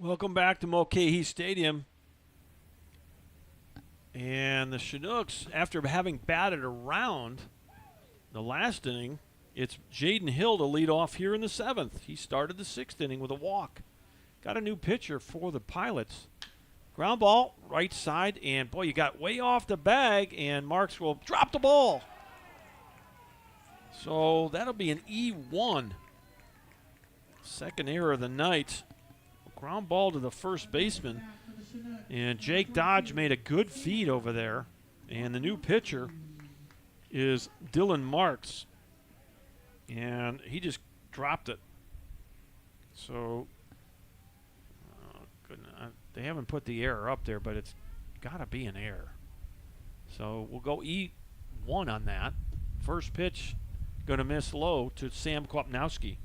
Welcome back to Mulcahy Stadium. And the Chinooks, after having batted around the last inning, it's Jaden Hill to lead off here in the 7th. He started the 6th inning with a walk. Got a new pitcher for the Pilots. Ground ball, right side, and boy, you got way off the bag, and Marks will drop the ball. So that'll be an E1. Second error of the night. Ground ball to the first baseman. And Jake Dodge made a good feed over there. And the new pitcher is Dylan Marks. And he just dropped it. So, they haven't put the error up there, but it's got to be an error. So we'll go E1 on that. First pitch going to miss low to Sam Kwapnowski.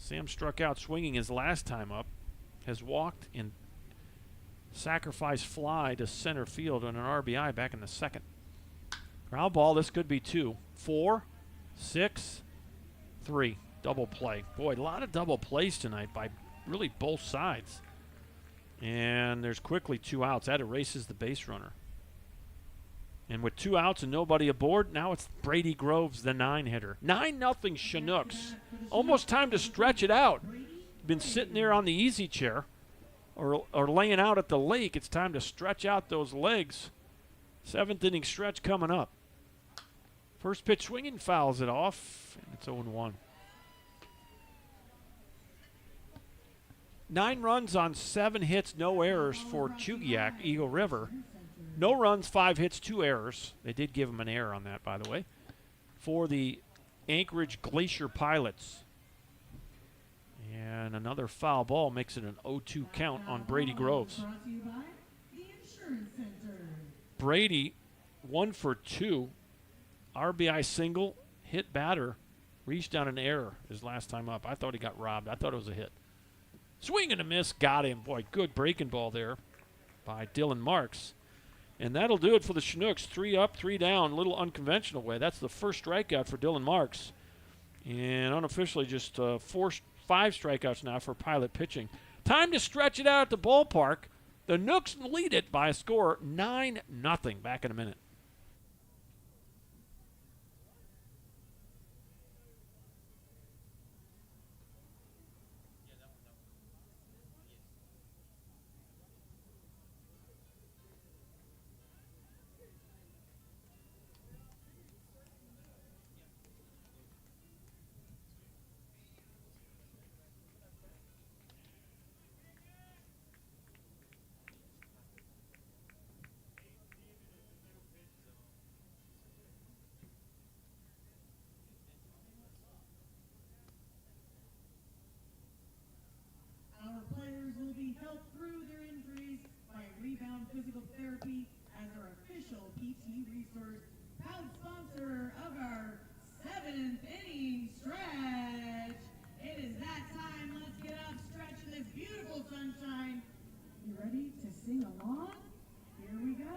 Sam struck out swinging his last time up, has walked and sacrifice fly to center field on an RBI back in the 2nd. Ground ball, this could be 2. 4, 6, 3. Double play. Boy, a lot of double plays tonight by really both sides. And there's quickly 2 outs. That erases the base runner. And with 2 outs and nobody aboard, now it's Brady Groves, the 9-hitter. 9-0 Chinooks. Almost time to stretch it out. Been sitting there on the easy chair or laying out at the lake. It's time to stretch out those legs. 7th inning stretch coming up. First pitch swinging, fouls it off, and it's 0-1. 9 runs on 7 hits, no errors for Chugiak, Eagle River. No runs, 5 hits, 2 errors. They did give him an error on that, by the way, for the Anchorage Glacier Pilots. And another foul ball makes it an 0-2 count on Brady Groves. Brady, 1 for 2. RBI single, hit batter, reached on an error his last time up. I thought he got robbed. I thought it was a hit. Swing and a miss, got him. Boy, good breaking ball there by Dylan Marks. And that'll do it for the Chinooks. 3 up, 3 down, a little unconventional way. That's the first strikeout for Dylan Marks. And unofficially just 5 strikeouts now for Pilot pitching. Time to stretch it out at the ballpark. The Nooks lead it by a score 9-0. Back in a minute. Our players will be helped through their injuries by Rebound Physical Therapy as our official PT resource, proud sponsor of our 7th inning stretch. It is that time. Let's get up, stretch in this beautiful sunshine. You ready to sing along? Here we go.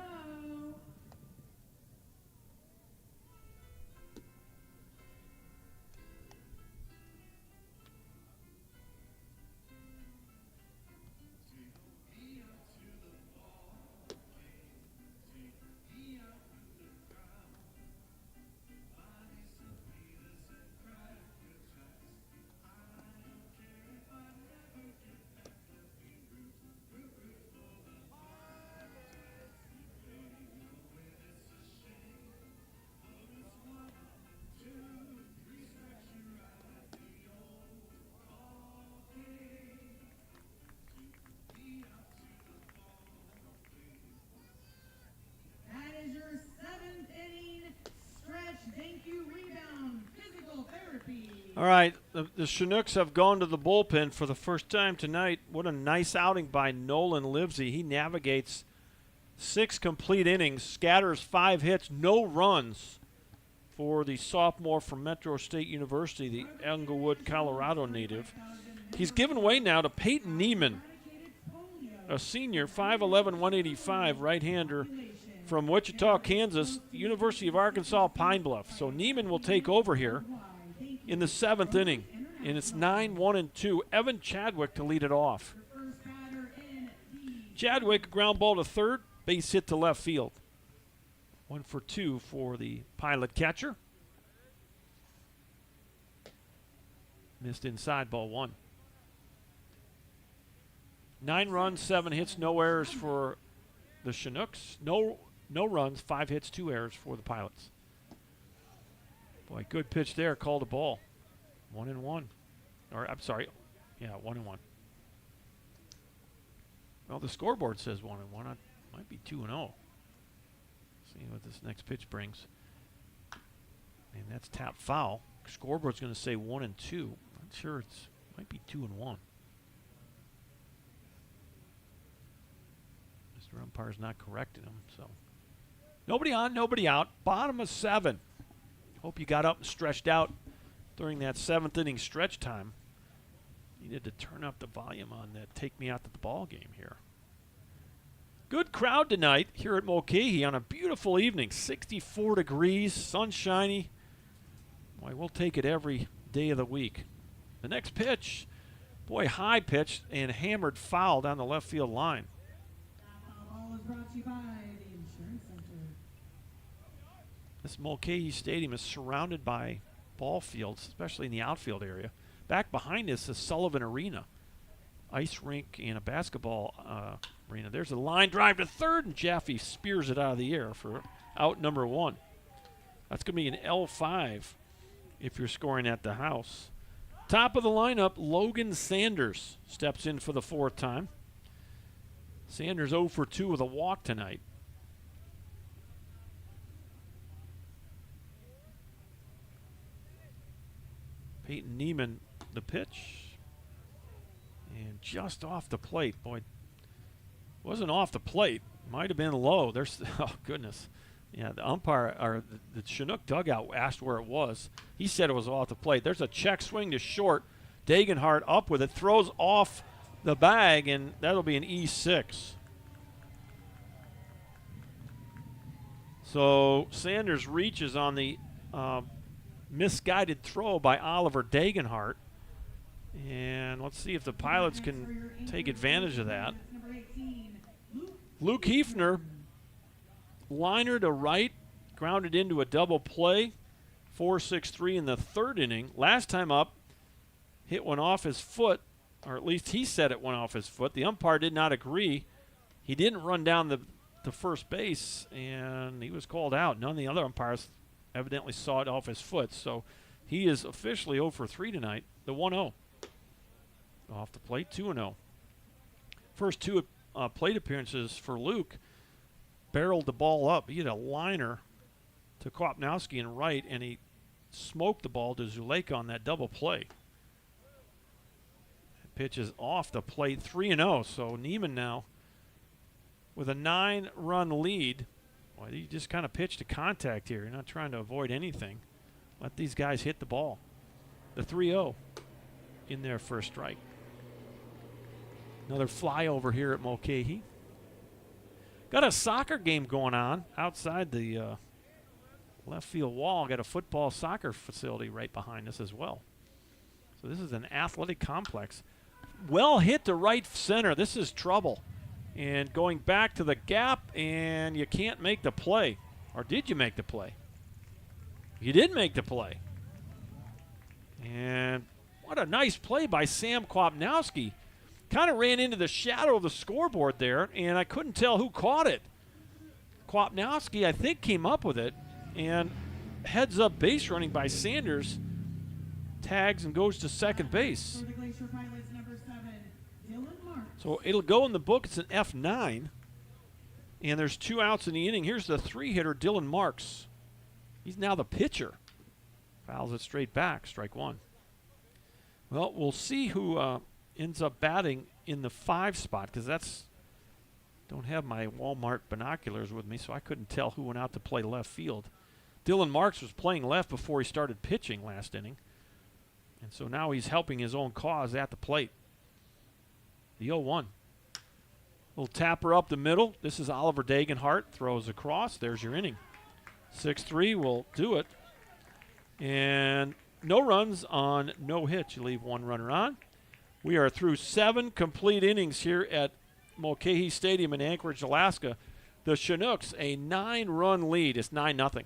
All right, the Chinooks have gone to the bullpen for the first time tonight. What a nice outing by Nolan Livesey. He navigates 6 complete innings, scatters 5 hits, no runs for the sophomore from Metro State University, the Englewood, Colorado native. He's given way now to Peyton Neiman, a senior, 5'11", 185, right-hander from Wichita, Kansas, University of Arkansas, Pine Bluff. So Neiman will take over here in the 7th inning, and it's 9-1-2. Evan Chadwick to lead it off. Chadwick, ground ball to third, base hit to left field. 1 for 2 for the Pilot catcher. Missed inside, ball 1. 9 runs, 7 hits, no errors for the Chinooks. No runs, 5 hits, 2 errors for the Pilots. Boy, good pitch there. Called a ball. 1-1. Or, I'm sorry. Yeah, 1-1. Well, the scoreboard says 1-1. It might be 2-0. See what this next pitch brings. And that's tap foul. Scoreboard's going to say 1-2. Not sure. It's might be 2-1. Mr. Umpire's not correcting him. So nobody on, nobody out. Bottom of 7. Hope you got up and stretched out during that 7th inning stretch time. Needed to turn up the volume on that Take Me Out to the Ball game here. Good crowd tonight here at Mulcahy on a beautiful evening. 64 degrees, sunshiny. Boy, we'll take it every day of the week. The next pitch, boy, high pitch and hammered foul down the left field line. That ball is brought to you by the Insurance Center. This Mulcahy Stadium is surrounded by ball fields, especially in the outfield area. Back behind us is Sullivan Arena, ice rink and a basketball arena. There's a line drive to third, and Jaffe spears it out of the air for out number 1. That's going to be an L5 if you're scoring at the house. Top of the lineup, Logan Sanders steps in for the 4th time. Sanders 0 for 2 with a walk tonight. Peyton Neiman, the pitch. And just off the plate. Boy, wasn't off the plate. Might have been low. There's, oh, goodness. Yeah, the umpire, or the Chinook dugout asked where it was. He said it was off the plate. There's a check swing to short. Dagenhart up with it. Throws off the bag, and that'll be an E6. So Sanders reaches on the misguided throw by Oliver Dagenhart. And let's see if the Pilots can take advantage of that. Luke Hefner, liner to right, grounded into a double play. 4-6-3 in the 3rd inning. Last time up, hit one off his foot, or at least he said it went off his foot. The umpire did not agree. He didn't run down the first base, and he was called out. None of the other umpires evidently saw it off his foot. So he is officially 0 for 3 tonight. The 1-0. Off the plate, 2-0. First 2 plate appearances for Luke. Barreled the ball up. He had a liner to Kopnowski in right, and he smoked the ball to Zuleika on that double play. Pitch is off the plate, 3-0. So Neiman now with a 9-run lead. Well, you just kind of pitch to contact here. You're not trying to avoid anything. Let these guys hit the ball. The 3-0 in their first strike. Another flyover here at Mulcahy. Got a soccer game going on outside the left field wall. Got a football soccer facility right behind us as well. So this is an athletic complex. Well hit to right center. This is trouble. And going back to the gap, and you can't make the play. Or did you make the play? You did make the play. And what a nice play by Sam Kopnowski. Kind of ran into the shadow of the scoreboard there, and I couldn't tell who caught it. Kopnowski, I think, came up with it, and heads up base running by Sanders, tags and goes to second base. For the Glacier Pilots, number 7, Dylan Marks. So it'll go in the book. It's an F9, and there's 2 outs in the inning. Here's the 3-hitter, Dylan Marks. He's now the pitcher. Fouls it straight back, strike 1. Well, we'll see who ends up batting in the 5 spot, because don't have my Walmart binoculars with me, so I couldn't tell who went out to play left field. Dylan Marks was playing left before he started pitching last inning, and so now he's helping his own cause at the plate. The 0-1. Little tapper up the middle. This is Oliver Dagenhart. Throws across. There's your inning. 6-3 will do it. And no runs on no hits. You leave 1 runner on. We are through 7 complete innings here at Mulcahy Stadium in Anchorage, Alaska. The Chinooks, a 9-run lead. It's 9-0.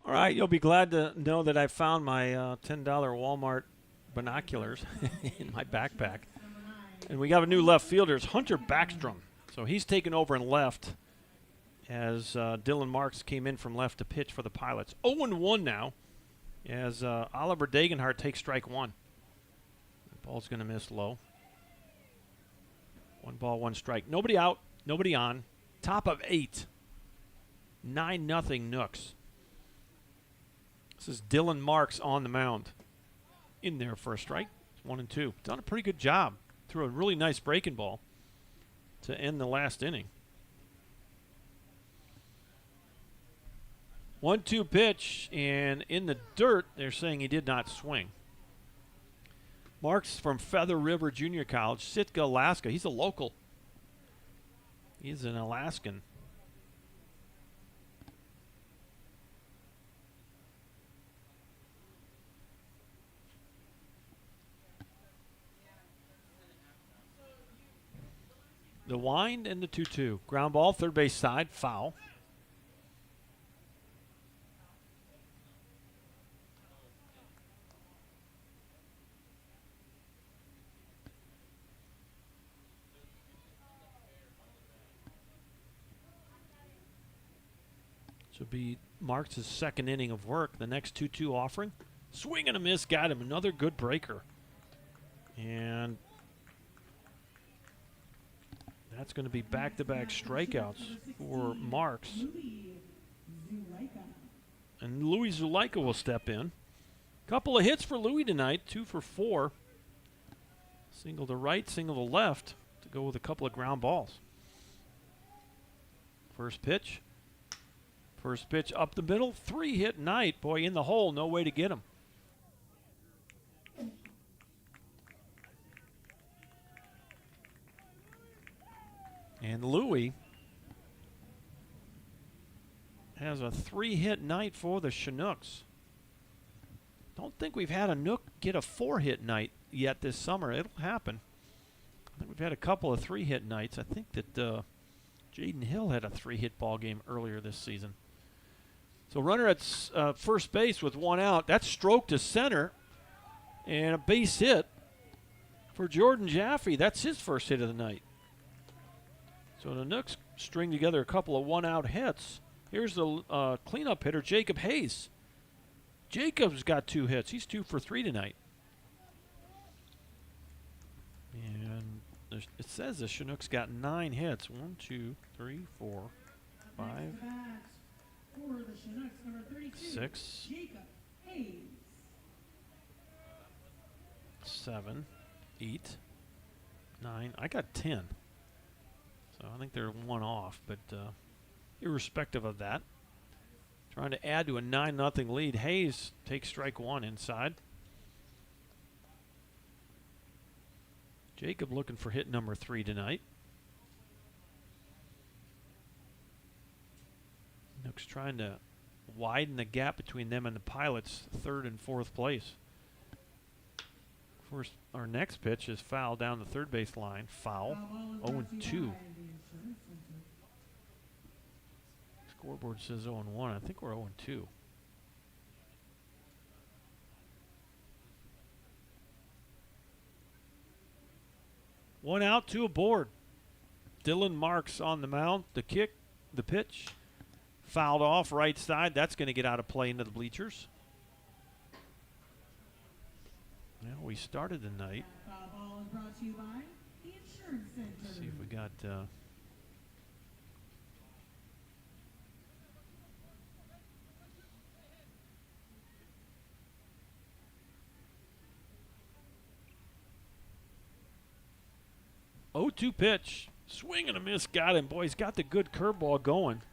All right, you'll be glad to know that I found my $10 Walmart binoculars in my backpack. And we got a new left fielder. It's Hunter Backstrom. So he's taken over in left as Dylan Marks came in from left to pitch for the Pilots. 0-1 now as Oliver Dagenhart takes strike one. The ball's going to miss low. 1 ball, 1 strike. Nobody out, nobody on. Top of 8. 9-0 Nooks. This is Dylan Marks on the mound. In there for a strike. 1-2. Done a pretty good job. Threw a really nice breaking ball to end the last inning. 1-2 pitch, and in the dirt, they're saying he did not swing. Marks from Feather River Junior College, Sitka, Alaska. He's a local. He's an Alaskan. The wind and the 2-2. Ground ball, third base side, foul. This will be Marks' second inning of work. The next 2-2 offering. Swing and a miss, got him. Another good breaker. And that's going to be back-to-back strikeouts for Marks. And Louis Zuleika will step in. Couple of hits for Louis tonight, 2 for 4. Single to right, single to left to go with a couple of ground balls. First pitch. First pitch up the middle, 3-hit night. Boy, in the hole, no way to get him. And Louis has a 3-hit night for the Chinooks. Don't think we've had a Nook get a 4-hit night yet this summer. It'll happen. I think we've had a couple of 3-hit nights. I think that Jaden Hill had a 3-hit ball game earlier this season. So runner at first base with 1 out. That's stroke to center and a base hit for Jordan Jaffe. That's his first hit of the night. So the Nooks string together a couple of 1-out hits. Here's the cleanup hitter, Jacob Hayes. Jacob's got 2 hits. He's 2 for 3 tonight. And it says the Chinooks got 9 hits. 1, 2, 3, 4, 5, 6, 7, 8, 9. I got 10. So I think they're 1 off, but irrespective of that. Trying to add to a 9-0 lead. Hayes takes strike one inside. Jacob looking for hit number 3 tonight. Nooks trying to widen the gap between them and the Pilots, 3rd and 4th place. Of course, our next pitch is foul down the third base line. Foul. 0-2. Scoreboard says 0-1. I think we're 0-2. One out, 2 aboard. Dylan Marks on the mound. The kick, the pitch. Fouled off right side. That's going to get out of play into the bleachers. Well, we started the night. Ball is brought to you by the Insurance Center. Let's see if we got... 0-2 pitch. Swing and a miss. Got him. Boy, he's got the good curveball going.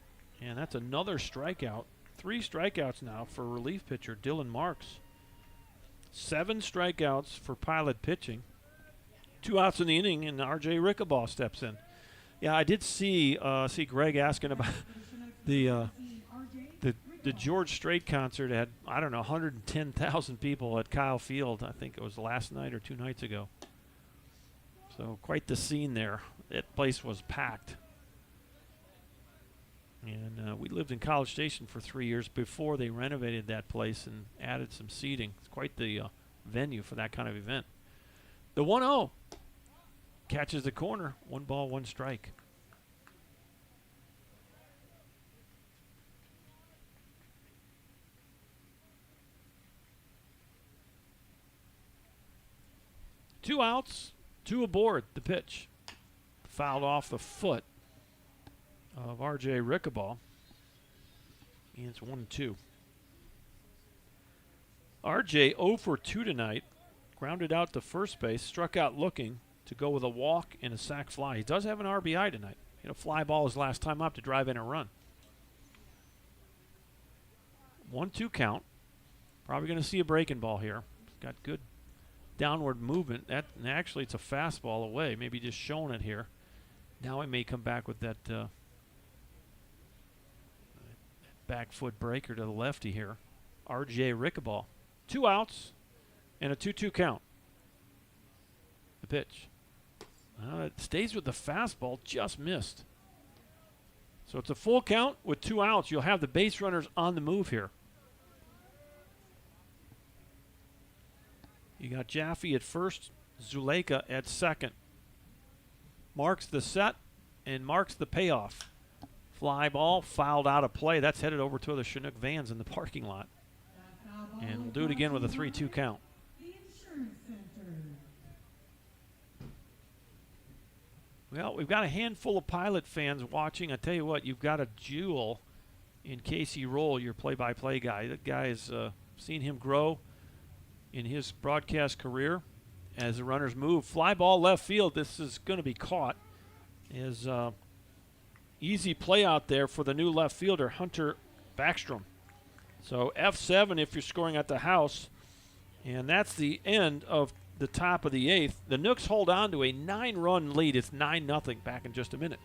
And that's another strikeout. 3 strikeouts now for relief pitcher Dylan Marks. 7 strikeouts for Pilot pitching. 2 outs in the inning, and R.J. Rickabaugh steps in. Yeah, I did see Greg asking about the George Strait concert. Had, I don't know, 110,000 people at Kyle Field. I think it was last night or 2 nights ago. So quite the scene there. That place was packed. And we lived in College Station for 3 years before they renovated that place and added some seating. It's quite the venue for that kind of event. The 1-0 catches the corner. 1 ball, 1 strike. Two outs, 2 aboard. The pitch fouled off the foot of R.J. Rickabaugh. And it's 1-2. R.J. 0 for 2 tonight. Grounded out to first base. Struck out looking to go with a walk and a sac fly. He does have an RBI tonight. Hit a fly ball his last time up to drive in a run. 1-2 count. Probably going to see a breaking ball here. He's got good downward movement. And actually, it's a fastball away. Maybe just showing it here. Now he may come back with that back foot breaker to the lefty here. R.J. Rickabaugh. 2 outs and a 2-2 count. The pitch. It stays with the fastball. Just missed. So it's a full count with 2 outs. You'll have the base runners on the move here. You got Jaffe at first, Zuleika at second. Marks the set and marks the payoff. Fly ball fouled out of play. That's headed over to the Chinook vans in the parking lot. And we'll do it again with a 3-2 count. Well, we've got a handful of Pilot fans watching. I tell you what, you've got a jewel in Casey Roll, your play-by-play guy. That guy has seen him grow in his broadcast career as the runners move. Fly ball left field. This is going to be caught. Is easy play out there for the new left fielder, Hunter Backstrom. So F7 if you're scoring at the house. And that's the end of the top of the 8th. The Nooks hold on to a 9-run lead. It's 9-0 back in just a minute.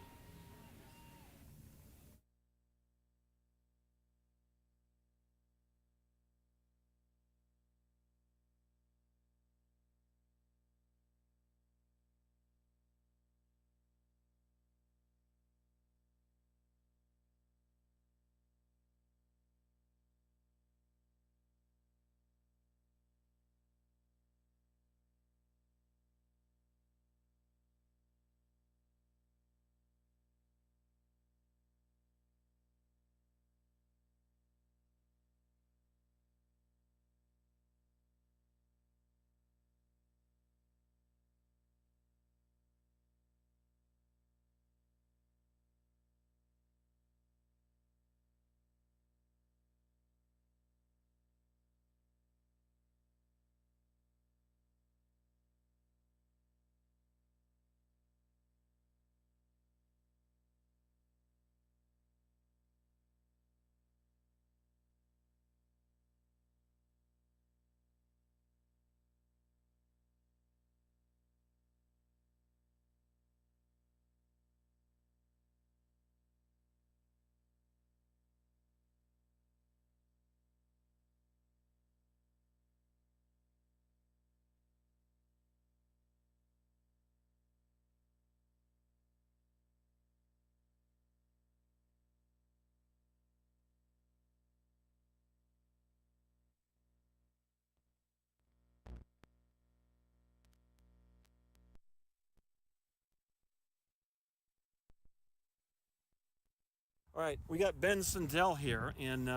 All right, we got Ben Sundell here. And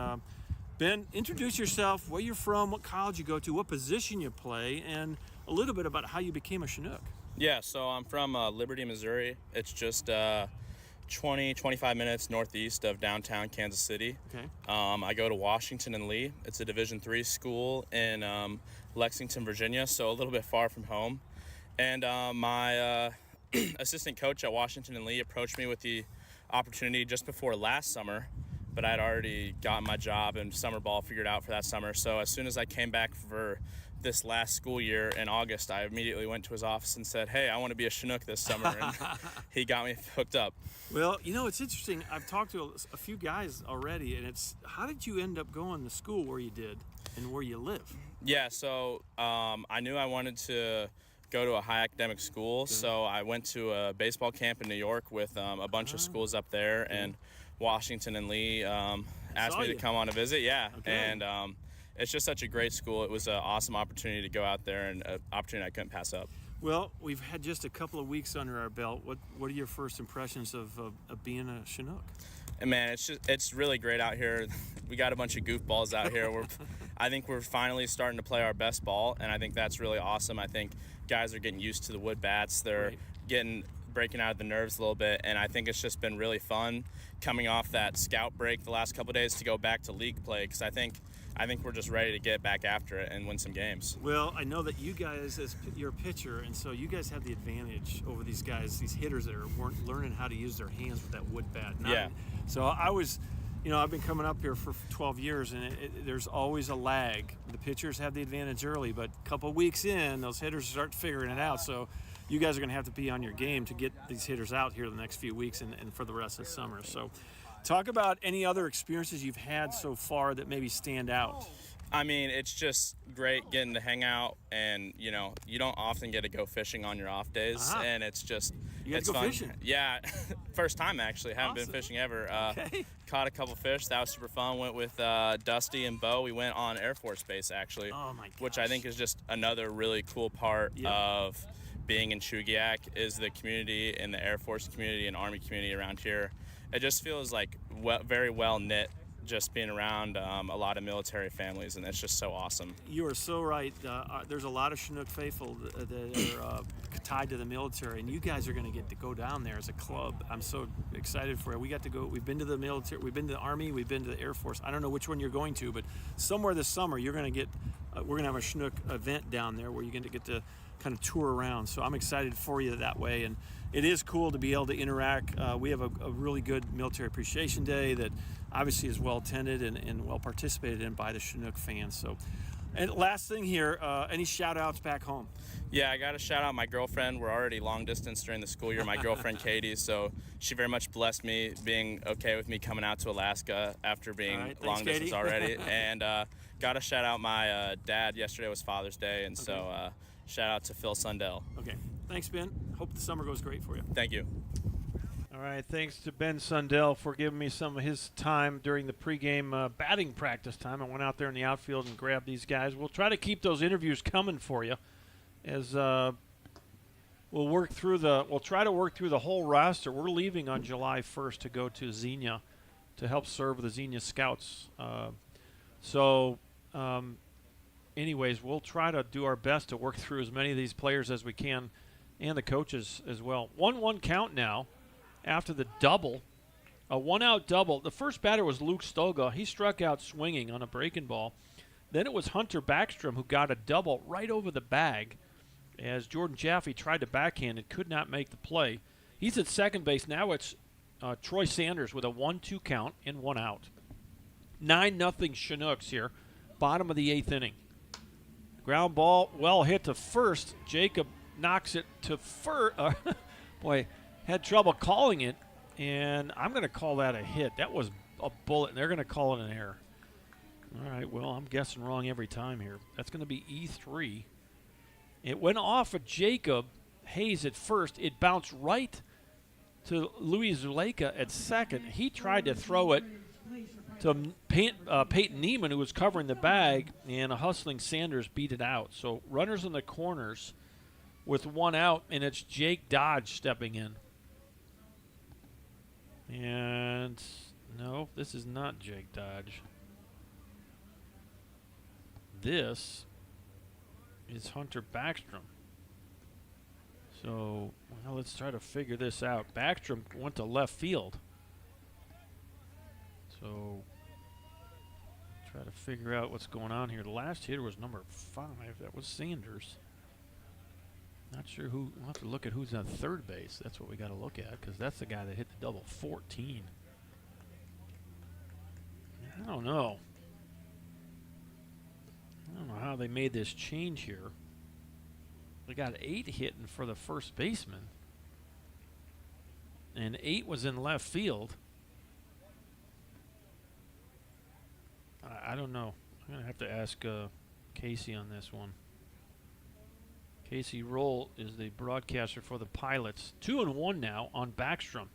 Ben, introduce yourself, where you're from, what college you go to, what position you play, and a little bit about how you became a Chinook. Yeah, so I'm from Liberty, Missouri. It's just 25 minutes northeast of downtown Kansas City. Okay. I go to Washington and Lee. It's a Division III school in Lexington, Virginia, so a little bit far from home. And my assistant coach at Washington and Lee approached me with the opportunity just before last summer, but I'd already gotten my job and summer ball figured out for that summer. So as soon as I came back for this last school year in August, I immediately went to his office and said, hey, I want to be a Chinook this summer. And he got me hooked up. Well, it's interesting. I've talked to a few guys already, and it's how did you end up going to school where you did and where you live? Yeah, so I knew I wanted to go to a high academic school, so I went to a baseball camp in New York with a bunch of schools up there, and Washington and Lee asked me to come on a visit. Yeah, and it's just such a great school. It was an awesome opportunity to go out there, and an opportunity I couldn't pass up. Well, we've had just a couple of weeks under our belt. What are your first impressions of being a Chinook? And man, it's really great out here. We got a bunch of goofballs out here. I think we're finally starting to play our best ball, and I think that's really awesome. I think guys are getting used to the wood bats. They're breaking out of the nerves a little bit, and I think it's just been really fun coming off that scout break the last couple of days to go back to league play, because I think we're just ready to get back after it and win some games. Well, I know that you guys, as you're a pitcher, and so you guys have the advantage over these guys, these hitters that weren't learning how to use their hands with that wood bat. So I was, I've been coming up here for 12 years, and there's always a lag. The pitchers have the advantage early, but a couple of weeks in, those hitters start figuring it out. So you guys are going to have to be on your game to get these hitters out here the next few weeks and for the rest of the summer. So talk about any other experiences you've had so far that maybe stand out. I mean, it's just great getting to hang out, and you don't often get to go fishing on your off days, and it's just it's go fun. Fishing. Yeah, first time actually. Haven't been fishing ever. Caught a couple fish. That was super fun. Went with Dusty and Bo. We went on Air Force Base actually, which I think is just another really cool part of being in Chugiak is the community and the Air Force community and Army community around here. It just feels like very well knit, just being around a lot of military families, and it's just so awesome. You are so right. There's a lot of Chinook faithful that are tied to the military, and you guys are going to get to go down there as a club. I'm so excited for it. We got to go. We've been to the military. We've been to the Army. We've been to the Air Force. I don't know which one you're going to, but somewhere this summer you're going to get. We're going to have a Chinook event down there where you're going to get to kind of tour around. So I'm excited for you that way, and it is cool to be able to interact. We have a really good Military Appreciation Day that obviously is well attended and well participated in by the Chinook fans. So, and last thing here, any shout outs back home? Yeah, I got to shout out my girlfriend. We're already long distance during the school year. My girlfriend Katie, so she very much blessed me being okay with me coming out to Alaska after being long distance already. And got to shout out my dad. Yesterday was Father's Day, and so shout out to Phil Sundell. Okay, thanks, Ben. Hope the summer goes great for you. Thank you. All right, thanks to Ben Sundell for giving me some of his time during the pregame batting practice time. I went out there in the outfield and grabbed these guys. We'll try to keep those interviews coming for you as we'll try to work through the whole roster. We're leaving on July 1st to go to Xenia to help serve the Xenia Scouts. Anyways, we'll try to do our best to work through as many of these players as we can and the coaches as well. 1-1 count now. After the double, a one-out double. The first batter was Luke Stoga. He struck out swinging on a breaking ball. Then it was Hunter Backstrom who got a double right over the bag as Jordan Jaffe tried to backhand and could not make the play. He's at second base. Now it's Troy Sanders with a 1-2 count and 1 out. 9-0 Chinooks here, bottom of the 8th inning. Ground ball, well hit to first. Jacob knocks it to first. Boy, had trouble calling it, and I'm going to call that a hit. That was a bullet, and they're going to call it an error. All right, well, I'm guessing wrong every time here. That's going to be E3. It went off of Jacob Hayes at first. It bounced right to Louis Zuleika at second. He tried to throw it to Peyton Neiman, who was covering the bag, and a hustling Sanders beat it out. So runners in the corners with 1 out, and it's Jake Dodge stepping in. And No, this is not Jake Dodge. This is Hunter Backstrom. So, well, let's try to figure this out. Backstrom went to left field. So, try to figure out what's going on here. The last hitter was number 5. That was Sanders. Not sure who. We'll have to look at who's on third base. That's what we got to look at, because that's the guy that hit the double 14. I don't know. I don't know how they made this change here. They got 8 hitting for the first baseman, and 8 was in left field. I don't know. I'm going to have to ask Casey on this one. Casey Roll is the broadcaster for the Pilots. 2-1 now on Backstrom.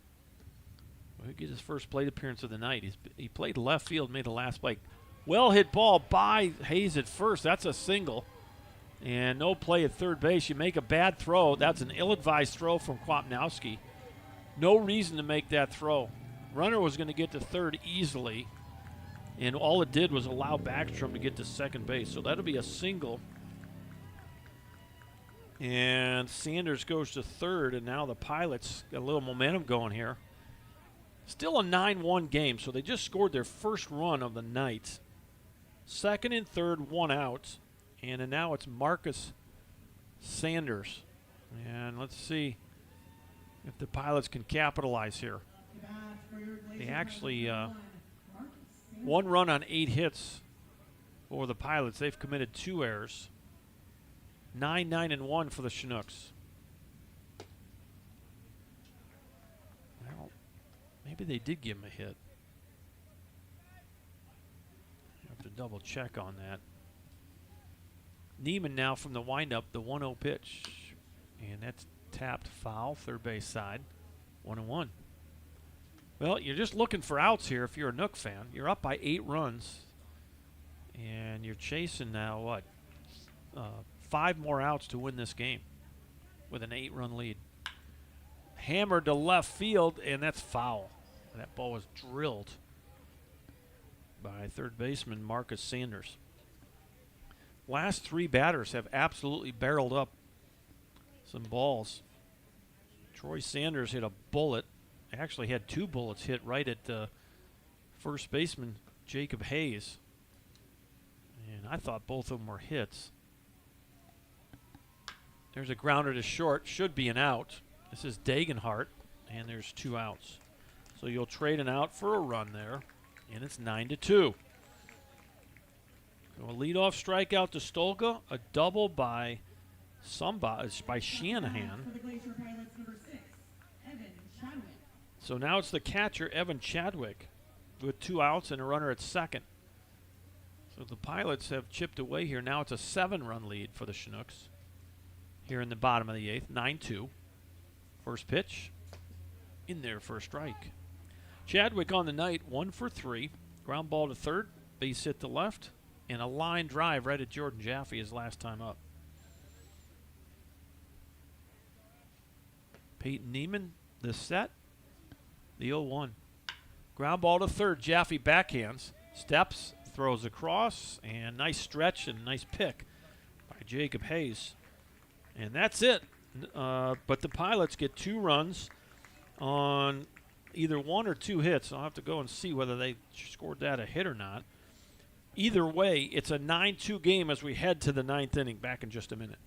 He'll get his first plate appearance of the night. He played left field, made the last play. Well hit ball by Hayes at first. That's a single. And no play at third base. You make a bad throw. That's an ill-advised throw from Kwapnowski. No reason to make that throw. Runner was going to get to third easily, and all it did was allow Backstrom to get to second base. So that'll be a single. And Sanders goes to third, and now the Pilots got a little momentum going here. Still a 9-1 game, so they just scored their first run of the night. Second and third, 1 out. And then now it's Marcus Sanders. And let's see if the Pilots can capitalize here. They actually 1 run on 8 hits for the Pilots. They've committed 2 errors. 9-1 for the Chinooks. Well, maybe they did give him a hit. You have to double check on that. Neiman now from the windup, the 1-0 pitch. And that's tapped foul, third base side. 1-1. Well, you're just looking for outs here if you're a Nook fan. You're up by 8 runs. And you're chasing now, what? 5 more outs to win this game with an 8-run lead. Hammered to left field, and that's foul. That ball was drilled by third baseman Marcus Sanders. Last 3 batters have absolutely barreled up some balls. Troy Sanders hit a bullet. Actually had 2 bullets hit right at first baseman Jacob Hayes. And I thought both of them were hits. There's a grounder to short. Should be an out. This is Dagenhart, and there's 2 outs. So you'll trade an out for a run there, and it's 9-2. So a leadoff strikeout to Stolka, a double by Shanahan. So now it's the catcher, Evan Chadwick, with 2 outs and a runner at second. So the Pilots have chipped away here. Now it's a 7-run lead for the Chinooks here in the bottom of the 8th, 9-2. First pitch, in there for a strike. Chadwick on the night, 1 for 3. Ground ball to third, base hit to left, and a line drive right at Jordan Jaffe his last time up. Peyton Neiman, the set, the 0-1. Ground ball to third, Jaffe backhands, steps, throws across, and nice stretch and nice pick by Jacob Hayes. And that's it. But the Pilots get 2 runs on either 1 or 2 hits. I'll have to go and see whether they scored that a hit or not. Either way, it's a 9-2 game as we head to the 9th inning. Back in just a minute.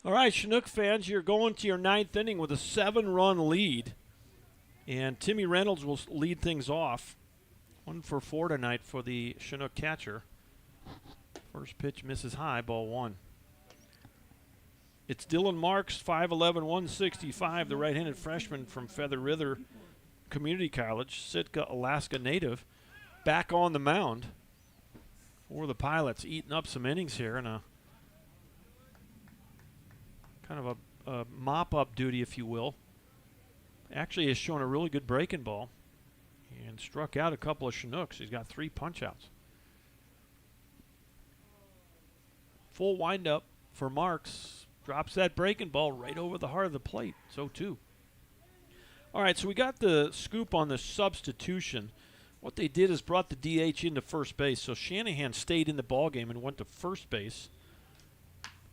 All right, Chinook fans, you're going to your ninth inning with a 7-run lead. And Timmy Reynolds will lead things off. 1 for 4 tonight for the Chinook catcher. First pitch misses high, ball 1. It's Dylan Marks, 5'11", 165, the right-handed freshman from Feather River Community College, Sitka, Alaska native, back on the mound for the Pilots, eating up some innings here in a kind of a mop-up duty, if you will. Actually has shown a really good breaking ball and struck out a couple of Chinooks. He's got 3 punch-outs. Full windup for Marks. Drops that breaking ball right over the heart of the plate. So, too. All right, so we got the scoop on the substitution. What they did is brought the DH into first base. So Shanahan stayed in the ballgame and went to first base.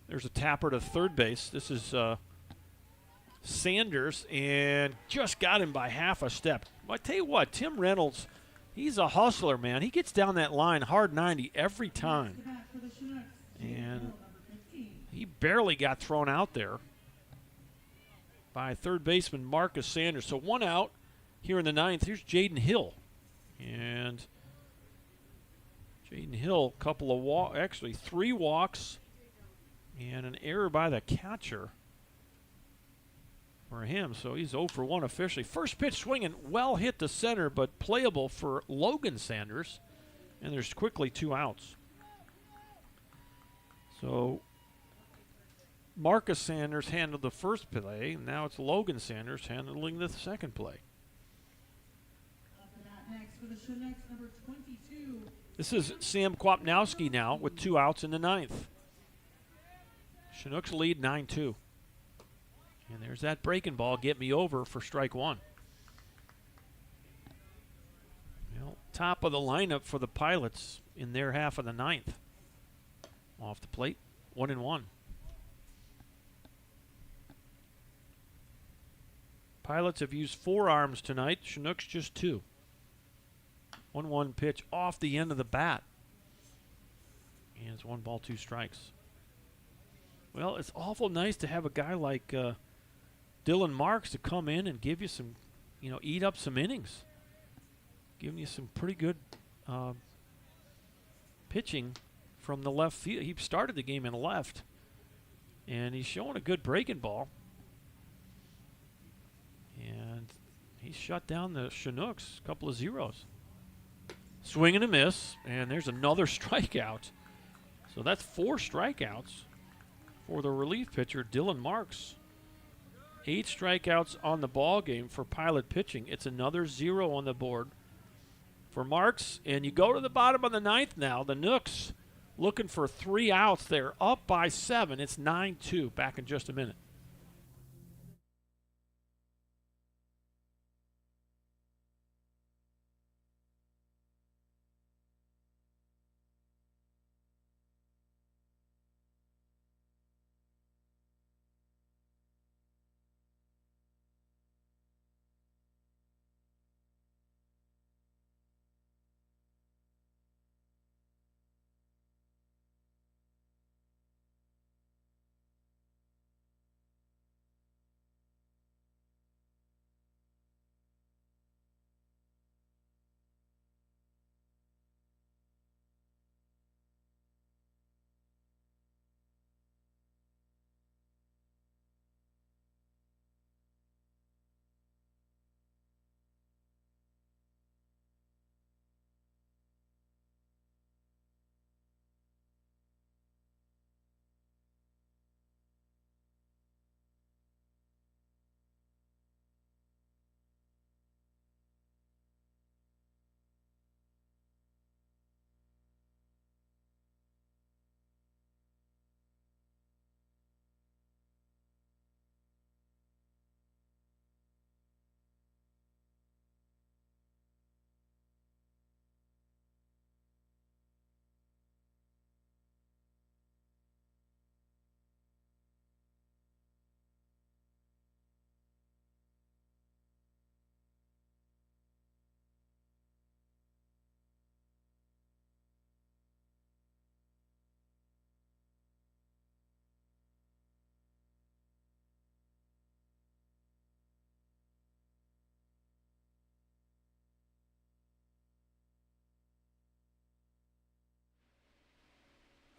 There's a tapper to third base. This is Sanders, and just got him by half a step. Well, I tell you what, Tim Reynolds, he's a hustler, man. He gets down that line hard 90 every time. And he barely got thrown out there by third baseman Marcus Sanders. So 1 out here in the 9th. Here's Jaden Hill. And Jaden Hill, couple of actually 3 walks and an error by the catcher for him. So he's 0 for 1 officially. First pitch swinging, well hit to center, but playable for Logan Sanders. And there's quickly 2 outs. So Marcus Sanders handled the first play, and now it's Logan Sanders handling the second play. Next for the Chinooks, number 22. This is Sam Kwapnowski now with 2 outs in the 9th. Chinooks lead 9-2. And there's that breaking ball, get me over for strike 1. Well, top of the lineup for the Pilots in their half of the 9th. Off the plate, 1-1. Pilots have used 4 arms tonight. Chinooks just 2. 1-1 pitch off the end of the bat. And it's 1 ball, 2 strikes. Well, it's awful nice to have a guy like Dylan Marks to come in and give you some, eat up some innings. Giving you some pretty good pitching from the left field. He started the game in left. And he's showing a good breaking ball. And he shut down the Chinooks, a couple of zeros. Swing and a miss, and there's another strikeout. So that's 4 strikeouts for the relief pitcher, Dylan Marks. 8 strikeouts on the ball game for Pilot pitching. It's another 0 on the board for Marks. And you go to the bottom of the 9th now. The Nooks looking for 3 outs. They're up by 7. It's 9-2. Back in just a minute.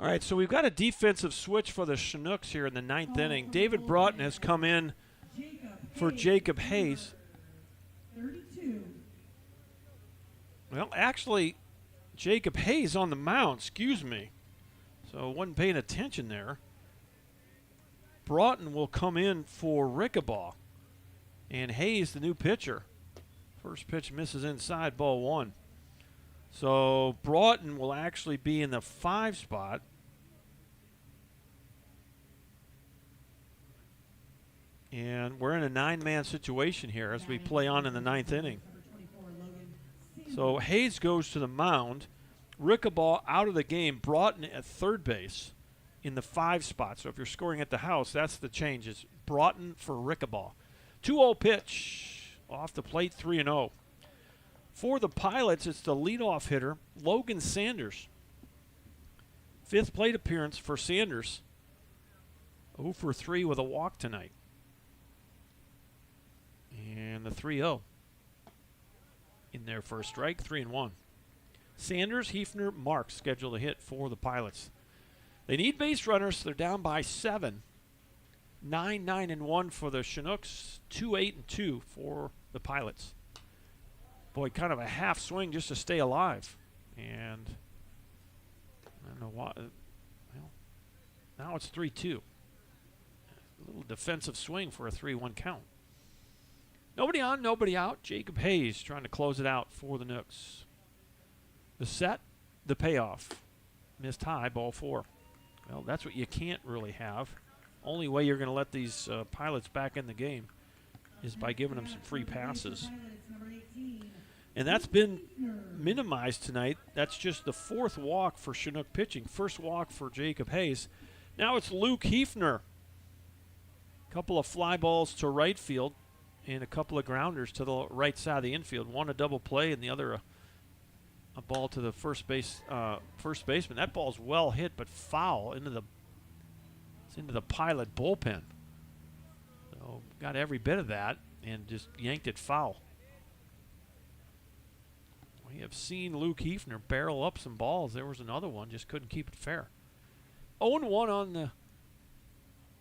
All right, so we've got a defensive switch for the Chinooks here in the ninth inning. David Broughton has come in for Jacob Hayes. 32. Well, actually, Jacob Hayes on the mound, excuse me. So wasn't paying attention there. Broughton will come in for Rickabaugh. And Hayes, the new pitcher. First pitch misses inside, ball one. So Broughton will actually be in the 5 spot. And we're in a 9-man situation here as we play on in the 9th inning. So Hayes goes to the mound. Rickabaugh out of the game. Broughton at third base in the 5 spot. So if you're scoring at the house, that's the change. It's Broughton for Rickabaugh. 2-0 pitch off the plate, 3-0. For the Pilots, it's the leadoff hitter, Logan Sanders. 5th plate appearance for Sanders. 0 for 3 with a walk tonight. And the 3-0 in their first strike, 3-1. Sanders, Hefner, Marks scheduled to hit for the Pilots. They need base runners. They're down by 7. 9-9-1 for the Chinooks. 2-8-2 for the Pilots. Boy, kind of a half swing just to stay alive. And I don't know why. Well, now it's 3-2. A little defensive swing for a 3-1 count. Nobody on, nobody out. Jacob Hayes trying to close it out for the Nooks. The set, the payoff. Missed high, ball 4. Well, that's what you can't really have. Only way you're going to let these Pilots back in the game is by giving them some free passes. And that's been minimized tonight. That's just the 4th walk for Chinook pitching. First walk for Jacob Hayes. Now it's Luke Hefner. A couple of fly balls to right field and a couple of grounders to the right side of the infield. One a double play and the other a ball to the first baseman. That ball's well hit but foul into the Pilot bullpen. So got every bit of that and just yanked it foul. We have seen Luke Hefner barrel up some balls. There was another one, just couldn't keep it fair. 0-1 on the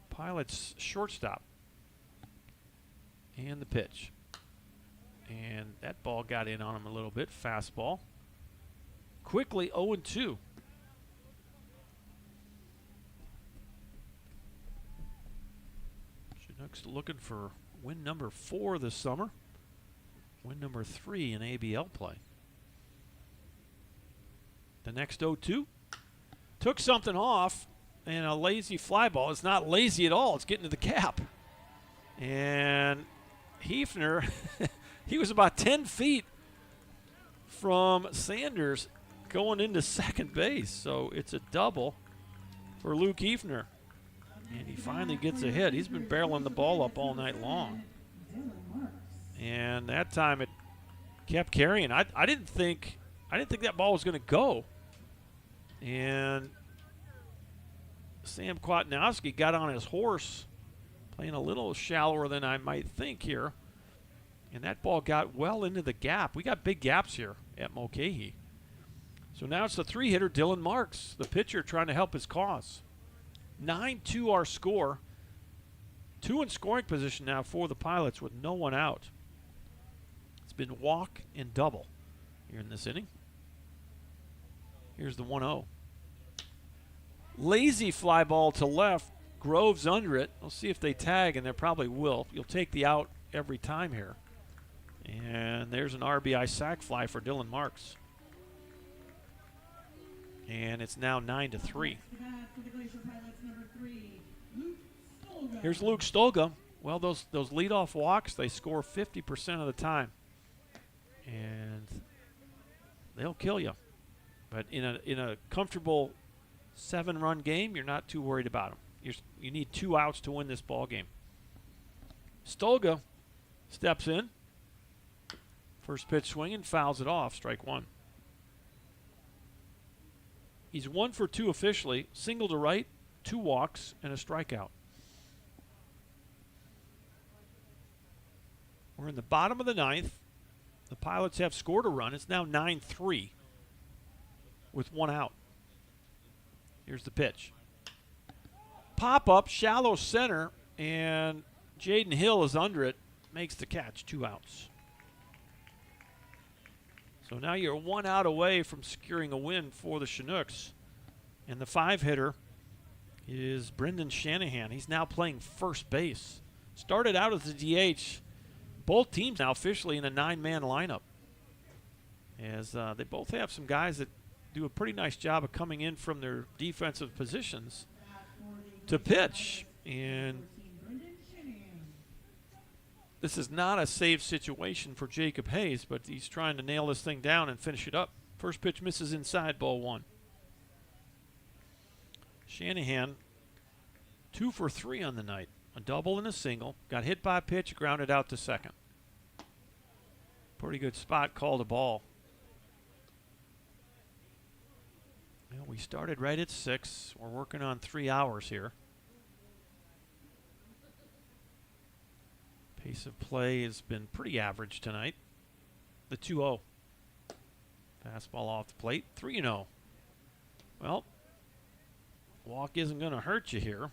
Pilots shortstop. And the pitch. And that ball got in on him a little bit. Fastball. Quickly 0-2. Chinooks looking for win number 4 this summer. Win number 3 in ABL play. The next 0-2. Took something off, and a lazy fly ball. It's not lazy at all. It's getting to the cap. And Hefner, he was about 10 feet from Sanders going into second base. So it's a double for Luke Hefner. And he finally gets a hit. He's been barreling the ball up all night long. And that time it kept carrying. I didn't think that ball was going to go. And Sam Kwatnowski got on his horse, playing a little shallower than I might think here. And that ball got well into the gap. We got big gaps here at Mulcahy. So now it's the 3-hitter, Dylan Marks, the pitcher trying to help his cause. 9-2 our score. 2 in scoring position now for the Pilots with no one out. It's been walk and double here in this inning. Here's the 1-0. Lazy fly ball to left. Groves under it. We'll see if they tag, and they probably will. You'll take the out every time here. And there's an RBI sac fly for Dylan Marks. And it's now 9-3. Here's Luke Stolga. Well, those leadoff walks, they score 50% of the time. And they'll kill you. But in a comfortable 7-run game, you're not too worried about them. You need 2 outs to win this ball game. Stolga steps in. First pitch swinging, fouls it off, strike 1. He's 1 for 2 officially, single to right, 2 walks, and a strikeout. We're in the bottom of the 9th. The Pilots have scored a run. It's now 9-3 with 1 out. Here's the pitch. Pop up, shallow center, and Jaden Hill is under it, makes the catch, 2 outs. So now you're 1 out away from securing a win for the Chinooks. And the 5-hitter is Brendan Shanahan. He's now playing first base. Started out as a DH. Both teams now officially in a 9-man lineup, as they both have some guys that do a pretty nice job of coming in from their defensive positions to pitch. And this is not a safe situation for Jacob Hayes, but he's trying to nail this thing down and finish it up. First pitch misses inside, ball 1. Shanahan 2 for 3 on the night. A double and a single. Got hit by a pitch, grounded out to second. Pretty good spot, called a ball. Well, we started right at 6. We're working on 3 hours here. Pace of play has been pretty average tonight. The 2-0. Fastball off the plate. 3-0. Well, walk isn't going to hurt you here.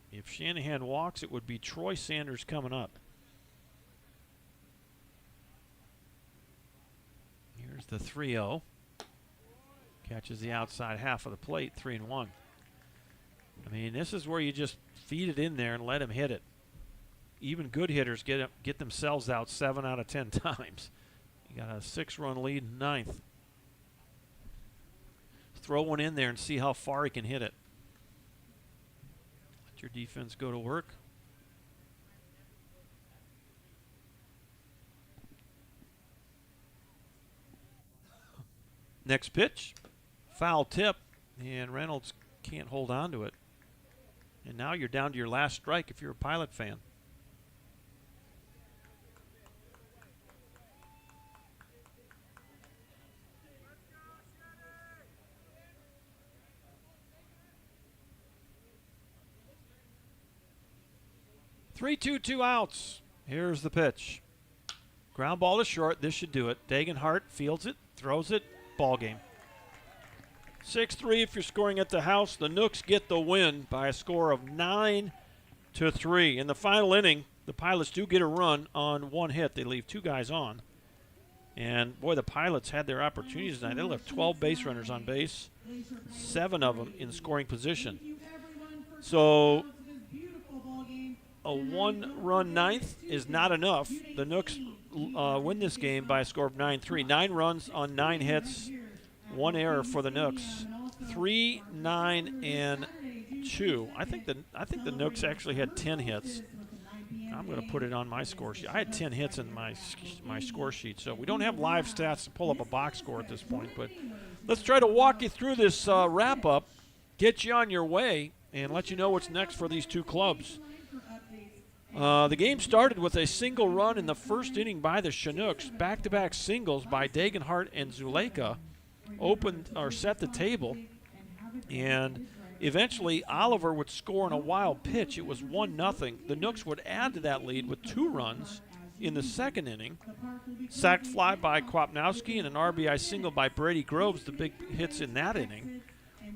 If Shanahan walks, it would be Troy Sanders coming up. Here's the 3-0. Catches the outside half of the plate, 3-1. I mean, this is where you just feed it in there and let him hit it. Even good hitters get themselves out 7 out of 10 times. You got a 6-run lead in 9th. Throw one in there and see how far he can hit it. Let your defense go to work. Next pitch, foul tip, and Reynolds can't hold on to it. And now you're down to your last strike if you're a Pilot fan. Three, 2 outs. Here's the pitch. Ground ball to short. This should do it. Degenhart fields it, throws it. Ball game. 6-3 if you're scoring at the house. The Nooks get the win by a score of 9-3. In the final inning, the Pilots do get a run on 1 hit. They leave 2 guys on. And, boy, the Pilots had their opportunities tonight. They left 12 base runners on base, 7 of them in scoring position. So a 1-run 9th is not enough. The Nooks win this game by a score of 9-3. 9 runs on 9 hits, 1 error for the Nooks. 3, 9, and 2. I think the Nooks actually had 10 hits. I'm going to put it on my score sheet. I had 10 hits in my score sheet, so we don't have live stats to pull up a box score at this point. But let's try to walk you through this wrap-up, get you on your way, and let you know what's next for these 2 clubs. The game started with a single run in the first inning by the Chinooks. Back-to-back singles by Degenhart and Zuleika opened or set the table. And eventually Oliver would score on a wild pitch. It was 1-0. The Nooks would add to that lead with 2 runs in the second inning. Sac fly by Kwapnowski and an RBI single by Brady Groves, the big hits in that inning.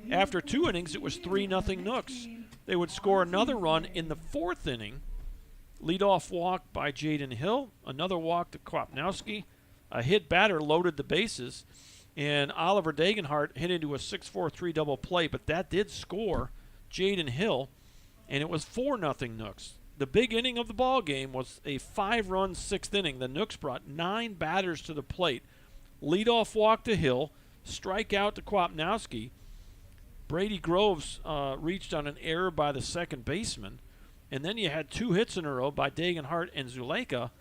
After 2 innings, it was 3-0 Nooks. They would score another run in the 4th inning. Leadoff walk by Jaden Hill, another walk to Kwapnowski. A hit batter loaded the bases, and Oliver Degenhart hit into a 6-4-3 double play, but that did score Jaden Hill, and it was 4-0 Nooks. The big inning of the ball game was a 5-run 6th inning. The Nooks brought 9 batters to the plate. Leadoff walk to Hill, strikeout to Kwapnowski. Brady Groves reached on an error by the second baseman. And then you had 2 hits in a row by Degenhart and Zuleika.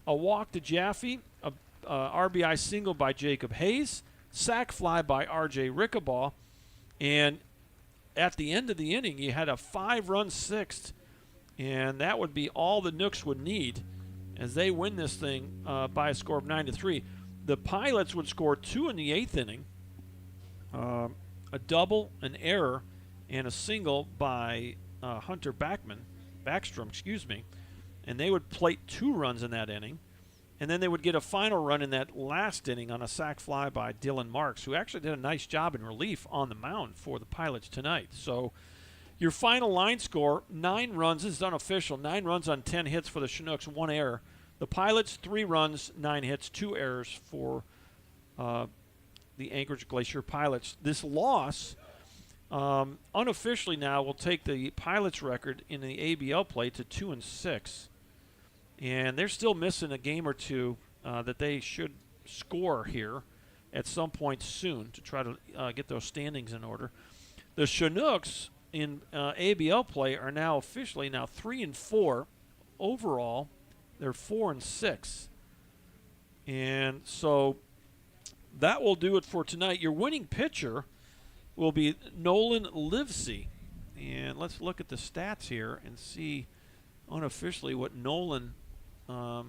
A walk to Jaffe, a RBI single by Jacob Hayes, sac fly by R.J. Rickabaugh. And at the end of the inning, you had a 5-run 6th. And that would be all the Nooks would need as they win this thing by a score of 9-3. The Pilots would score 2 in the 8th inning, a double, an error, and a single by Hunter Backstrom, and they would plate 2 runs in that inning. And then they would get a final run in that last inning on a sac fly by Dylan Marks, who actually did a nice job in relief on the mound for the Pilots tonight. So your final line score, 9 runs. This is unofficial. 9 runs on 10 hits for the Chinooks, 1 error. The Pilots, 3 runs, 9 hits, 2 errors for the Anchorage Glacier Pilots. This loss, unofficially now, will take the Pilots record in the ABL play to 2-6. And they're still missing a game or two that they should score here at some point soon to try to get those standings in order. The Chinooks in ABL play are now officially 3-4 overall. They're 4-6, and so that will do it for tonight. Your winning pitcher will be Nolan Livesey, and let's look at the stats here and see unofficially what Nolan. Well,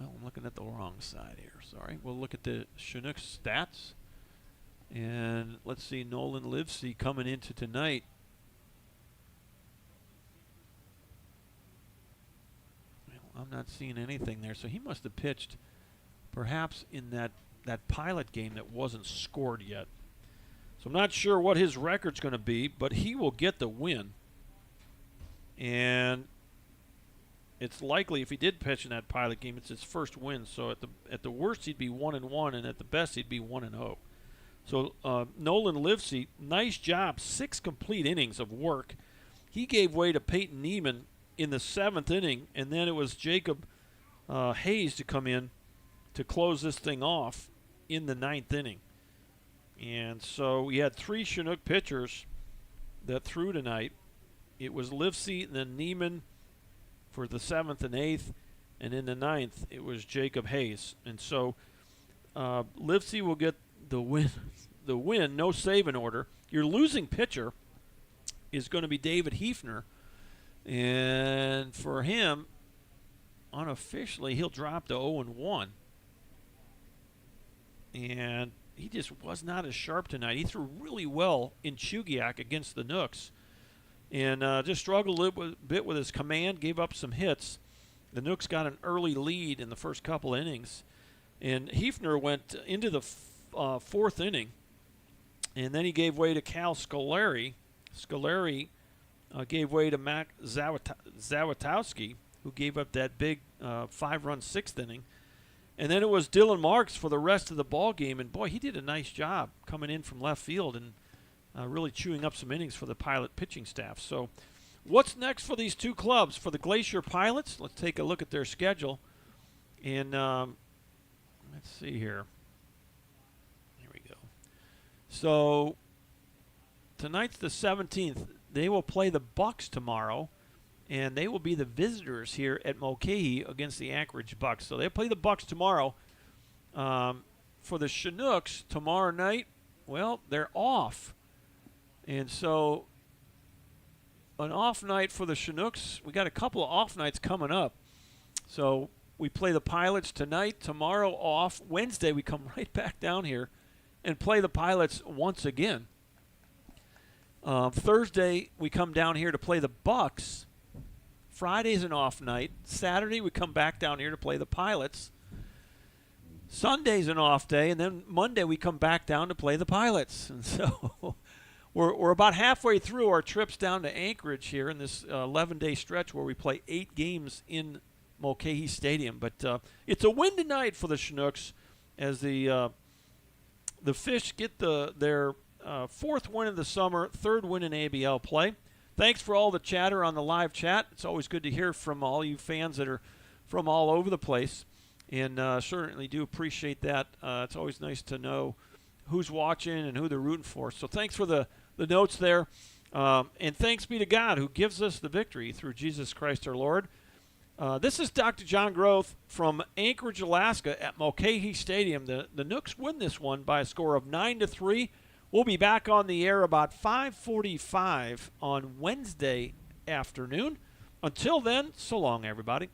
I'm looking at the wrong side here. Sorry. We'll look at the Chinooks stats. And let's see, Nolan Livesey coming into tonight. Well, I'm not seeing anything there. So he must have pitched perhaps in that Pilot game that wasn't scored yet. So I'm not sure what his record's going to be, but he will get the win. And it's likely if he did pitch in that Pilot game, it's his first win. So at the worst, he'd be 1-1, and at the best, he'd be 1-0. So Nolan Livesey, nice job, 6 complete innings of work. He gave way to Peyton Neiman in the 7th inning, and then it was Jacob Hayes to come in to close this thing off in the 9th inning. And so we had 3 Chinook pitchers that threw tonight. It was Livesey and then Neiman for the 7th and 8th, and in the 9th it was Jacob Hayes. And so Livesey will get the win, no save in order. Your losing pitcher is going to be David Hefner, and for him, unofficially, he'll drop to 0-1. And he just was not as sharp tonight. He threw really well in Chugiak against the Nooks, and just struggled a bit with his command, gave up some hits. The Nooks got an early lead in the first couple innings, and Hefner went into the 4th inning, and then he gave way to Cal Scolari. Scolari gave way to Mac Zawatowski, who gave up that big 5-run 6th inning. And then it was Dylan Marks for the rest of the ball game, and boy, he did a nice job coming in from left field and really chewing up some innings for the Pilot pitching staff. So what's next for these two clubs? For the Glacier Pilots, let's take a look at their schedule. And let's see here. Here we go. So tonight's the 17th. They will play the Bucks tomorrow, and they will be the visitors here at Mulcahy against the Anchorage Bucks. So they play the Bucks tomorrow. For the Chinooks tomorrow night, well, they're off. And so an off night for the Chinooks. We got a couple of off nights coming up. So we play the Pilots tonight, tomorrow off. Wednesday we come right back down here and play the Pilots once again. Thursday we come down here to play the Bucks. Friday's an off night. Saturday we come back down here to play the Pilots. Sunday's an off day, and then Monday we come back down to play the Pilots. And so we're about halfway through our trips down to Anchorage here in this 11-day stretch where we play 8 games in Mulcahy Stadium. But it's a win tonight for the Chinooks as the Fish get their 4th win of the summer, 3rd win in ABL play. Thanks for all the chatter on the live chat. It's always good to hear from all you fans that are from all over the place, and certainly do appreciate that. It's always nice to know who's watching and who they're rooting for. So thanks for the notes there, and thanks be to God who gives us the victory through Jesus Christ our Lord. This is Dr. John Groth from Anchorage, Alaska at Mulcahy Stadium. The Nooks win this one by a score of 9-3. We'll be back on the air about 5:45 on Wednesday afternoon. Until then, so long, everybody.